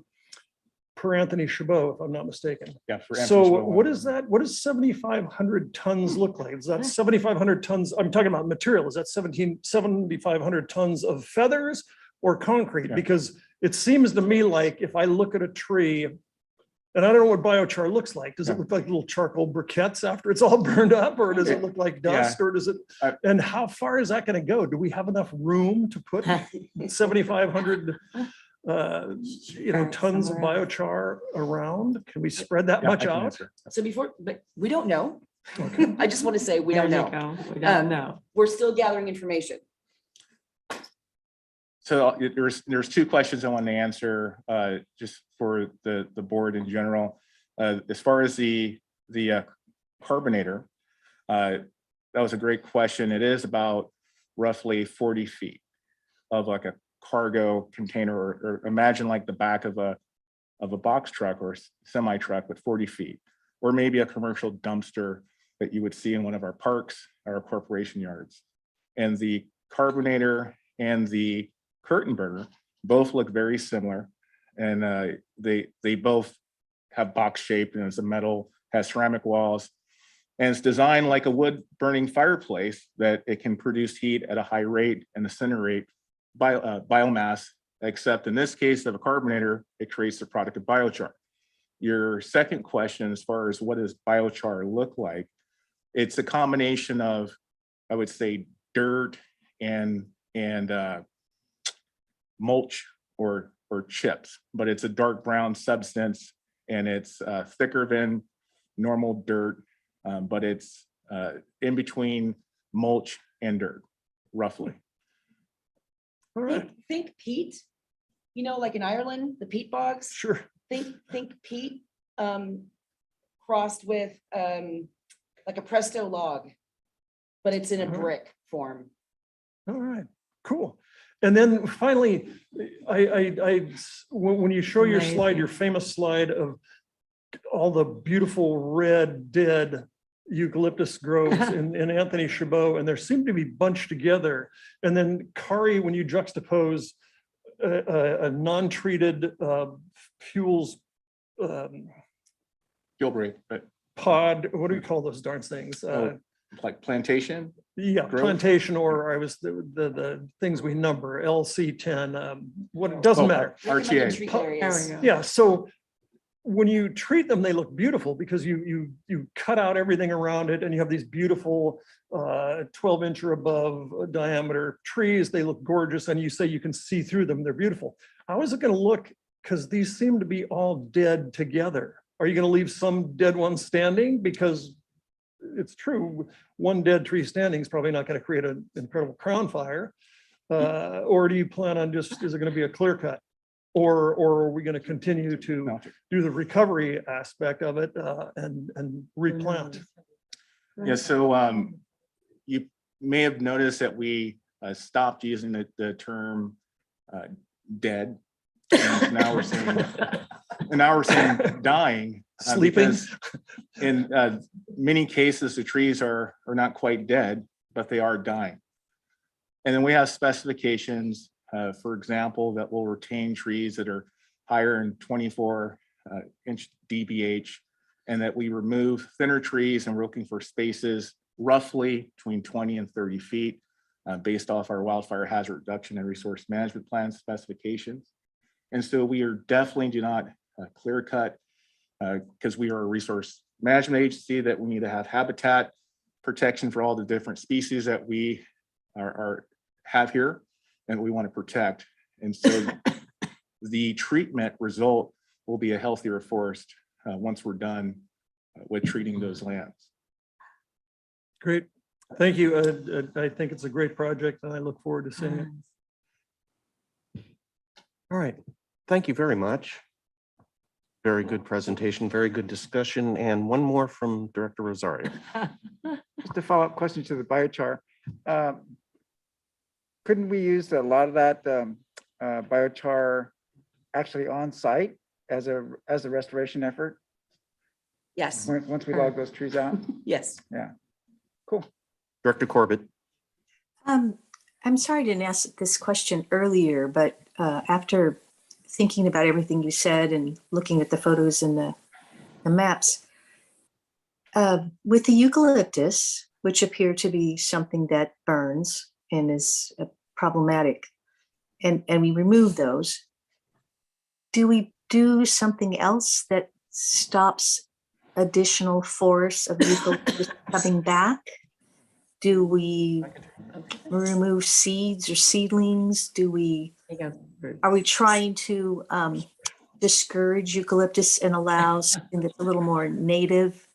Anthony Chabot, if I'm not mistaken. Yeah. So what is that? What does 7,500 tons look like? Is that 7,500 tons? I'm talking about material. Is that 7,500 tons of feathers or concrete? Yeah. Because it seems to me like if I look at a tree, and I don't know what biochar looks like. Does it look like little charcoal briquettes after it's all burned up, or does it look like dust, or does it? And how far is that going to go? Do we have enough room to put 7,500 tons of biochar around? Can we spread that much out? So but we don't know. I just want to say we don't know. We don't know. We're still gathering information. So there's 2 questions I want to answer just for the board in general. As far as the carbonator, that was a great question. It is about roughly 40 feet of like a cargo container, or imagine like the back of a box truck or semi truck with 40 feet, or maybe a commercial dumpster that you would see in one of our parks or corporation yards. And the carbonator and the curtain burner both look very similar, and they both have box shape, and it's a metal, has ceramic walls, and it's designed like a wood burning fireplace that it can produce heat at a high rate and incinerate biomass, except in this case of a carbonator, it creates the product of biochar. Your second question, as far as what does biochar look like, it's a combination of, I would say, dirt and mulch or chips, but it's a dark brown substance, and it's thicker than normal dirt, but it's in between mulch and dirt, roughly. All right. Think peat, like in Ireland, the peat bogs. Sure. Think peat crossed with like a Presto log, but it's in a brick form. All right, cool. And then finally, when you show your slide, your famous slide of all the beautiful red dead eucalyptus groves in Anthony Chabot, and there seem to be bunched together. And then Kari, when you juxtapose a non-treated fuels Gilbreth, but pod, what do we call those darn things? like plantation. Yeah, grove? plantation, or I was the things we number, LC10, what, it doesn't matter. RTA. Yeah, so when you treat them, they look beautiful because you cut out everything around it and you have these beautiful 12-inch or above diameter trees. They look gorgeous, and you say you can see through them. They're beautiful. How is it going to look? Because these seem to be all dead together. Are you going to leave some dead ones standing? Because it's true, one dead tree standing is probably not going to create an incredible crown fire. Or do you plan on just, is it going to be a clear cut? Or are we going to continue to do the recovery aspect of it and replant? Yeah, so you may have noticed that we stopped using the term dead. And now we're saying dying. Sleeping. Because in many cases, the trees are not quite dead, but they are dying. And then we have specifications, for example, that will retain trees that are higher in 24-inch DBH, and that we remove thinner trees, and we're looking for spaces roughly between 20 and 30 feet based off our wildfire hazard reduction and resource management plan specifications. And so we are definitely do not clear cut because we are a resource management agency that we need to have habitat protection for all the different species that we have here and we want to protect. And so the treatment result will be a healthier forest once we're done with treating those lands. Great. Thank you. I think it's a great project and I look forward to seeing it. All right. Thank you very much. Very good presentation, very good discussion. And one more from Director Rosario. Just a follow-up question to the biochar. Couldn't we use a lot of that biochar actually on site as a restoration effort? Yes. Once we log those trees out? Yes. Yeah. Cool. Director Corbett. I'm sorry I didn't ask this question earlier, but after thinking about everything you said and looking at the photos and the maps, with the eucalyptus, which appear to be something that burns and is problematic, and we remove those, do we do something else that stops additional forests of eucalyptus coming back? Do we remove seeds or seedlings? Are we trying to discourage eucalyptus and allow something that's a little more native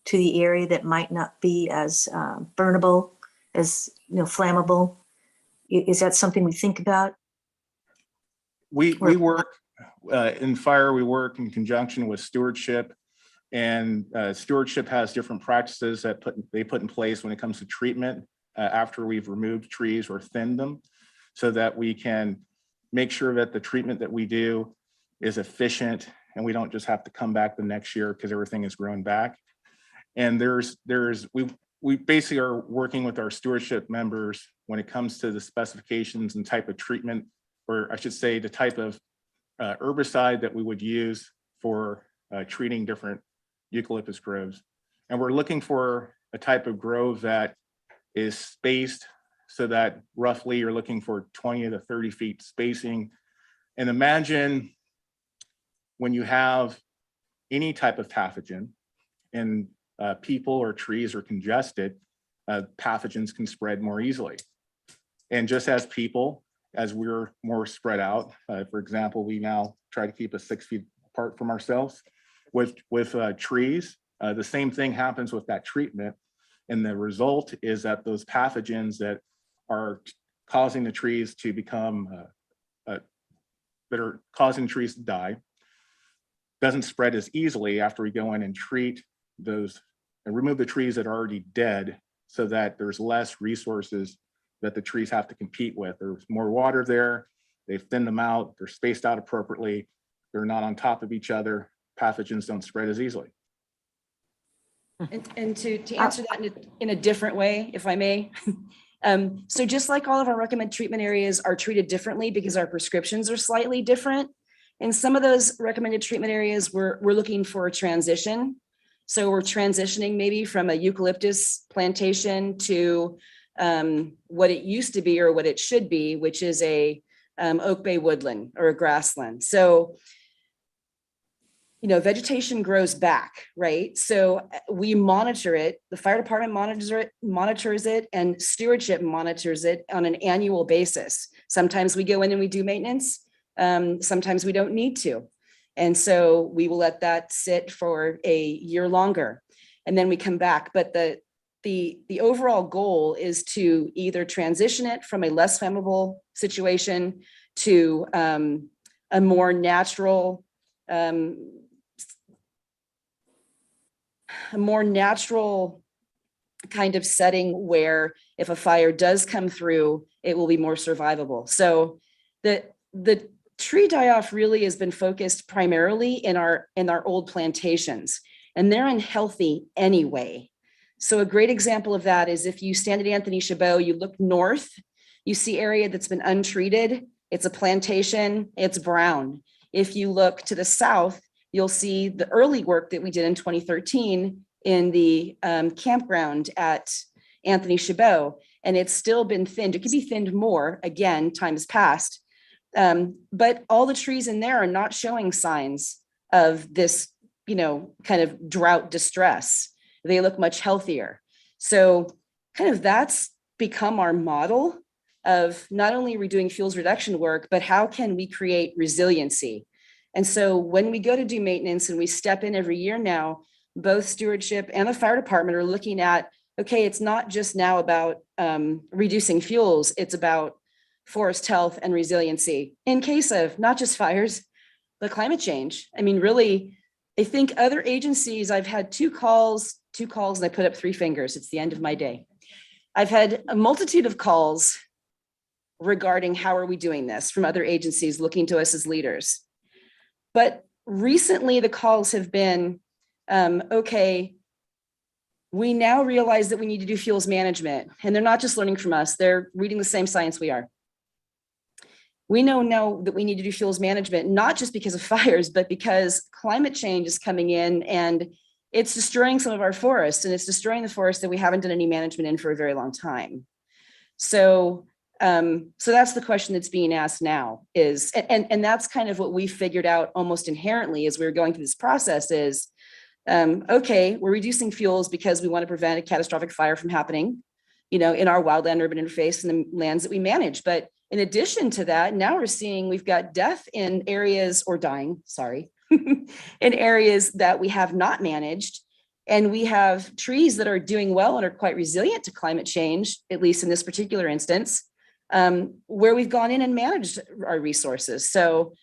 to the area that might not be as burnable, as flammable? Is that something we think about? We work in fire, we work in conjunction with stewardship, and stewardship has different practices that they put in place when it comes to treatment after we've removed trees or thinned them, so that we can make sure that the treatment that we do is efficient and we don't just have to come back the next year because everything is grown back. And we basically are working with our stewardship members when it comes to the specifications and type of treatment, or I should say the type of herbicide that we would use for treating different eucalyptus groves. And we're looking for a type of grove that is spaced so that roughly you're looking for 20 to 30 feet spacing. And imagine when you have any type of pathogen and people or trees are congested, pathogens can spread more easily. And just as people, as we're more spread out, for example, we now try to keep us 6 feet apart from ourselves with trees. The same thing happens with that treatment. And the result is that those pathogens that are causing the trees to become, that are causing trees to die, doesn't spread as easily after we go in and treat those and remove the trees that are already dead, so that there's less resources that the trees have to compete with. There's more water there, they've thinned them out, they're spaced out appropriately, they're not on top of each other. pathogens don't spread as easily. And to answer that in a different way, if I may. So just like all of our recommended treatment areas are treated differently because our prescriptions are slightly different. In some of those recommended treatment areas, we're looking for a transition. So we're transitioning maybe from a eucalyptus plantation to what it used to be or what it should be, which is a oak bay woodland or a grassland. So vegetation grows back, right? So we monitor it. The fire department monitors it, and stewardship monitors it on an annual basis. Sometimes we go in and we do maintenance. Sometimes we don't need to. And so we will let that sit for a year longer, and then we come back. But the overall goal is to either transition it from a less flammable situation to a more natural kind of setting where if a fire does come through, it will be more survivable. So the tree die-off really has been focused primarily in our old plantations, and they're unhealthy anyway. So a great example of that is if you stand at Anthony Chabot, you look north, you see area that's been untreated. It's a plantation, it's brown. If you look to the south, you'll see the early work that we did in 2013 in the campground at Anthony Chabot, and it's still been thinned. It could be thinned more, again, time has passed. But all the trees in there are not showing signs of this, kind of drought distress. They look much healthier. So kind of that's become our model of not only are we doing fuels reduction work, but how can we create resiliency? And so when we go to do maintenance and we step in every year now, both stewardship and the fire department are looking at, okay, it's not just now about reducing fuels, it's about forest health and resiliency in case of not just fires, but climate change. I mean, really, I think other agencies, I've had two calls, and I put up 3 fingers. It's the end of my day. I've had a multitude of calls regarding how are we doing this from other agencies looking to us as leaders. But recently the calls have been, okay, we now realize that we need to do fuels management, and they're not just learning from us, they're reading the same science we are. We know now that we need to do fuels management, not just because of fires, but because climate change is coming in and it's destroying some of our forests, and it's destroying the forests that we haven't done any management in for a very long time. So that's the question that's being asked now is, and that's kind of what we figured out almost inherently as we were going through this process is, okay, we're reducing fuels because we want to prevent a catastrophic fire from happening, in our wildland urban interface and the lands that we manage. But in addition to that, now we're seeing we've got death in areas or dying, sorry, in areas that we have not managed. And we have trees that are doing well and are quite resilient to climate change, at least in this particular instance, where we've gone in and managed our resources. So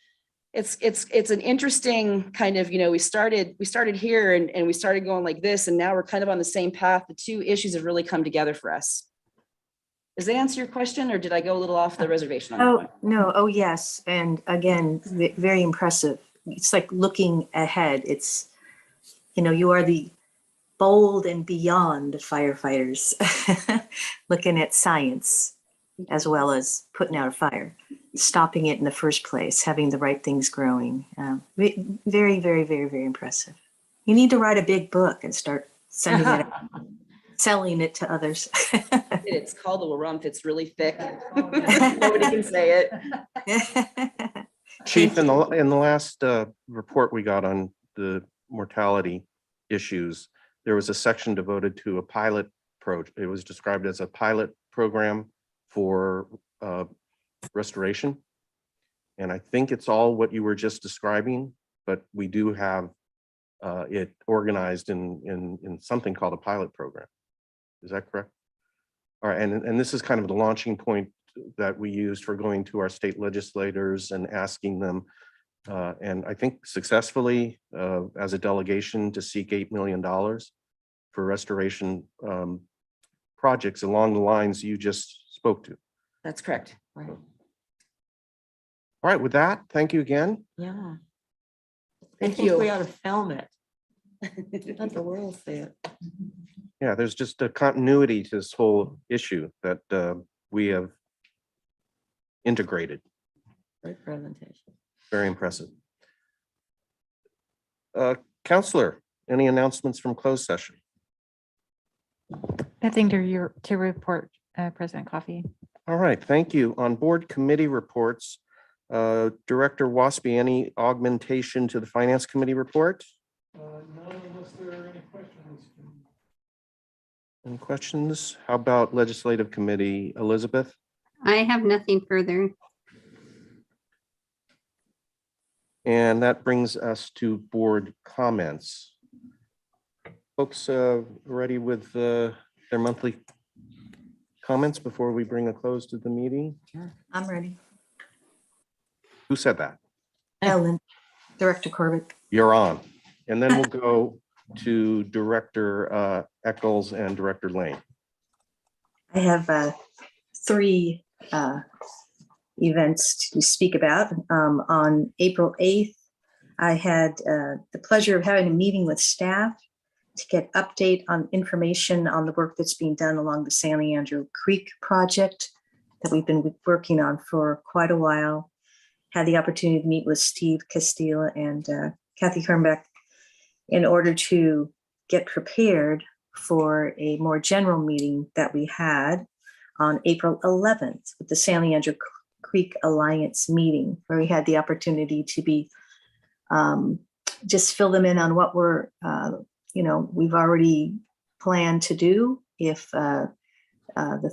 it's an interesting kind of, we started here and we started going like this, and now we're kind of on the same path. The two issues have really come together for us. Does that answer your question, or did I go a little off the reservation on that one? No. Oh, yes. And again, very impressive. It's like looking ahead. It's, you are the bold and beyond firefighters looking at science as well as putting out a fire, stopping it in the first place, having the right things growing. Very, very, very, very impressive. You need to write a big book and start sending it out, selling it to others. It's called the Warumph. It's really thick. Nobody can say it. Chief, in the last report we got on the mortality issues, there was a section devoted to a pilot project. It was described as a pilot program for restoration. And I think it's all what you were just describing, but we do have it organized in something called a pilot program. Is that correct? All right, and this is kind of the launching point that we used for going to our state legislators and asking them, and I think successfully as a delegation to seek $8 million for restoration projects along the lines you just spoke to. That's correct. All right, with that, thank you again. Yeah. I Thank think you. we ought to film it. Let the world see it. Yeah, there's just a continuity to this whole issue that we have integrated. Great presentation. Very impressive. Counselor, any announcements from closed session? Nothing to report, President Coffey. All right, thank you. On board committee reports, Director Waspy, any augmentation to the Finance Committee report? None unless there are any questions. Any questions? How about Legislative Committee, Elizabeth? I have nothing further. And that brings us to board comments. Folks, ready with their monthly comments before we bring a close to the meeting? I'm ready. Who said that? Ellen, Director Corbett. You're on. And then we'll go to Director Eccles and Director Lane. I have 3 events to speak about. On April 8th, I had the pleasure of having a meeting with staff to get update on information on the work that's being done along the San Leandro Creek project that we've been working on for quite a while. Had the opportunity to meet with Steve Castile and Kathy Kernbeck in order to get prepared for a more general meeting that we had on April 11th with the San Leandro Creek Alliance meeting, where we had the opportunity to be just fill them in on what we're, we've already planned to do if the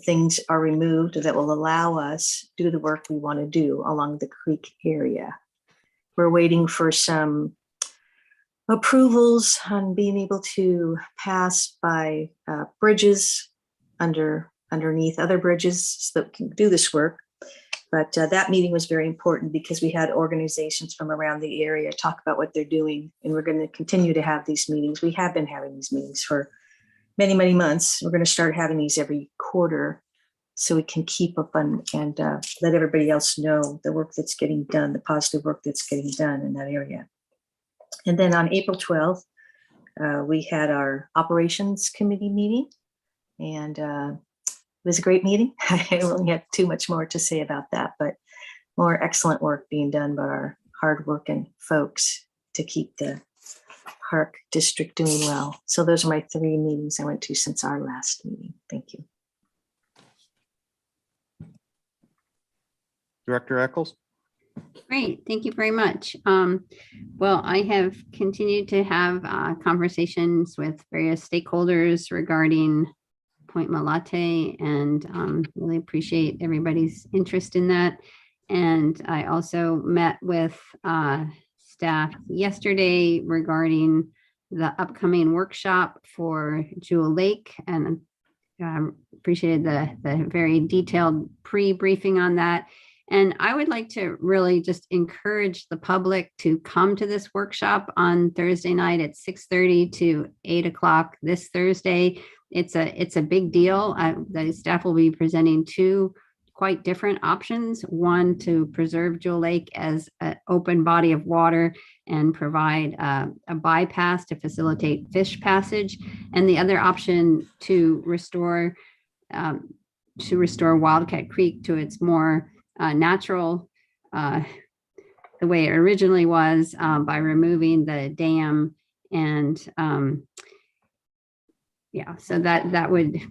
things are removed that will allow us to do the work we want to do along the creek area. We're waiting for some approvals on being able to pass by bridges underneath other bridges so that we can do this work. But that meeting was very important because we had organizations from around the area talk about what they're doing, and we're going to continue to have these meetings. We have been having these meetings for many, many months. We're going to start having these every quarter so we can keep up and let everybody else know the work that's getting done, the positive work that's getting done in that area. And then on April 12th, we had our operations committee meeting, and it was a great meeting. I don't have too much more to say about that, but more excellent work being done by our hardworking folks to keep the Park District doing well. So those are my 3 meetings I went to since our last meeting. Thank you. Director Eccles? Great, thank you very much. Well, I have continued to have conversations with various stakeholders regarding Point Malate, and really appreciate everybody's interest in that. And I also met with staff yesterday regarding the upcoming workshop for Jewel Lake, and appreciated the very detailed pre-briefing on that. And I would like to really just encourage the public to come to this workshop on Thursday night at 6:30 to 8 o'clock this Thursday. It's a big deal. The staff will be presenting 2 quite different options. One, to preserve Jewel Lake as an open body of water and provide a bypass to facilitate fish passage. And the other option to restore Wildcat Creek to its more natural, the way it originally was, by removing the dam. And so that would,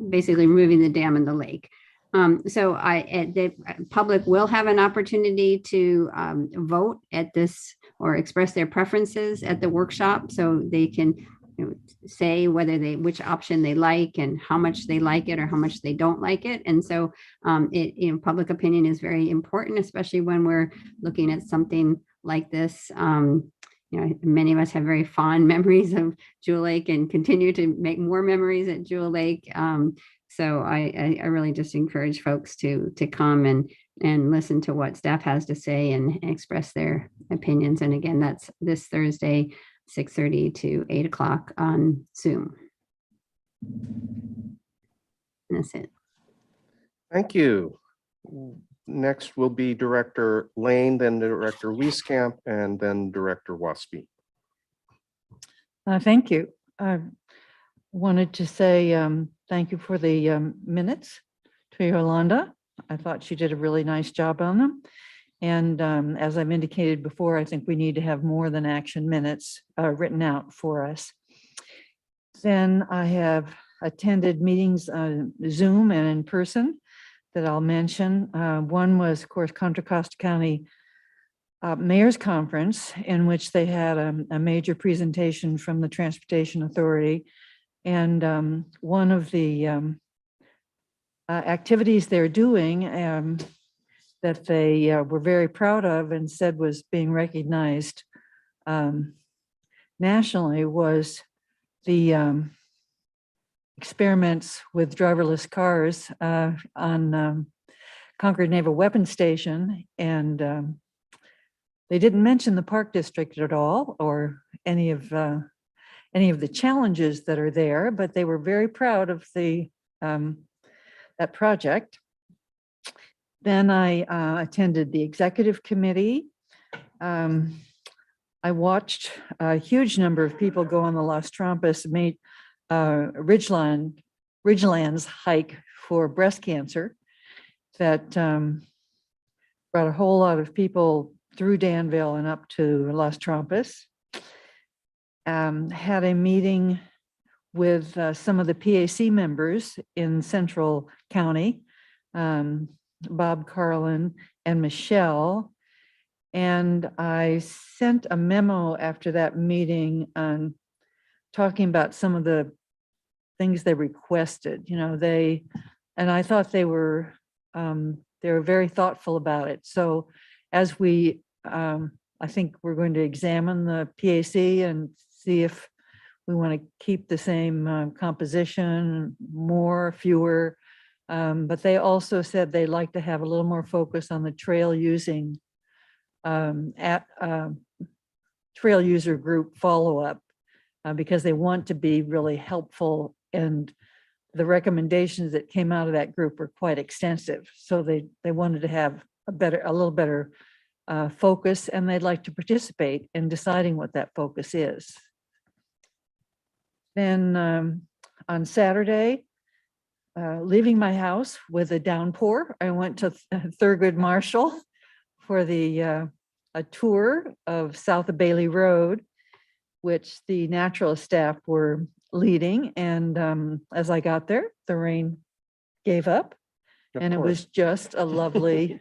basically removing the dam and the lake. So the public will have an opportunity to vote at this or express their preferences at the workshop, so they can say which option they like and how much they like it or how much they don't like it. And so public opinion is very important, especially when we're looking at something like this. Many of us have very fond memories of Jewel Lake and continue to make more memories at Jewel Lake. So I really just encourage folks to come and listen to what staff has to say and express their opinions. And again, that's this Thursday, 6:30 to 8 o'clock on Zoom. And that's it. Thank you. Next will be Director Lane, then Director Wieskamp, and then Director Waspy. Thank you. I wanted to say thank you for the minutes to Yolanda. I thought she did a really nice job on them. And as I've indicated before, I think we need to have more than action minutes written out for us. Then I have attended meetings on Zoom and in person that I'll mention. One was, of course, Contra Costa County Mayor's Conference, in which they had a major presentation from the Transportation Authority. And one of the activities they're doing that they were very proud of and said was being recognized nationally was the experiments with driverless cars on Concord Naval Weapons Station. And they didn't mention the Park District at all, or any of the challenges that are there, but they were very proud of the that project. Then I attended the executive committee. I watched a huge number of people go on the Las Trampas Ridgelands hike for breast cancer that brought a whole lot of people through Danville and up to Las Trampas. Had a meeting with some of the PAC members in Central County, Bob Carlin and Michelle. And I sent a memo after that meeting on talking about some of the things they requested. You know, and I thought they were very thoughtful about it. So as we, I think we're going to examine the PAC and see if we want to keep the same composition, more, fewer. But they also said they'd like to have a little more focus on the trail using trail user group follow-up because they want to be really helpful, and the recommendations that came out of that group were quite extensive. So they wanted to have a little better focus, and they'd like to participate in deciding what that focus is. Then on Saturday, leaving my house with a downpour, I went to Thurgood Marshall for a tour of south of Bailey Road, which the naturalist staff were leading. And as I got there, the rain gave up, and it was just a lovely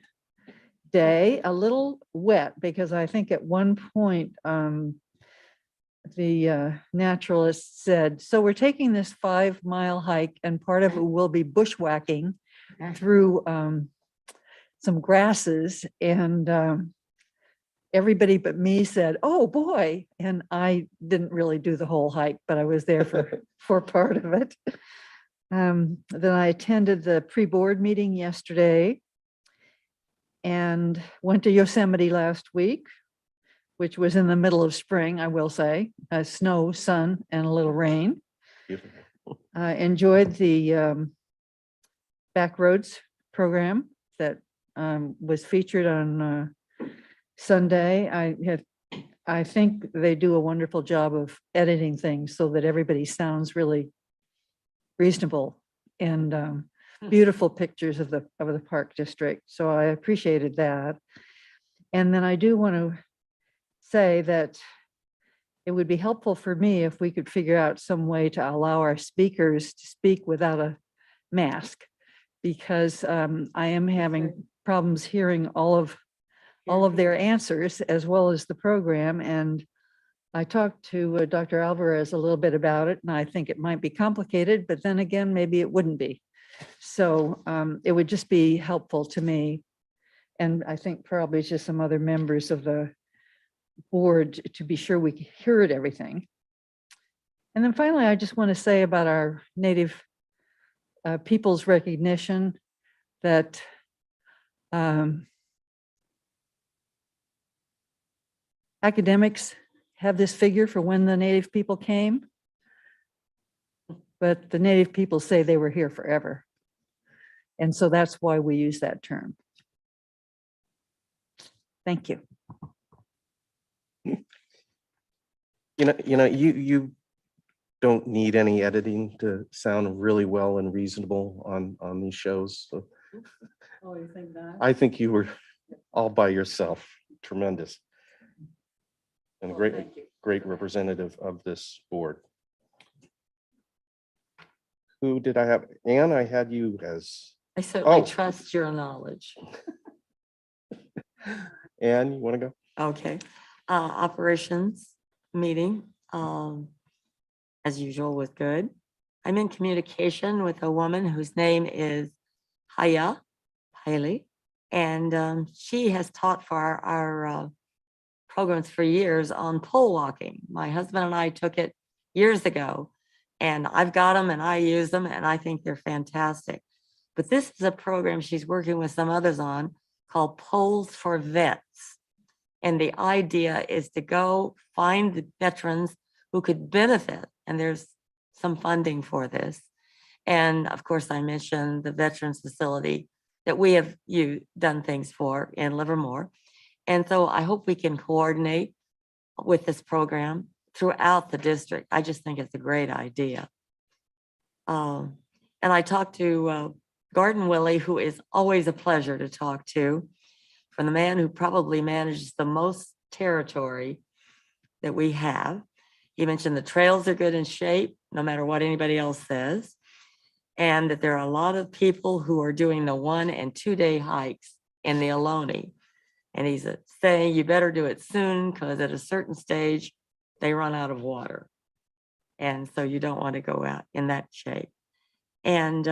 day, a little wet, because I think at one point the naturalist said, so we're taking this 5-mile hike and part of it will be bushwhacking through some grasses, and everybody but me said, oh boy. And I didn't really do the whole hike, but I was there for part of it. Then I attended the pre-board meeting yesterday and went to Yosemite last week, which was in the middle of spring, I will say, snow, sun, and a little rain. I enjoyed the Backroads program that was featured on Sunday. I think they do a wonderful job of editing things so that everybody sounds really reasonable, and beautiful pictures of the park district. So I appreciated that. And then I do want to say that it would be helpful for me if we could figure out some way to allow our speakers to speak without a mask, because I am having problems hearing all of their answers as well as the program. And I talked to Dr. Alvarez a little bit about it, and I think it might be complicated, but then again, maybe it wouldn't be. So it would just be helpful to me, and I think probably just some other members of the board, to be sure we heard everything. And then finally, I just want to say about our Native people's recognition that academics have this figure for when the Native people came, but the Native people say they were here forever. And so that's why we use that term. Thank you. You don't need any editing to sound really well and reasonable on these shows. So Oh, you think that? I think you were all by yourself. Tremendous. And a great representative of this board. Who did I have? Anne, I had you as, I certainly Oh. trust your knowledge. Anne, you want to go? Okay. Operations meeting, as usual, was good. I'm in communication with a woman whose name is Hailey, and she has taught for our programs for years on pole walking. My husband and I took it years ago, and I've got them and I use them, and I think they're fantastic. But this is a program she's working with some others on called Poles for Vets. And the idea is to go find the veterans who could benefit, and there's some funding for this. And of course, I mentioned the veterans facility that we have done things for in Livermore. And so I hope we can coordinate with this program throughout the district. I just think it's a great idea. And I talked to Garden Willie, who is always a pleasure to talk to, from the man who probably manages the most territory that we have. He mentioned the trails are good in shape, no matter what anybody else says, and that there are a lot of people who are doing the 1 and 2 day hikes in the Ohlone. And he's saying you better do it soon because at a certain stage, they run out of water. And so you don't want to go out in that shape. And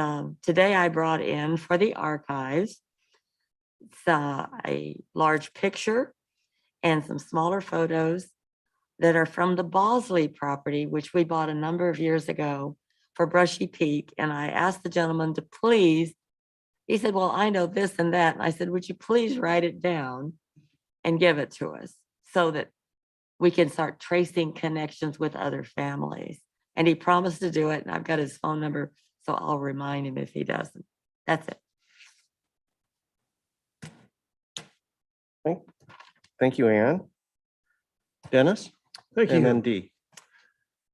today I brought in for the archives a large picture and some smaller photos that are from the Bosley property, which we bought a number of years ago for Brushy Peak. And I asked the gentleman to please, he said, well, I know this and that. And I said, would you please write it down and give it to us so that we can start tracing connections with other families? And he promised to do it. And I've got his phone number, so I'll remind him if he doesn't. That's it. Thank you, Anne. Dennis? Thank you. And then Dee.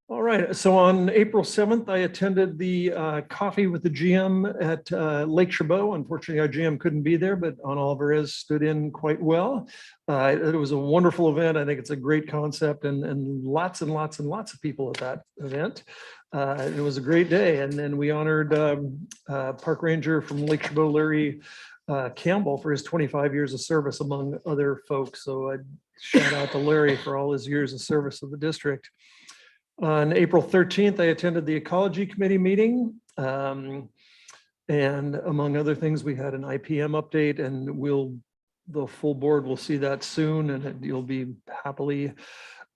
All right, so on April 7th, I attended the coffee with the GM at Lake Chabot. Unfortunately, our GM couldn't be there, but Ana Alvarez stood in quite well. It was a wonderful event. I think it's a great concept and lots of people at that event. It was a great day. And then we honored Park Ranger from Lake Chabot, Larry Campbell, for his 25 years of service, among other folks. So I shout out to Larry for all his years of service of the district. On April 13th, I attended the Ecology Committee meeting. And among other things, we had an IPM update, and the full board will see that soon, and you'll be happy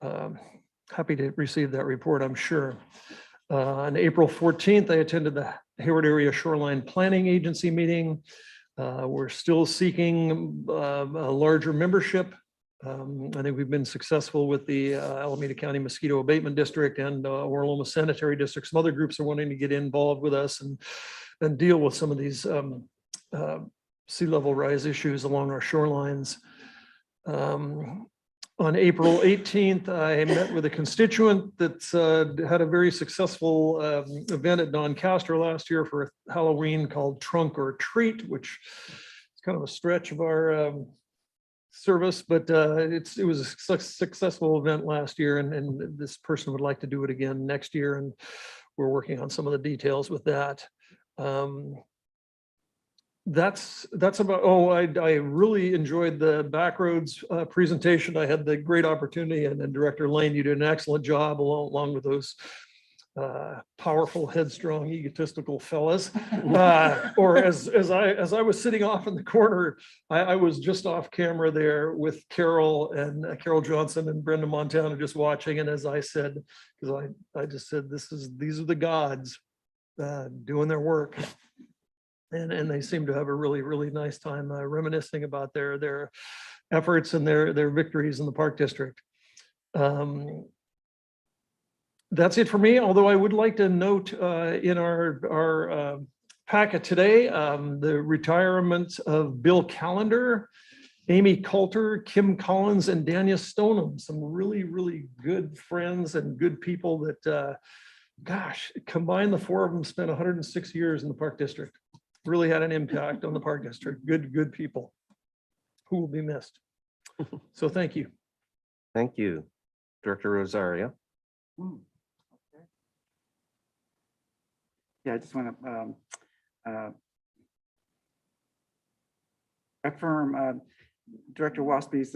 to receive that report, I'm sure. On April 14th, I attended the Hayward Area Shoreline Planning Agency meeting. We're still seeking a larger membership. I think we've been successful with the Alameda County Mosquito Abatement District and Orloma Sanitary District. Some other groups are wanting to get involved with us and deal with some of these sea level rise issues along our shorelines. On April 18th, I met with a constituent that's had a very successful event at Doncaster last year for Halloween called Trunk or Treat, which is kind of a stretch of our service, but it was a successful event last year, and this person would like to do it again next year, and we're working on some of the details with that. That's about, I really enjoyed the Backroads presentation. I had the great opportunity, and Director Lane, you did an excellent job along with those powerful, headstrong, egotistical fellas. Or as I was sitting off in the corner, I was just off camera there with Carol Johnson and Brenda Montana, just watching. And as I said, because I just said, these are the gods doing their work. And they seem to have a really, really nice time reminiscing about their efforts and their victories in the Park District. That's it for me, although I would like to note in our packet today, the retirement of Bill Callender. Amy Coulter, Kim Collins, and Dania Stoneham, some really, really good friends and good people that, gosh, combined, the four of them spent 106 years in the Park District. Really had an impact on the Park District. Good people who will be missed. So thank you. Thank you, Director Rosario. Yeah, I just want to affirm Director Waspy's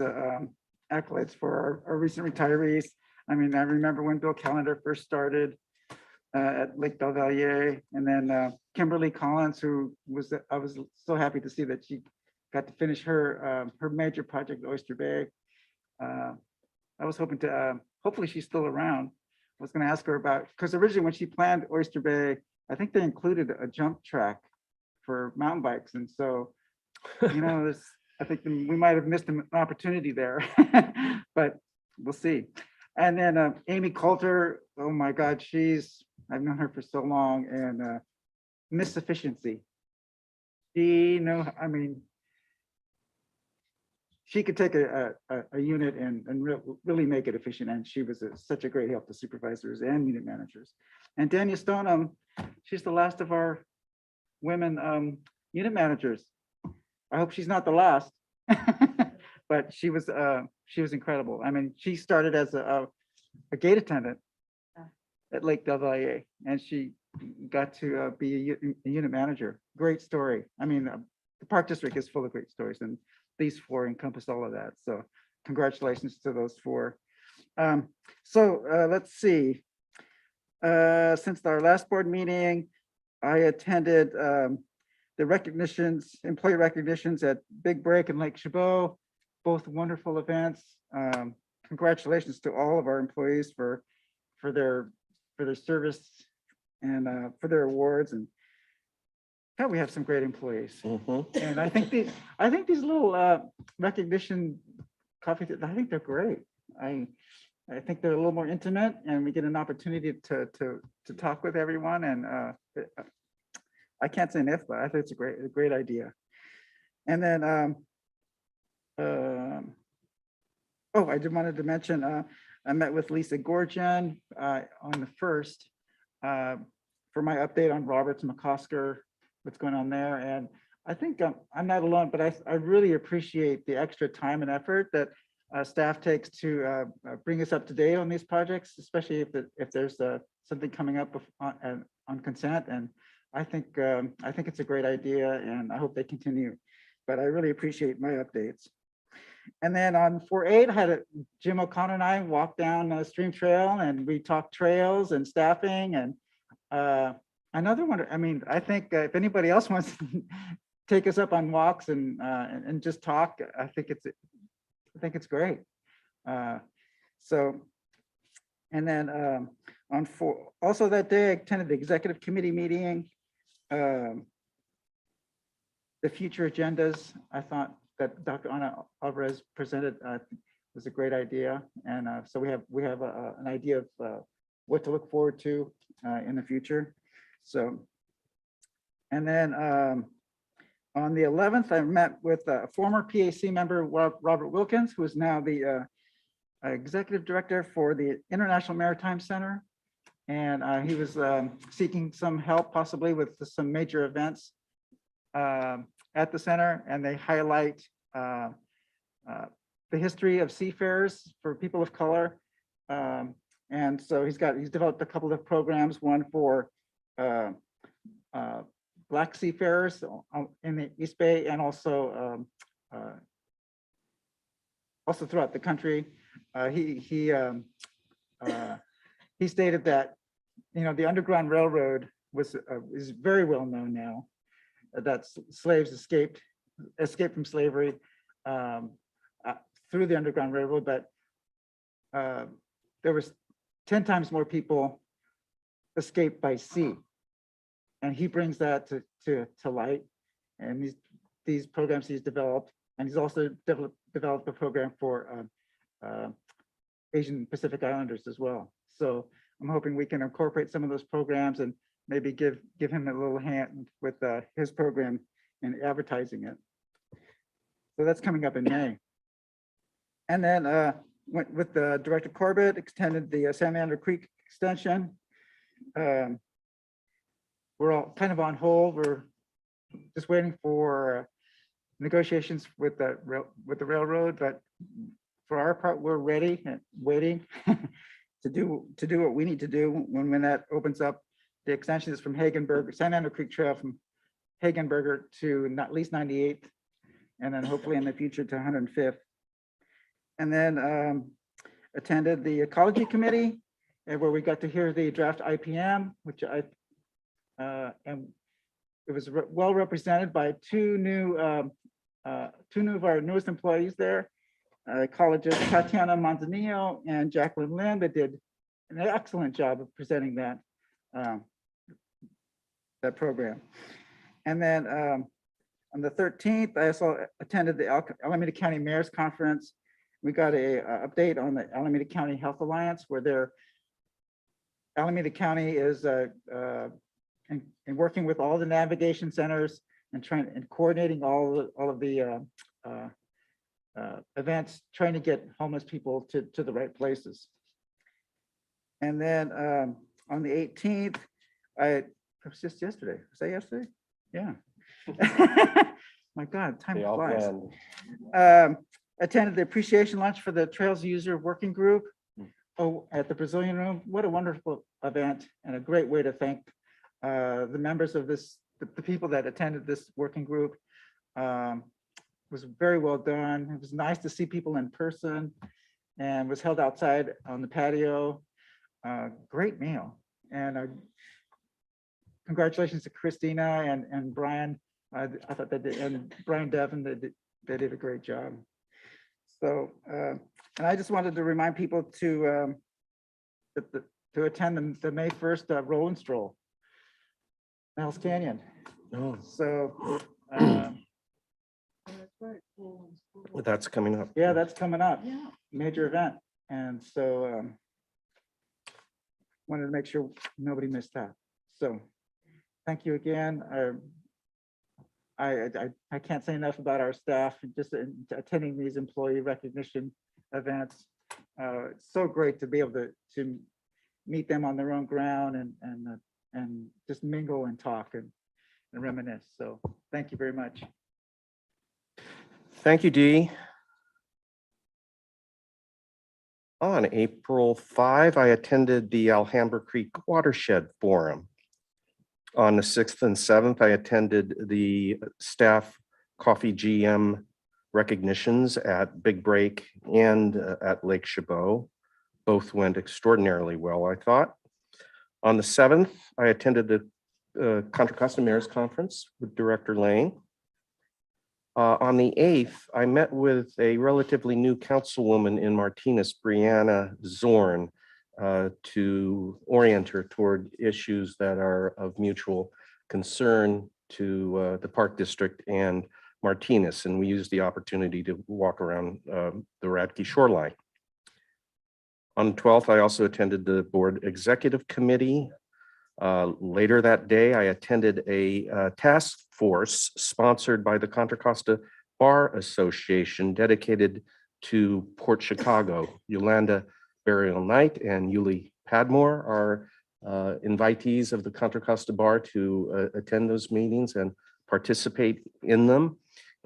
accolades for our recent retirees. I mean, I remember when Bill Callender first started at Lake Belvedere, and then Kimberly Collins, who was, I was so happy to see that she got to finish her her major project, Oyster Bay. I was hoping to, hopefully she's still around. I was going to ask her about, because originally when she planned Oyster Bay, I think they included a jump track for mountain bikes. And so, you know, this, I think we might have missed an opportunity there, but we'll see. And then Amy Coulter, oh my God, I've known her for so long, and Miss Efficiency. I mean, she could take a unit and really make it efficient. And she was such a great help to supervisors and unit managers. And Dania Stoneham, she's the last of our women unit managers. I hope she's not the last, but she was incredible. I mean, she started as a gate attendant at Lake Belvedere, and she got to be a unit manager. Great story. I mean, the Park District is full of great stories, and these four encompass all of that. So congratulations to those four. Let's see. Since our last board meeting, I attended the employee recognitions at Big Break and Lake Chabot, both wonderful events. Congratulations to all of our employees for their service and for their awards. And God, we have some great employees. And I think these little recognition coffee, I think they're great. I think they're a little more intimate, and we get an opportunity to talk with everyone. And I can't say enough, but I think it's a great idea. And then, I just wanted to mention, I met with Lisa Gorgian on the 1st for my update on Roberts McCosker, what's going on there. And I think I'm not alone, but I really appreciate the extra time and effort that staff takes to bring us up to date on these projects, especially if there's something coming up on consent. And I think it's a great idea, and I hope they continue. But I really appreciate my updates. And then on 4/8, I had Jim O'Connor and I walk down Stream Trail, and we talked trails and staffing. And another one, I mean, I think if anybody else wants to take us up on walks and just talk, I think it's great. And then also that day, I attended the executive committee meeting. The future agendas, I thought that Dr. Ana Alvarez presented was a great idea. And so we have an idea of what to look forward to in the future. So, and then on the 11th, I met with a former PAC member, Robert Wilkins, who is now the executive director for the International Maritime Center. And he was seeking some help possibly with some major events at the center, and they highlight the history of seafarers for people of color. And so he's developed a couple of programs, one for Black seafarers in the East Bay, and also throughout the country. He stated that, you know, the Underground Railroad is very well known now, that slaves escaped from slavery through the Underground Railroad, but there was 10 times more people escaped by sea. And he brings that to light, and these programs he's developed, and he's also developed a program for Asian Pacific Islanders as well. So I'm hoping we can incorporate some of those programs and maybe give him a little hand with his program in advertising it. So that's coming up in May. And then went with the Director Corbett, extended the Salamander Creek extension. We're all kind of on hold. We're just waiting for negotiations with the railroad, but for our part, we're ready and waiting to do what we need to do when that opens up. The extension is from Hagenberg, Salamander Creek Trail from Hagenberger to at least 98th, and then hopefully in the future to 105th. And then attended the Ecology Committee, where we got to hear the draft IPM, which and it was well represented by two new of our newest employees there, ecologist Tatiana Manzanillo and Jacqueline Lynn, that did an excellent job of presenting that that program. And then on the 13th, I also attended the Alameda County Mayor's Conference. We got a update on the Alameda County Health Alliance, where Alameda County is in working with all the navigation centers and coordinating all of the events, trying to get homeless people to the right places. And then on the 18th, it was just yesterday. Was that yesterday? Yeah. My God, time They all flies. blend. Attended the appreciation lunch for the Trails User Working Group at the Brazilian Room. What a wonderful event and a great way to thank the members of this, the people that attended this working group. Was very well done. It was nice to see people in person and was held outside on the patio. Great meal. And congratulations to Christina and Brian. I thought they did, and Brian Devon, they did a great job. So, and I just wanted to remind people to attend the May 1st Roll and Stroll, Mel's Canyon. Oh, So, that's coming up. yeah, that's coming up. Major event. And so wanted to make sure nobody missed that. So thank you again. I can't say enough about our staff, just attending these employee recognition events. It's so great to be able to meet them on their own ground and just mingle and talk and reminisce. So thank you very much. Thank you, Dee. On April 5, I attended the Alhambra Creek Watershed Forum. On the 6th and 7th, I attended the staff coffee GM recognitions at Big Break and at Lake Chabot. Both went extraordinarily well, I thought. On the 7th, I attended the Contra Costa Mayor's Conference with Director Lane. On the 8th, I met with a relatively new councilwoman in Martinez, Brianna Zorn, to orient her toward issues that are of mutual concern to the Park District and Martinez. And we used the opportunity to walk around the Radke shoreline. On the 12th, I also attended the Board Executive Committee. Later that day, I attended a task force sponsored by the Contra Costa Bar Association dedicated to Port Chicago. Yolanda Burial Knight and Yuli Padmore are invitees of the Contra Costa Bar to attend those meetings and participate in them.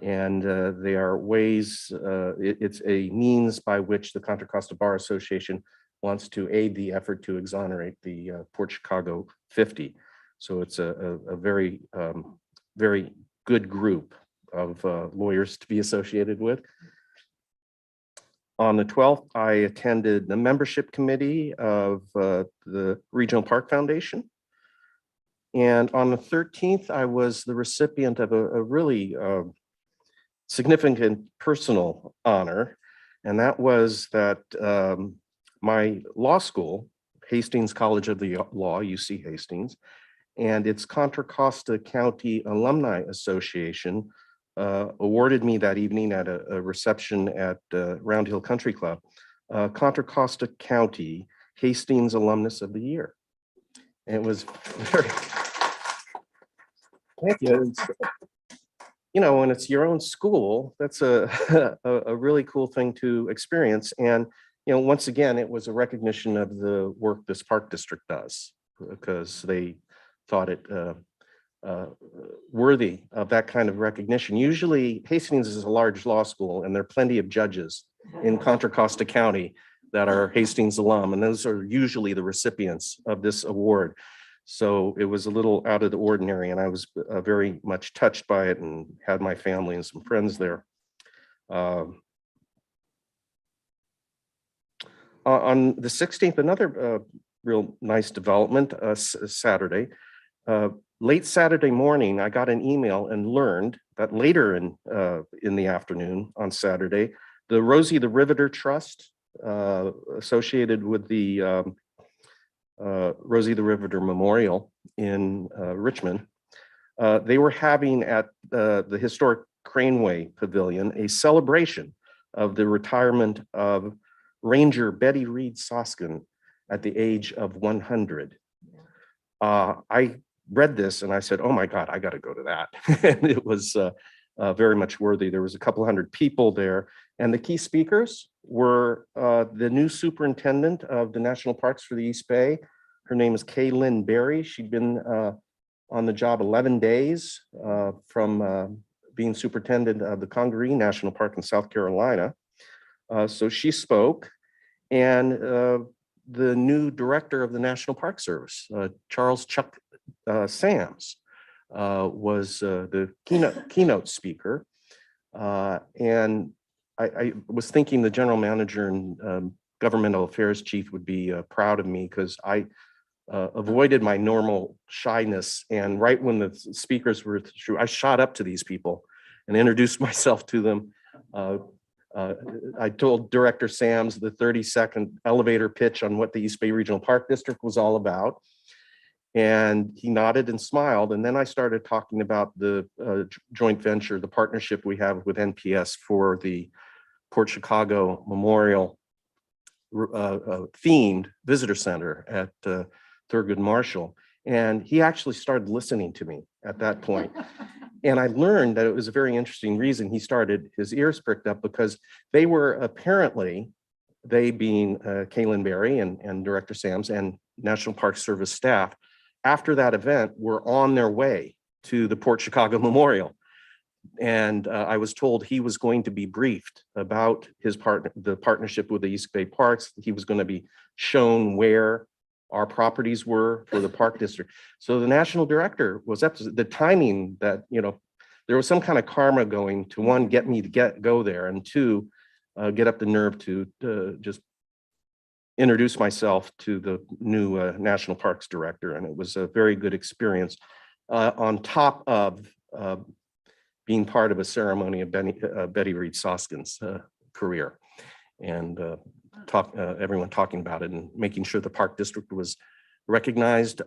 And they are ways, it's a means by which the Contra Costa Bar Association wants to aid the effort to exonerate the Port Chicago 50. So it's a very, very good group of lawyers to be associated with. On the 12th, I attended the membership committee of the Regional Park Foundation. And on the 13th, I was the recipient of a really significant personal honor. And that was that my law school, Hastings College of the Law, UC Hastings, and its Contra Costa County Alumni Association awarded me that evening at a reception at Round Hill Country Club, Contra Costa County Hastings Alumnus of the Year. And it was very, thank you. you know, when it's your own school, that's a really cool thing to experience. And, you know, once again, it was a recognition of the work this park district does, because they thought it worthy of that kind of recognition. Usually Hastings is a large law school, and there are plenty of judges in Contra Costa County that are Hastings alum, and those are usually the recipients of this award. So it was a little out of the ordinary, and I was very much touched by it and had my family and some friends there. On the 16th, another real nice development, Saturday. Late Saturday morning, I got an email and learned that later in the afternoon on Saturday, the Rosie the Riveter Trust, associated with the Rosie the Riveter Memorial in Richmond, they were having at the historic Craneway Pavilion a celebration of the retirement of Ranger Betty Reed Soskin at the age of 100. I read this and I said, oh my God, I got to go to that. And it was very much worthy. There was a couple hundred people there. And the key speakers were the new superintendent of the National Parks for the East Bay. Her name is Kay Lynn Berry. She'd been on the job 11 days from being superintendent of the Congaree National Park in South Carolina. So she spoke, and the new director of the National Park Service, Charles Chuck Sams, was the keynote speaker. And I was thinking the general manager and governmental affairs chief would be proud of me, because I avoided my normal shyness. And right when the speakers were through, I shot up to these people and introduced myself to them. I told Director Sams the 30-second elevator pitch on what the East Bay Regional Park District was all about. And he nodded and smiled. And then I started talking about the joint venture, the partnership we have with NPS for the Port Chicago Memorial themed visitor center at Thurgood Marshall. And he actually started listening to me at that point. And I learned that it was a very interesting reason he started his ears pricked up, because they were apparently, they being Kaylin Berry and Director Sams and National Park Service staff, after that event were on their way to the Port Chicago Memorial. And I was told he was going to be briefed about the partnership with the East Bay Parks. He was going to be shown where our properties were for the park district. So the national director was up to the timing that, you know, there was some kind of karma going to, one, get me to go there, and two, get up the nerve to just introduce myself to the new national parks director. And it was a very good experience on top of being part of a ceremony of Betty Reed Soskin's career, and everyone talking about it and making sure the park district was recognized.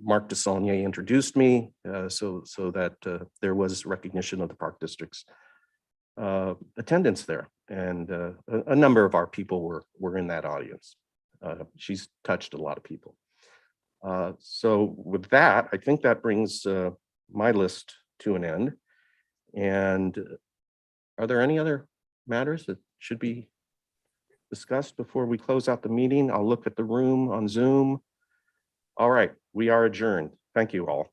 Mark Desaulnier introduced me so that there was recognition of the park district's attendance there, and a number of our people were in that audience. She's touched a lot of people. So with that, I think that brings my list to an end. And are there any other matters that should be discussed before we close out the meeting? I'll look at the room on Zoom. All right, we are adjourned. Thank you all.